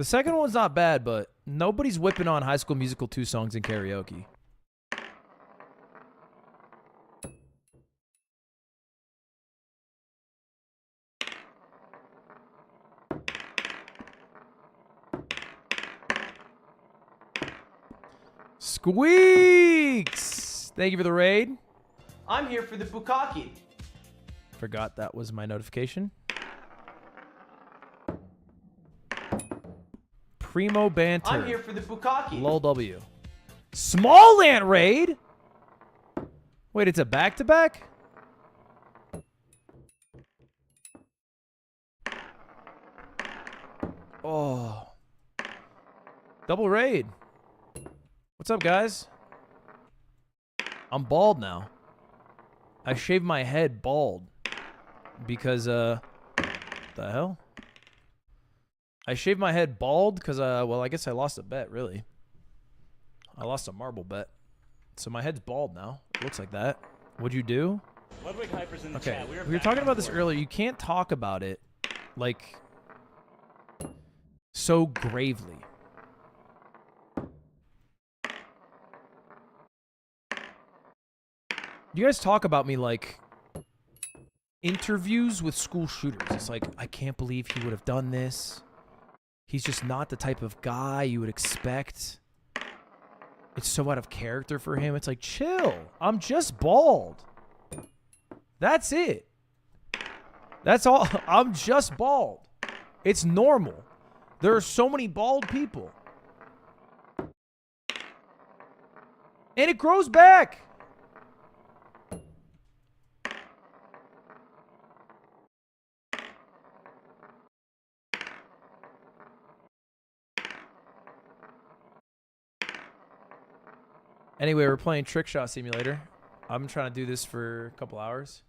The second one's not bad, but nobody's whipping on High School Musical 2 songs in karaoke. Squeaks! Thank you for the raid. I'm here for the bukkake. Forgot that was my notification. Primo Banter. I'm here for the bukkake. Lol W. Small Ant raid? Wait, it's a back-to-back? Oh. Double raid. What's up, guys? I'm bald now. I shaved my head bald. Because, the hell? I shaved my head bald because, well, I guess I lost a bet, really. I lost a marble bet. So my head's bald now. It looks like that. What'd you do? Ludwig Hyper's in the Okay, chat. we were talking about this earlier. You can't talk about it, like, so gravely. You guys talk about me like interviews with school shooters. It's like, I can't believe he would have done this. He's just not the type of guy you would expect. It's so out of character for him. It's like, chill. I'm just bald. That's it. That's all. I'm just bald. It's normal. There are so many bald people. And it grows back. Anyway, we're playing Trick Shot Simulator. I'm trying to do this for a couple hours.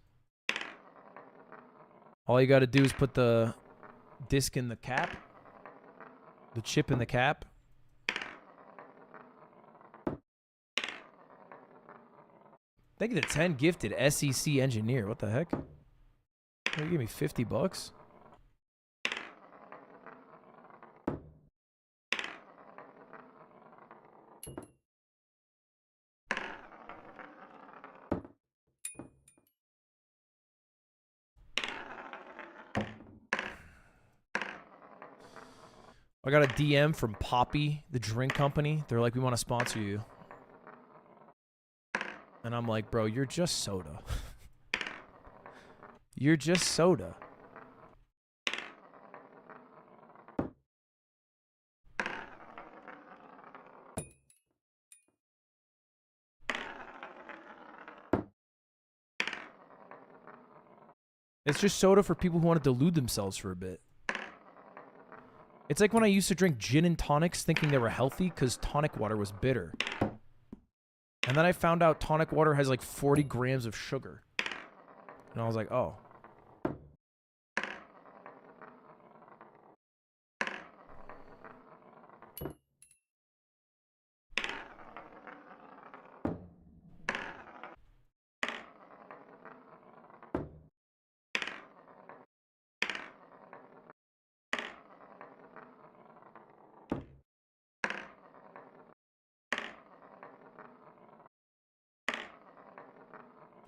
All you got to do is put the disc in the cap. The chip in the cap. Thank you to 10 gifted SEC engineer. What the heck? You give me $50? I got a DM from Poppy, the drink company. They're like, we want to sponsor you. And I'm like, bro, you're just soda. You're just soda. It's just soda for people who want to delude themselves for a bit. It's like when I used to drink gin and tonics thinking they were healthy because tonic water was bitter. And then I found out tonic water has like 40 grams of sugar. And I was like, oh.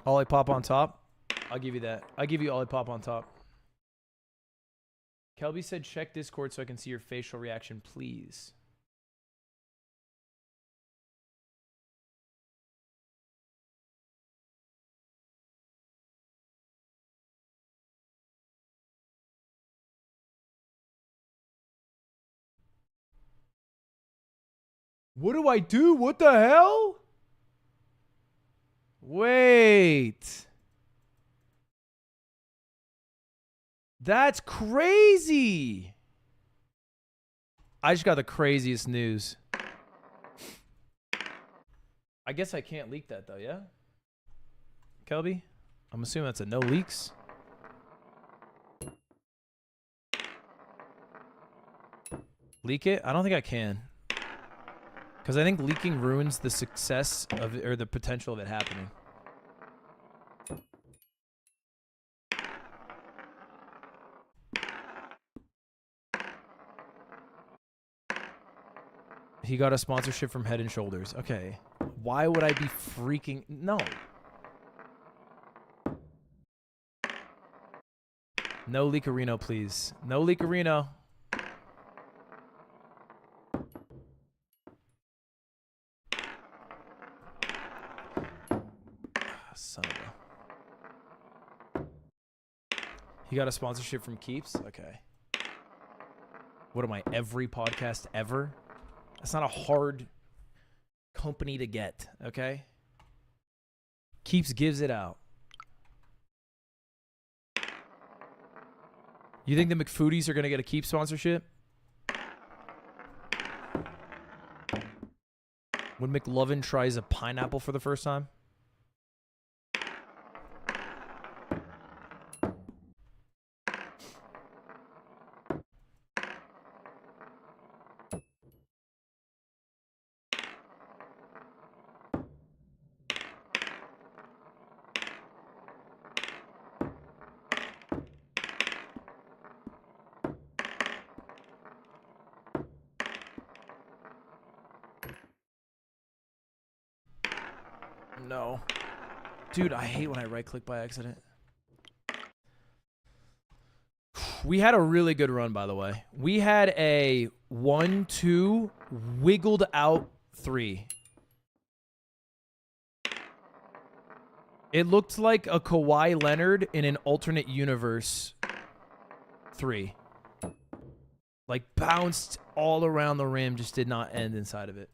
Olipop on top? I'll give you that. I'll give you Olipop on top. Kelby said check Discord so I can see your facial reaction, please. What do I do? What the hell? Wait. That's crazy. I just got the craziest news. I guess I can't leak that though, yeah? Kelby? I'm assuming that's a no leaks. Leak it? I don't think I can. Because I think leaking ruins the success of it, or the potential of it happening. He got a sponsorship from Head and Shoulders. Okay. Why would I be freaking... No. No Leakerino, please. No Leakerino. Son of a... He got a sponsorship from Keeps? Okay. What am I, every podcast ever? That's not a hard company to get, okay? Keeps gives it out. You think the McFoodies are going to get a Keep sponsorship? When McLovin tries a pineapple for the first time? No. Dude, I hate when I right-click by accident. We had a really good run, by the way. We had a 1-2 wiggled out 3. It looked like a Kawhi Leonard in an alternate universe 3. Like bounced all around the rim, just did not end inside of it.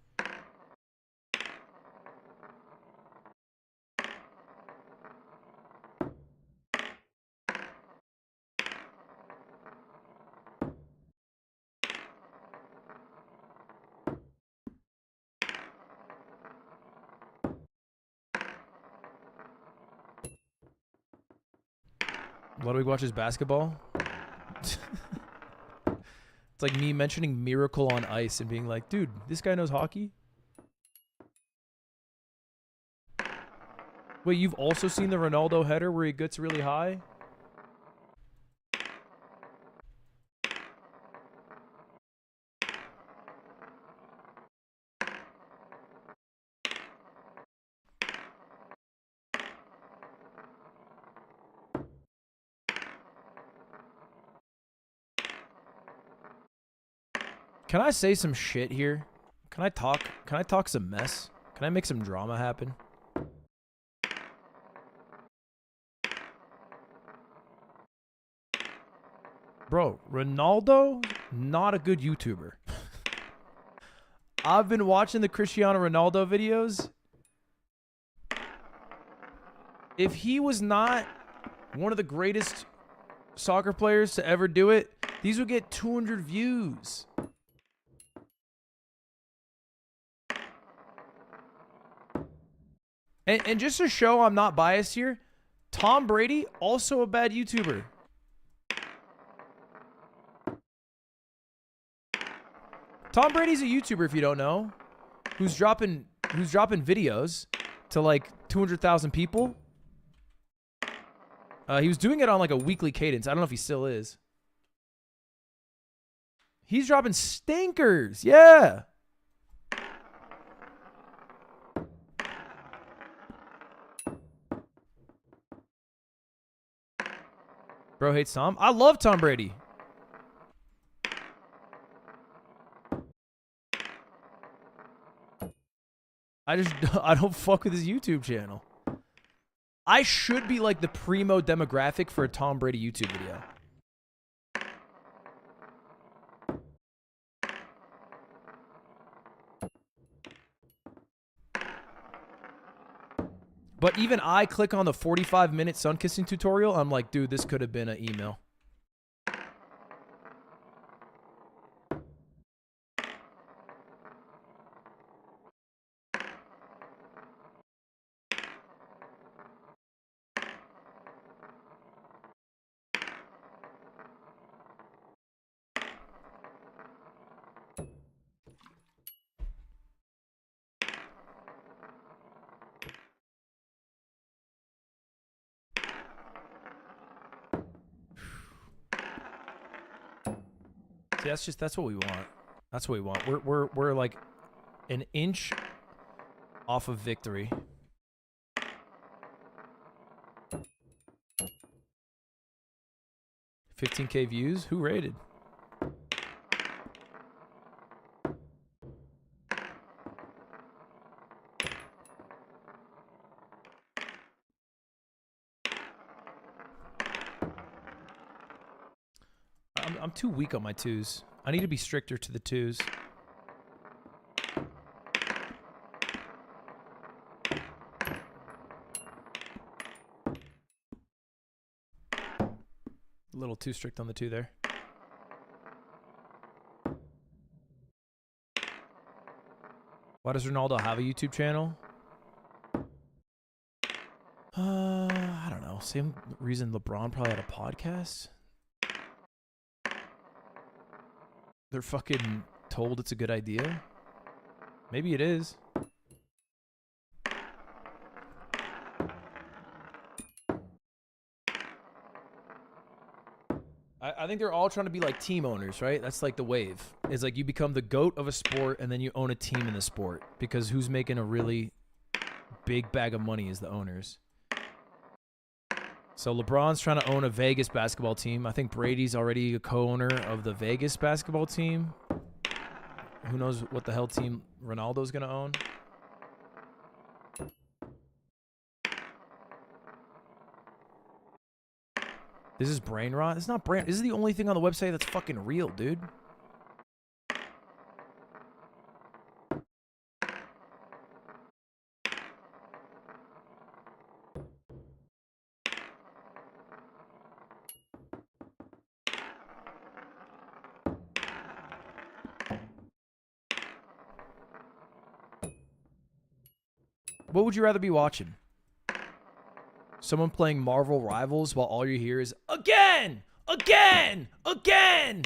Ludwig watches basketball. It's like me mentioning Miracle on Ice and being like, dude, this guy knows hockey? Wait, you've also seen the Ronaldo header where he gets really high? Can I say some shit here? Can I talk some mess? Can I make some drama happen? Bro, Ronaldo, not a good YouTuber. I've been watching the Cristiano Ronaldo videos. If he was not one of the greatest soccer players to ever do it, these would get 200 views. And just to show I'm not biased here, Tom Brady, also a bad YouTuber. Tom Brady's a YouTuber, if you don't know, who's dropping videos to like 200,000 people. He was doing it on like a weekly cadence. I don't know if he still is. He's dropping stinkers. Yeah. Bro hates Tom. I love Tom Brady. I don't fuck with his YouTube channel. I should be like the primo demographic for a Tom Brady YouTube video. But even I click on the 45-minute sun kissing tutorial. I'm like, dude, this could have been an email. See, that's what we want. That's what we want. We're like an inch off of victory. $15K views? Who rated? I'm too weak on my twos. I need to be stricter to the twos. A little too strict on the two there. Why does Ronaldo have a YouTube channel? I don't know. Same reason LeBron probably had a podcast. They're fucking told it's a good idea. Maybe it is. I think they're all trying to be like team owners, right? That's like the wave. It's like you become the GOAT of a sport and then you own a team in the sport. Because who's making a really big bag of money is the owners. So LeBron's trying to own a Vegas basketball team. I think Brady's already a co-owner of the Vegas basketball team. Who knows what the hell team Ronaldo's going to own? This is brain rot? It's not brain. This is the only thing on the website that's fucking real, dude. What would you rather be watching? Someone playing Marvel Rivals while all you hear is, again! Again! Again!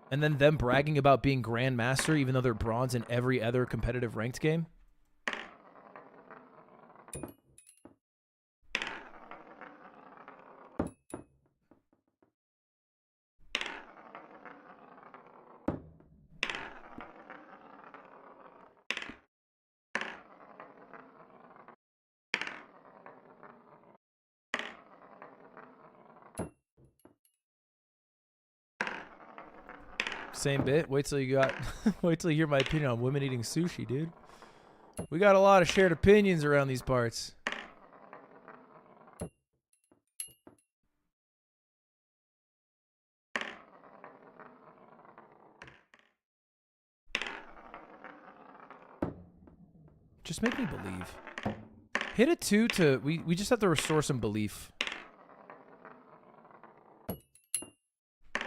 And then them bragging about being Grandmaster even though they're bronze in every other competitive ranked game? Same bit. Wait till you hear my opinion on women eating sushi, dude. We got a lot of shared opinions around these parts. Just make me believe. Hit a 2 to we just have to restore some belief.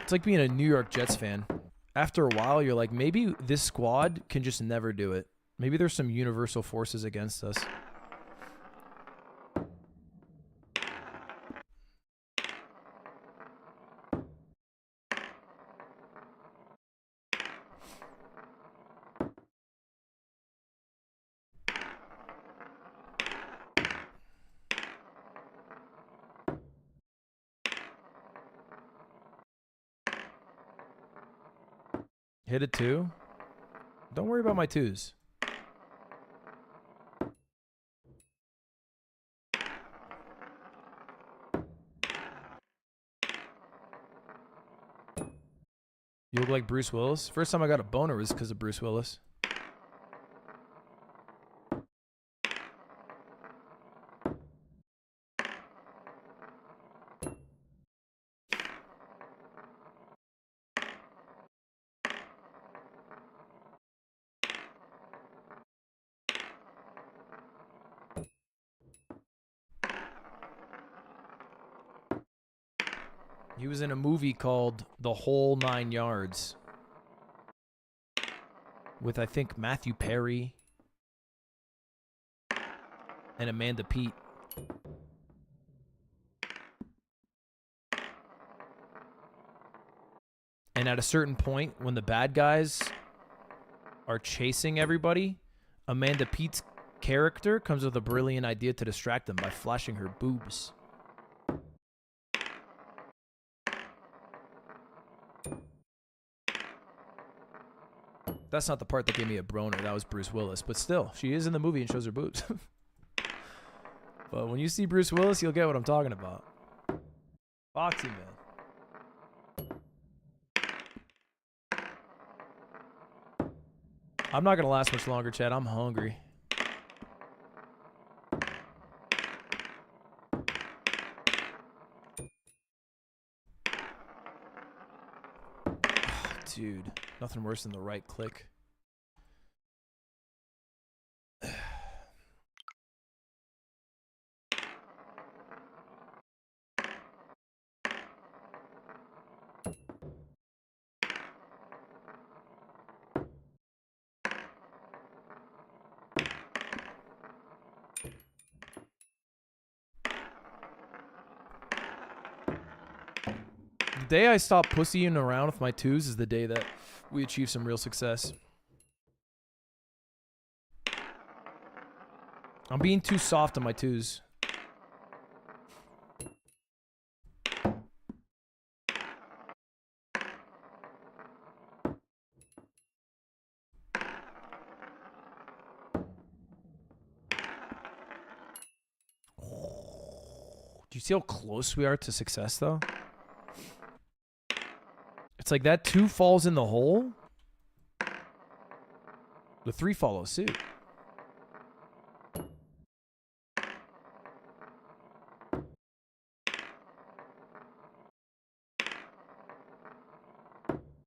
It's like being a New York Jets fan. After a while, you're like, maybe this squad can just never do it. Maybe there's some universal forces against us. Hit a 2. Don't worry about my 2s. You look like Bruce Willis. First time I got a boner was because of Bruce Willis. He was in a movie called The Whole 9 Yards with, I think, Matthew Perry and Amanda Peet. And at a certain point, when the bad guys are chasing everybody, Amanda Peet's character comes with a brilliant idea to distract them by flashing her boobs. That's not the part that gave me a boner. That was Bruce Willis. But still, she is in the movie and shows her boobs. But when you see Bruce Willis, you'll get what I'm talking about. Foxy, man. I'm not going to last much longer, Chad. I'm hungry. Dude, nothing worse than the right click. The day I stop pussying around with my twos is the day that we achieve some real success. I'm being too soft on my twos. Do you see how close we are to success, though? It's like that 2 falls in the hole. The 3 follows suit.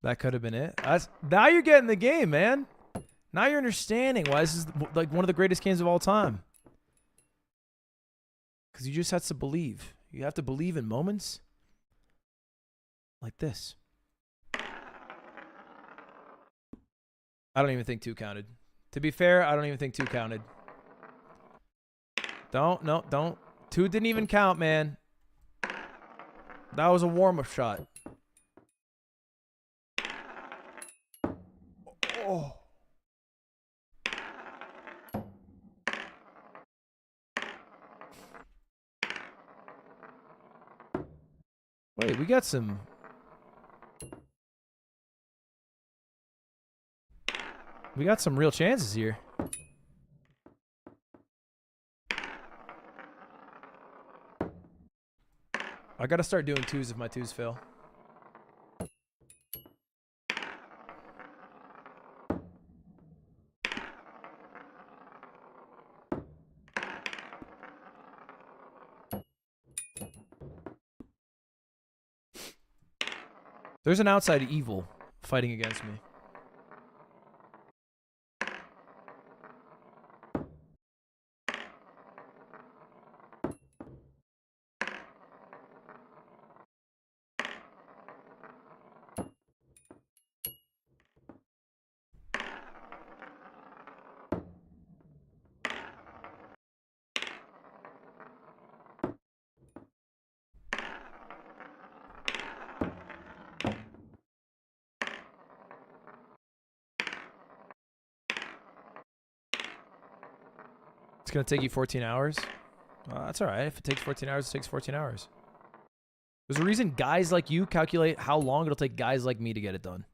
That could have been it. Now you're getting the game, man. Now you're understanding why this is like one of the greatest games of all time. Because you just have to believe. You have to believe in moments like this. I don't even think 2 counted. To be fair, I don't even think 2 counted. Don't. 2 didn't even count, man. That was a warm-up shot. Oh. Wait, we got some... We got some real chances here. I gotta start doing 2s if my 2s fail. There's an outside evil fighting against me. It's going to take you 14 hours? That's all right. If it takes 14 hours, it takes 14 hours. There's a reason guys like you calculate how long it'll take guys like me to get it done.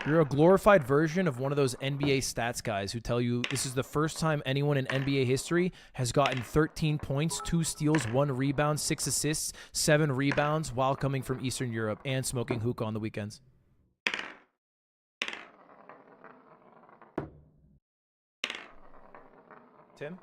You're a glorified version of one of those NBA stats guys who tell you this is the first time anyone in NBA history has gotten 13 points, 2 steals, 1 rebound, 6 assists, 7 rebounds while coming from Eastern Europe and smoking hookah on the weekends. Tim?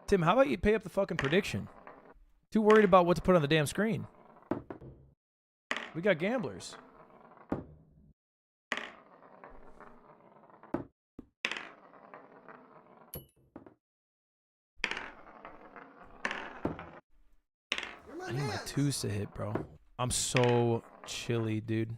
Tim, how about you pay up the fucking prediction? Too worried about what to put on the damn screen. We got gamblers. I need my 2s to hit, bro. I'm so chilly, dude.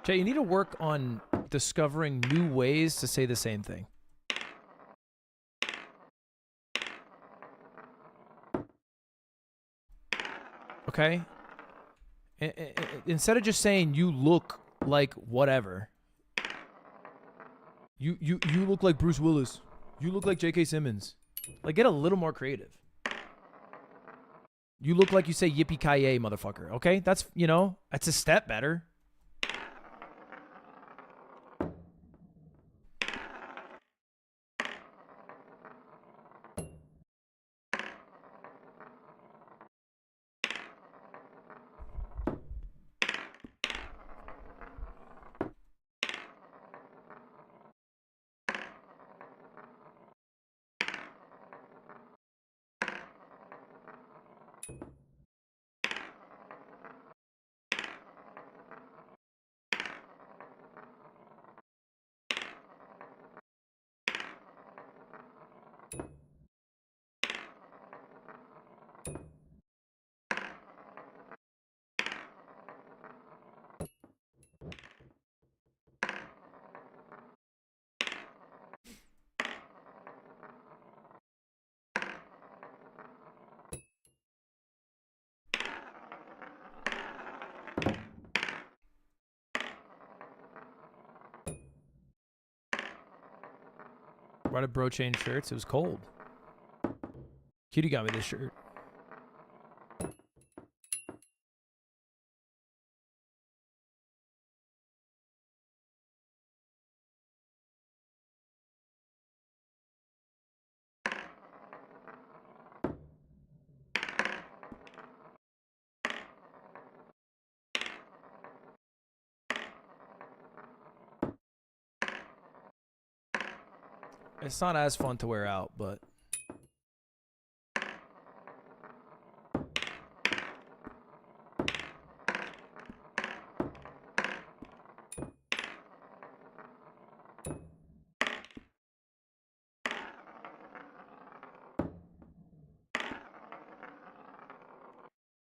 Jay, you need to work on discovering new ways to say the same thing. Okay? Instead of just saying you look like whatever. You look like Bruce Willis. You look like J.K. Simmons. Like, get a little more creative. You look like you say yippee-ki-yay, motherfucker. Okay? That's, you know, that's a step better. Why did bro change shirts? It was cold. Cutie got me this shirt. It's not as fun to wear out, but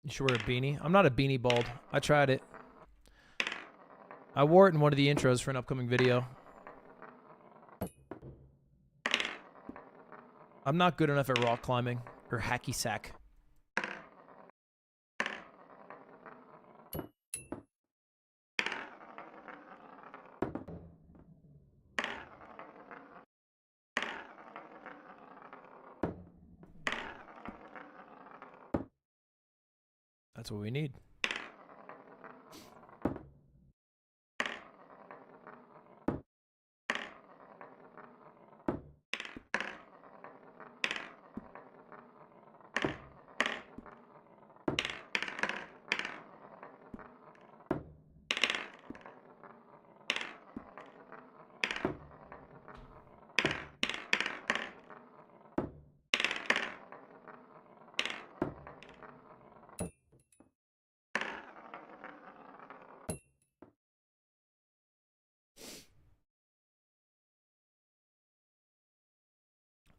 you should wear a beanie. I'm not a beanie bald. I tried it. I wore it in one of the intros for an upcoming video. I'm not good enough at rock climbing or hacky sack. That's what we need.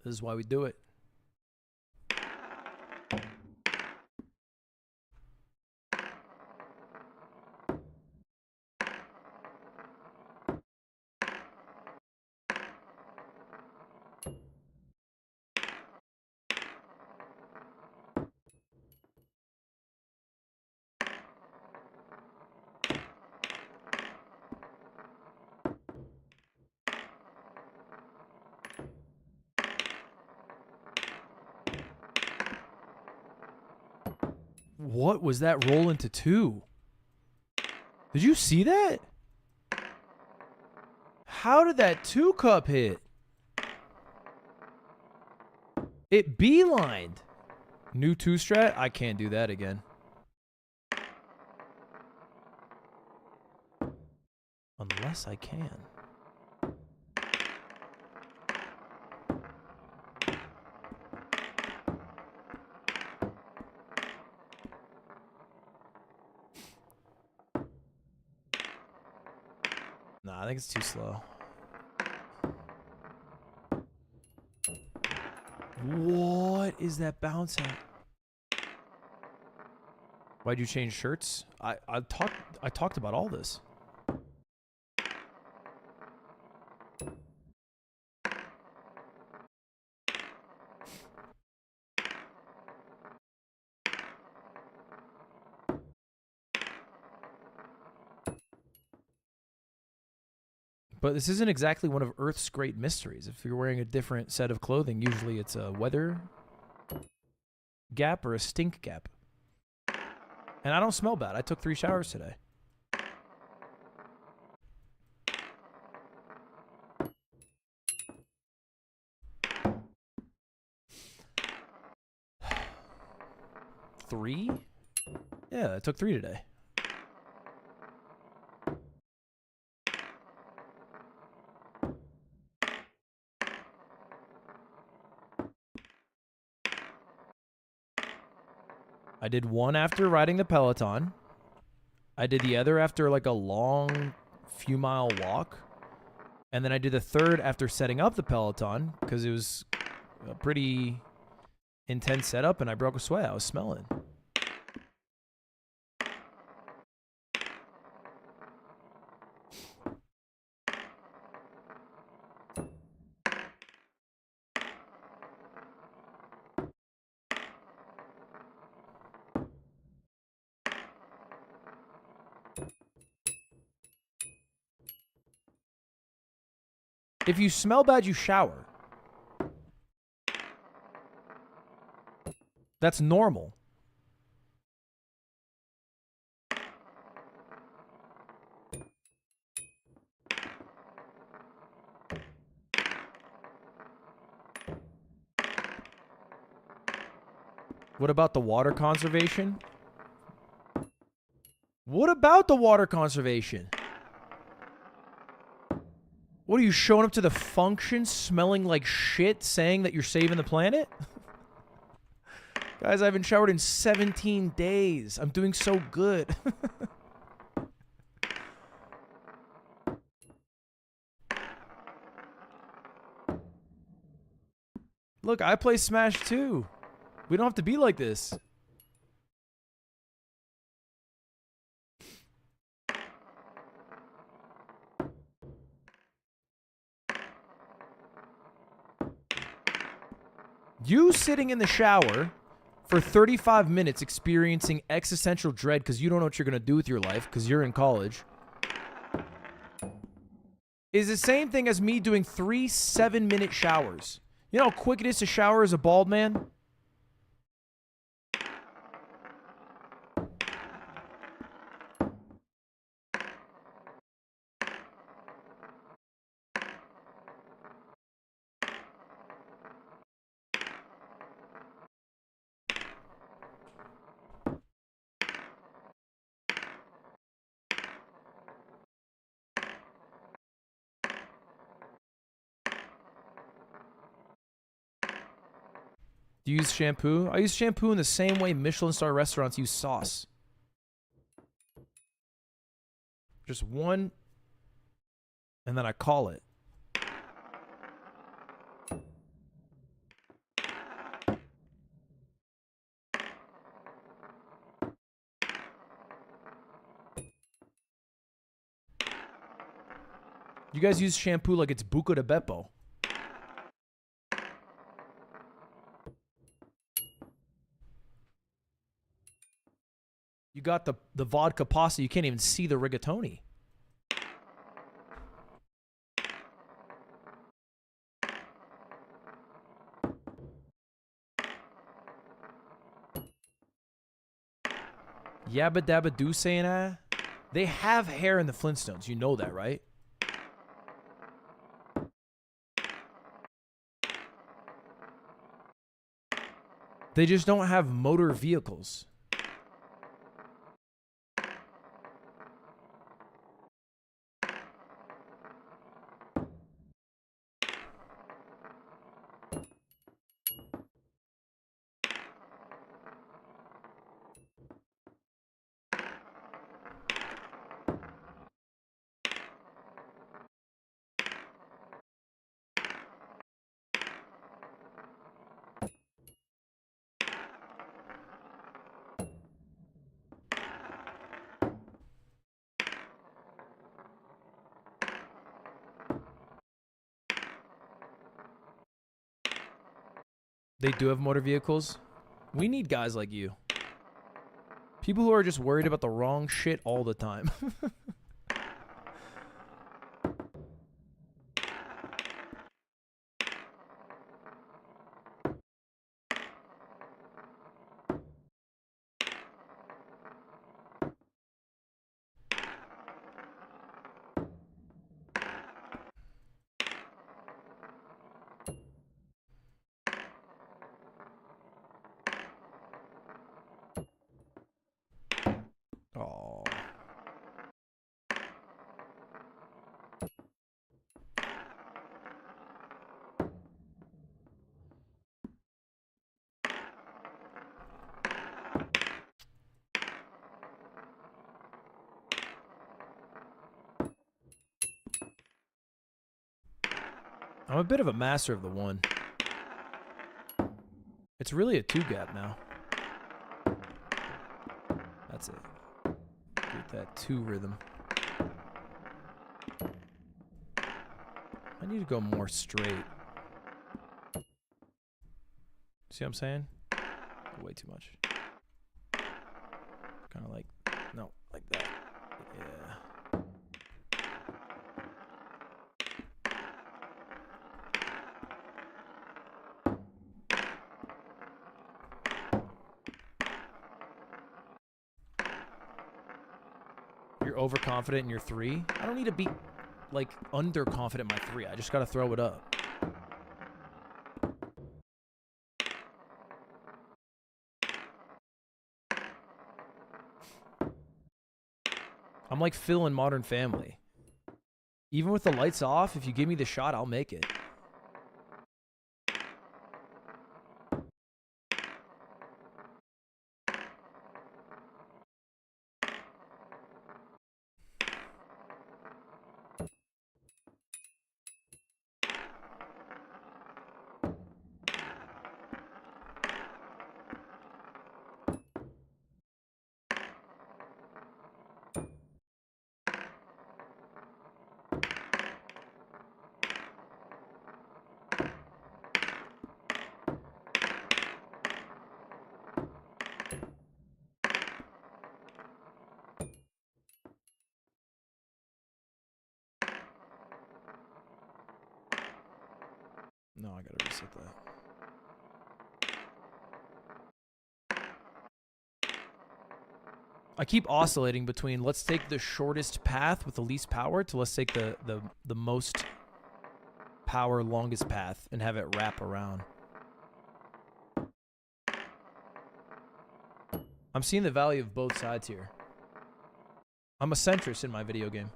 This is why we do it. What was that roll into two? Did you see that? How did that 2-cup hit? It beelined. New 2-strat? I can't do that again. Unless I can. Nah, I think it's too slow. What is that bounce at? Why'd you change shirts? I talked about all this. But this isn't exactly one of Earth's great mysteries. If you're wearing a different set of clothing, usually it's a weather gap or a stink gap. And I don't smell bad. I took 3 showers today. Three? Yeah, I took 3 today. I did 1 after riding the Peloton. I did the other after like a long few mile walk. And then I did the 3rd after setting up the Peloton because it was a pretty intense setup and I broke a sweat. I was smelling. If you smell bad, you shower. That's normal. What about the water conservation? What about the water conservation? What are you showing up to the function smelling like shit saying that you're saving the planet? Guys, I haven't showered in 17 days. I'm doing so good. Look, I play Smash too. We don't have to be like this. You sitting in the shower for 35 minutes experiencing existential dread because you don't know what you're going to do with your life because you're in college is the same thing as me doing 3 7-minute showers. You know how quick it is to shower as a bald man? Do you use shampoo? I use shampoo in the same way Michelin star restaurants use sauce. Just one, and then I call it. You guys use shampoo like it's Buco de Beppo. You got the vodka pasta. You can't even see the rigatoni. Yabba dabba do saying ah. They have hair in the Flintstones. You know that, right? They just don't have motor vehicles. They do have motor vehicles. We need guys like you. People who are just worried about the wrong shit all the time. I'm a bit of a master of the 1. It's really a 2 gap now. That's it. Get that 2 rhythm. I need to go more straight. See what I'm saying? Way too much. Kind of like, no, like that. Yeah. You're overconfident in your 3? I don't need to be, like, underconfident in my 3. I just got to throw it up. I'm like Phil in Modern Family. Even with the lights off, if you give me the shot, I'll make it. No, I gotta reset that. I keep oscillating between let's take the shortest path with the least power to let's take the most power, longest path and have it wrap around. I'm seeing the value of both sides here. I'm a centrist in my video game.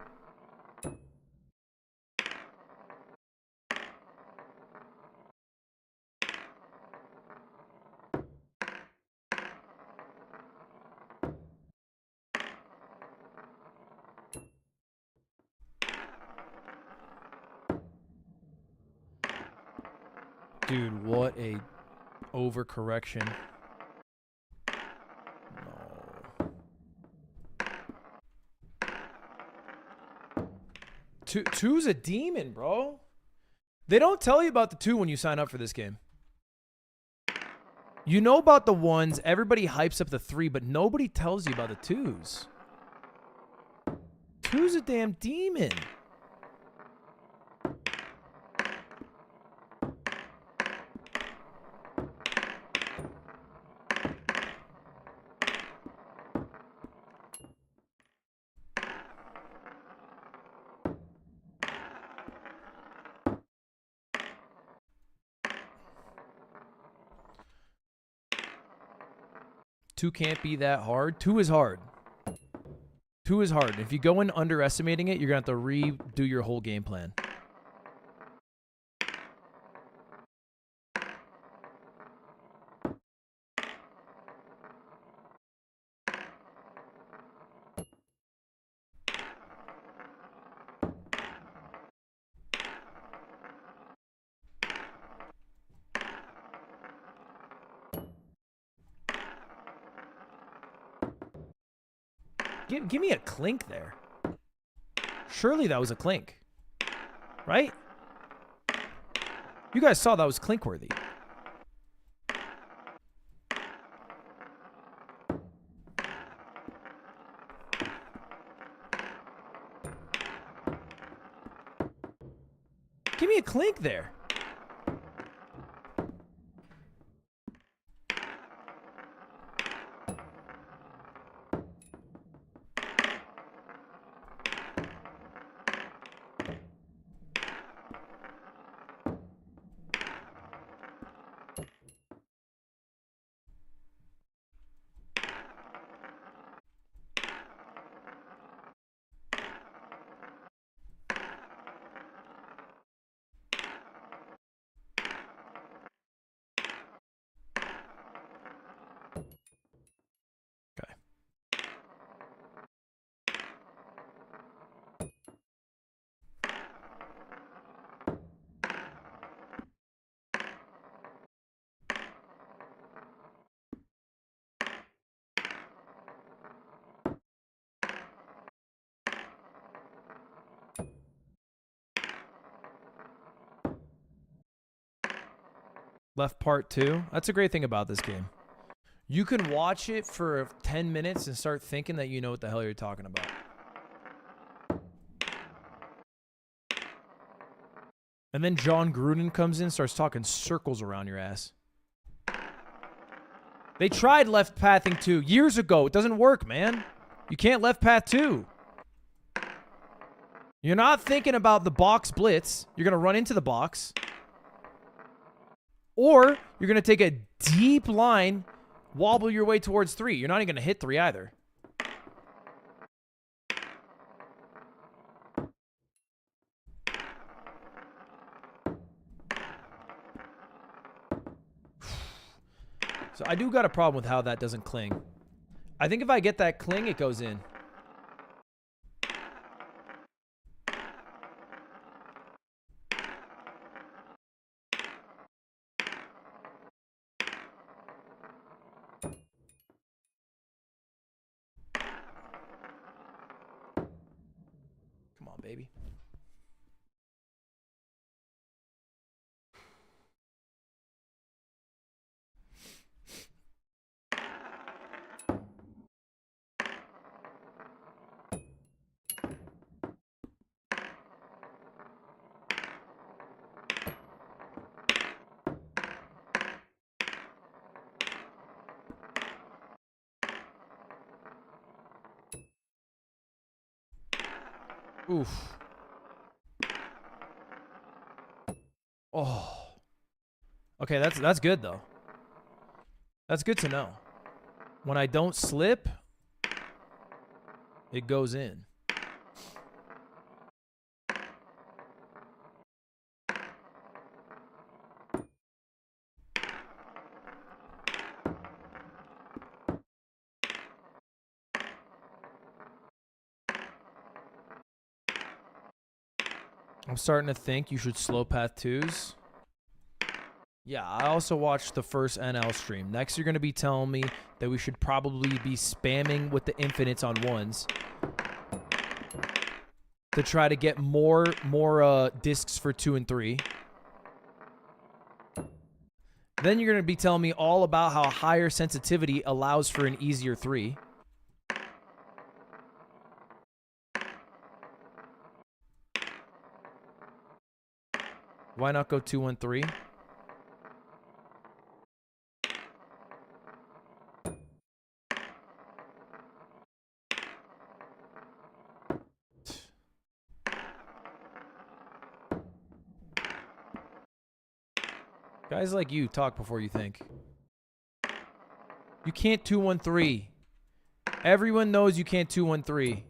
Dude, what a overcorrection. No. Two's a demon, bro. They don't tell you about the 2 when you sign up for this game. You know about the 1s, everybody hypes up the 3, but nobody tells you about the 2s. 2's a damn demon. Two can't be that hard. 2 is hard. 2 is hard. If you go in underestimating it, you're going to have to redo your whole game plan. Give me a clink there. Surely that was a clink. Right? You guys saw that was clink worthy. Give me a clink there. Left part 2. That's a great thing about this game. You can watch it for 10 minutes and start thinking that you know what the hell you're talking about. And then John Gruden comes in and starts talking circles around your ass. They tried left pathing 2 years ago. It doesn't work, man. You can't left path 2. You're not thinking about the box blitz. You're going to run into the box. Or you're going to take a deep line, wobble your way towards 3. You're not even going to hit 3 either. So I do got a problem with how that doesn't cling. I think if I get that cling, it goes in. Come on, baby. Oof. Oh. Okay, that's good though. That's good to know. When I don't slip, it goes in. I'm starting to think you should slow path 2s. Yeah, I also watched the first NL stream. Next, you're going to be telling me that we should probably be spamming with the infinites on 1s to try to get more discs for 2 and 3. Then you're going to be telling me all about how higher sensitivity allows for an easier 3. Why not go 2, 1, 3? Guys like you talk before you think. You can't 2, 1, 3. Everyone knows you can't 2, 1, 3.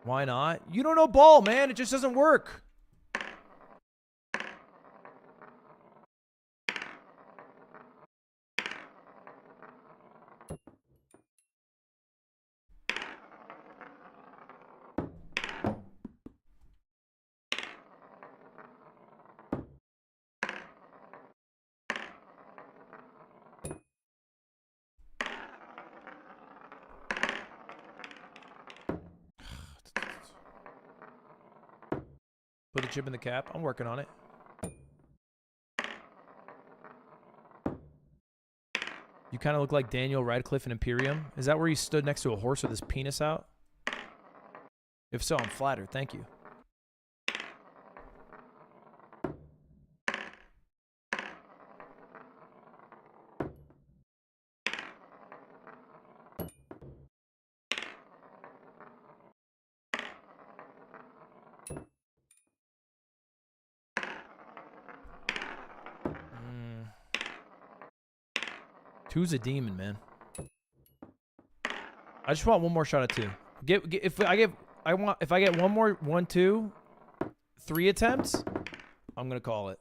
Why not? You don't know ball, man. It just doesn't work. Put a chip in the cap. I'm working on it. You kind of look like Daniel Radcliffe in Imperium. Is that where he stood next to a horse with his penis out? If so, I'm flattered. Thank you. Two's a demon, man. I just want one more shot at 2. If I get one more 1, 2, 3 attempts, I'm gonna call it.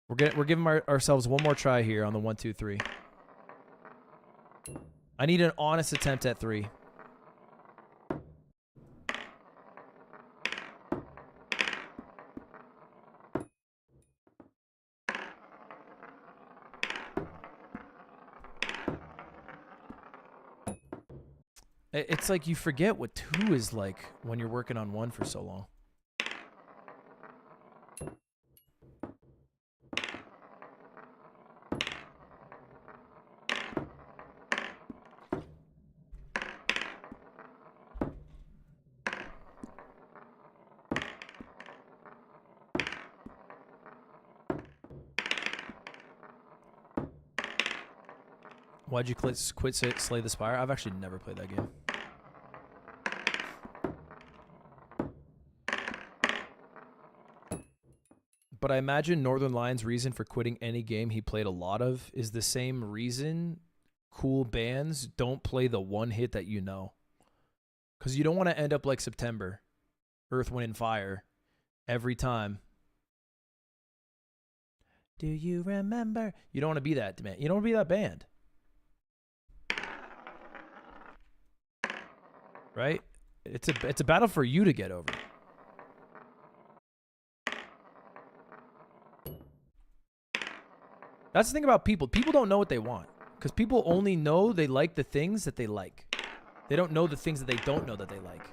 We're giving ourselves one more try here on the 1, 2, 3. I need an honest attempt at 3. It's like you forget what 2 is like when you're working on 1 for so long. Why'd you quit Slay the Spire? I've actually never played that game. But I imagine Northern Lions' reason for quitting any game he played a lot of is the same reason cool bands don't play the one hit that you know. Because you don't want to end up like September, Earth, Wind, and Fire, every time. Do you remember? You don't want to be that man. You don't want to be that band. Right? It's a battle for you to get over. That's the thing about people. People don't know what they want. Because people only know they like the things that they like. They don't know the things that they don't know that they like.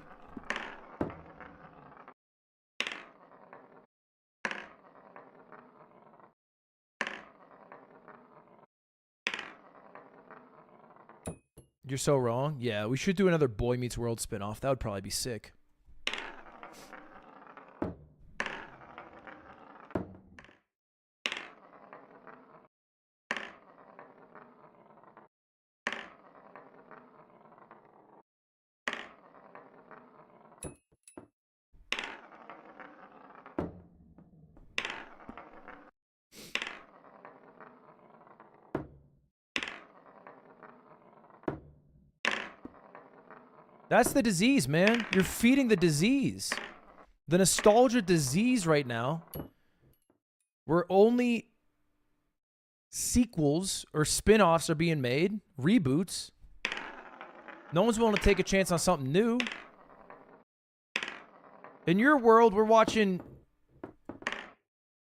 You're so wrong. Yeah, we should do another Boy Meets World spinoff. That would probably be sick. That's the disease, man. You're feeding the disease. The nostalgia disease right now, where only sequels or spin-offs are being made, reboots. No one's willing to take a chance on something new. In your world, we're watching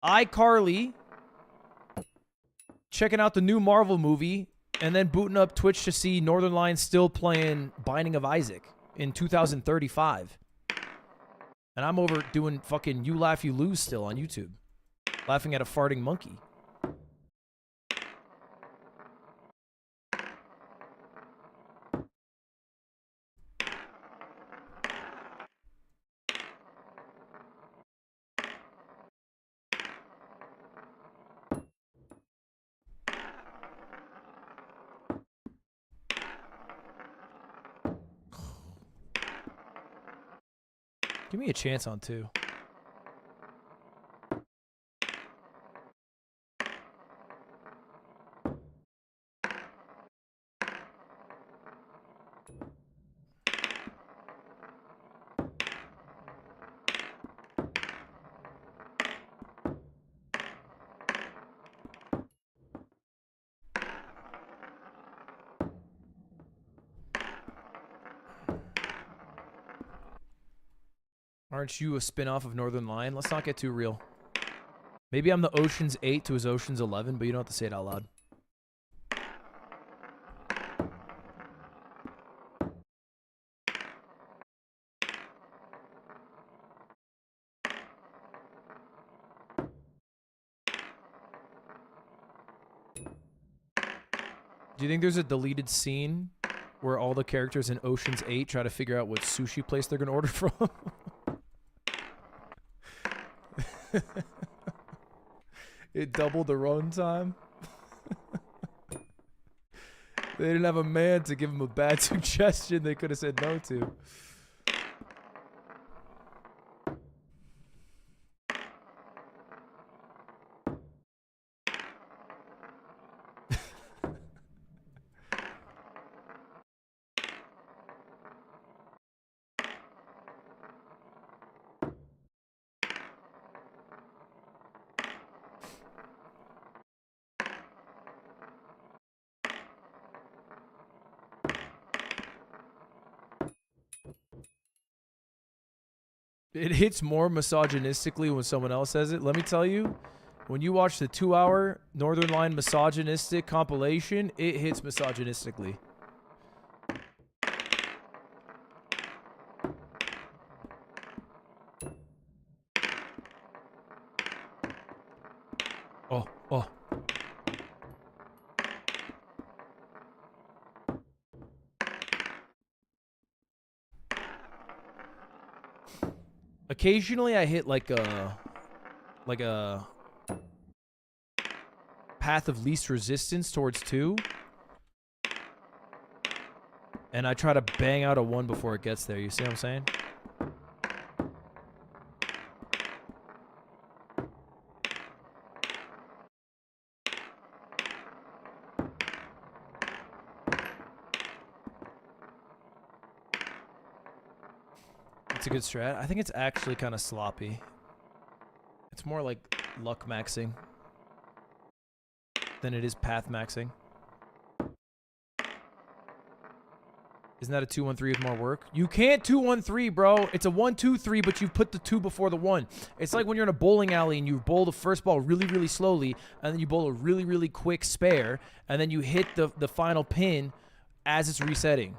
iCarly, checking out the new Marvel movie, and then booting up Twitch to see Northern Lions still playing Binding of Isaac in 2035. And I'm over doing fucking You Laugh, You Lose still on YouTube. Laughing at a farting monkey. Give me a chance on 2. Aren't you a spin-off of Northern Lion? Let's not get too real. Maybe I'm the Ocean's 8 to his Ocean's 11, but you don't have to say it out loud. Do you think there's a deleted scene where all the characters in Ocean's 8 try to figure out what sushi place they're going to order from? It doubled the run time. They didn't have a man to give them a bad suggestion they could have said no to. It hits more misogynistically when someone else says it. Let me tell you, when you watch the 2-hour Northern Line misogynistic compilation, it hits misogynistically. Occasionally I hit like a path of least resistance towards 2. And I try to bang out a 1 before it gets there. You see what I'm saying? It's a good strat. I think it's actually kind of sloppy. It's more like luck maxing than it is path maxing. Isn't that a 2-1-3 with more work? You can't 2-1-3, bro. It's a 1-2-3, but you've put the 2 before the 1. It's like when you're in a bowling alley and you bowl the first ball really, really slowly, and then you bowl a really, really quick spare, and then you hit the final pin as it's resetting.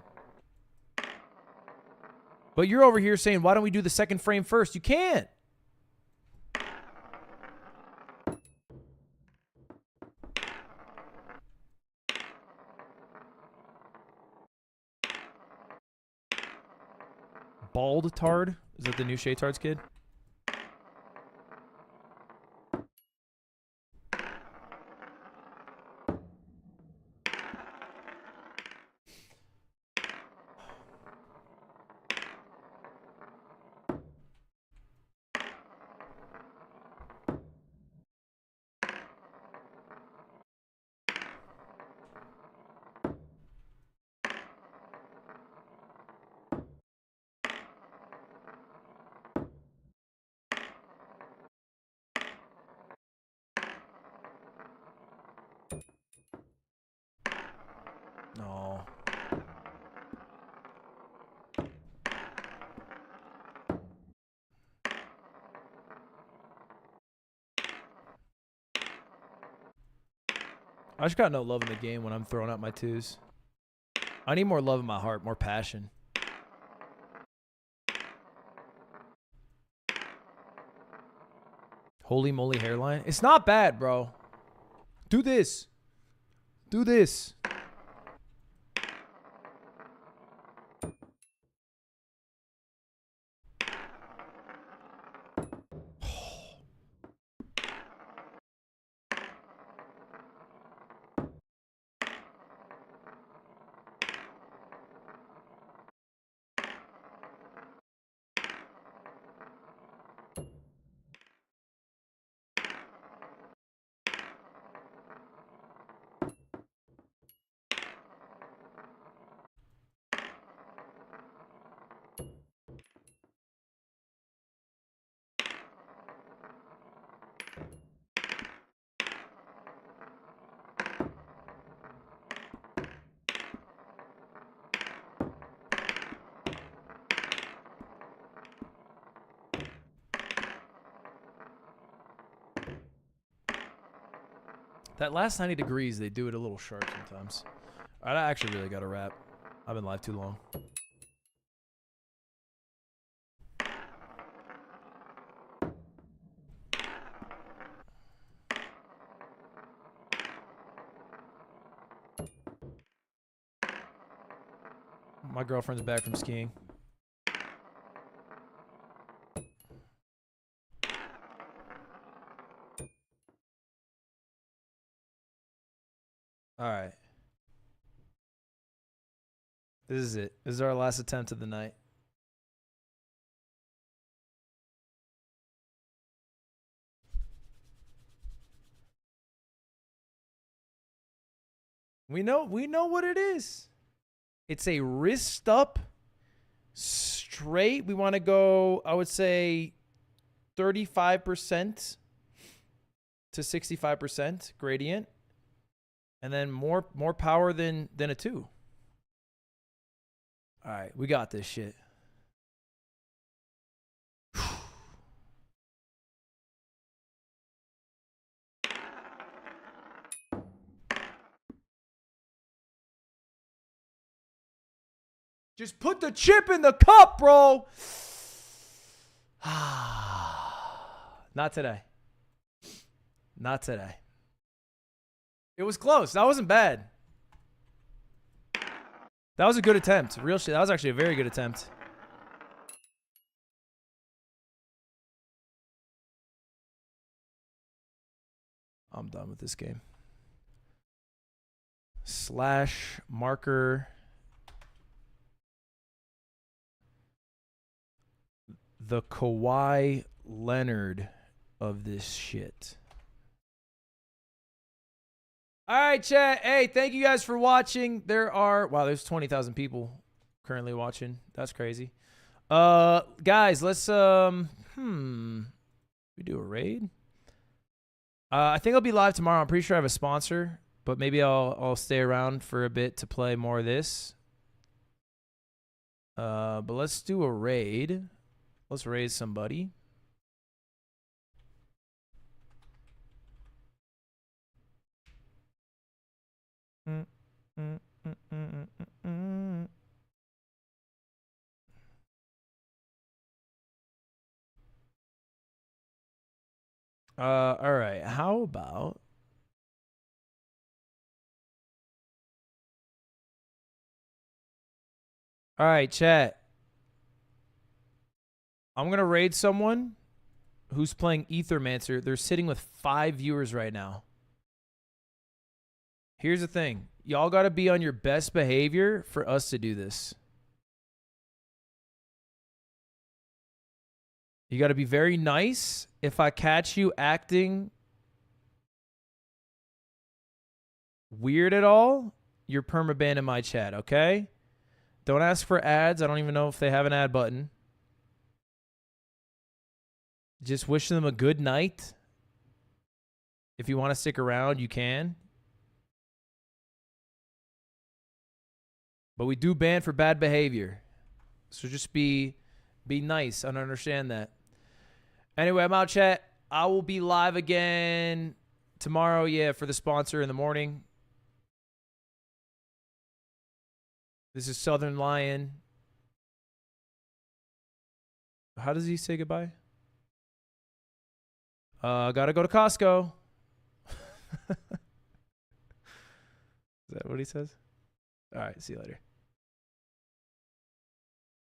But you're over here saying, why don't we do the second frame first? You can't. Bald Tard? Is that the new Shaytards kid? No. I just got no love in the game when I'm throwing out my 2s. I need more love in my heart, more passion. Holy moly hairline. It's not bad, bro. Do this. Do this. That last 90 degrees, they do it a little sharp sometimes. All right, I actually really got to wrap. I've been live too long. My girlfriend's back from skiing. All right. This is it. This is our last attempt of the night. We know what it is. It's a wrist up straight. We want to go, I would say 35% to 65% gradient. And then more power than a 2. All right, we got this shit. Just put the chip in the cup, bro. Not today. Not today. It was close. That wasn't bad. That was a good attempt. Real shit. That was actually a very good attempt. I'm done with this game. Slash marker. The Kawhi Leonard of this shit. All right, chat. Hey, thank you guys for watching. There's 20,000 people currently watching. That's crazy. Guys, let's we do a raid. I think I'll be live tomorrow. I'm pretty sure I have a sponsor, but maybe I'll stay around for a bit to play more of this. But let's do a raid. Let's raise somebody. All right. How about all right, chat. I'm gonna raid someone who's playing Ethermancer. They're sitting with 5 viewers right now. Here's the thing. Y'all gotta be on your best behavior for us to do this. You gotta be very nice. If I catch you acting weird at all, you're permabanned in my chat, okay? Don't ask for ads. I don't even know if they have an ad button. Just wish them a good night. If you want to stick around, you can. But we do ban for bad behavior. So just be nice and understand that. Anyway, I'm out, chat. I will be live again tomorrow, for the sponsor in the morning. This is Southern Lion. How does he say goodbye? Gotta go to Costco. Is that what he says? All right, see you later.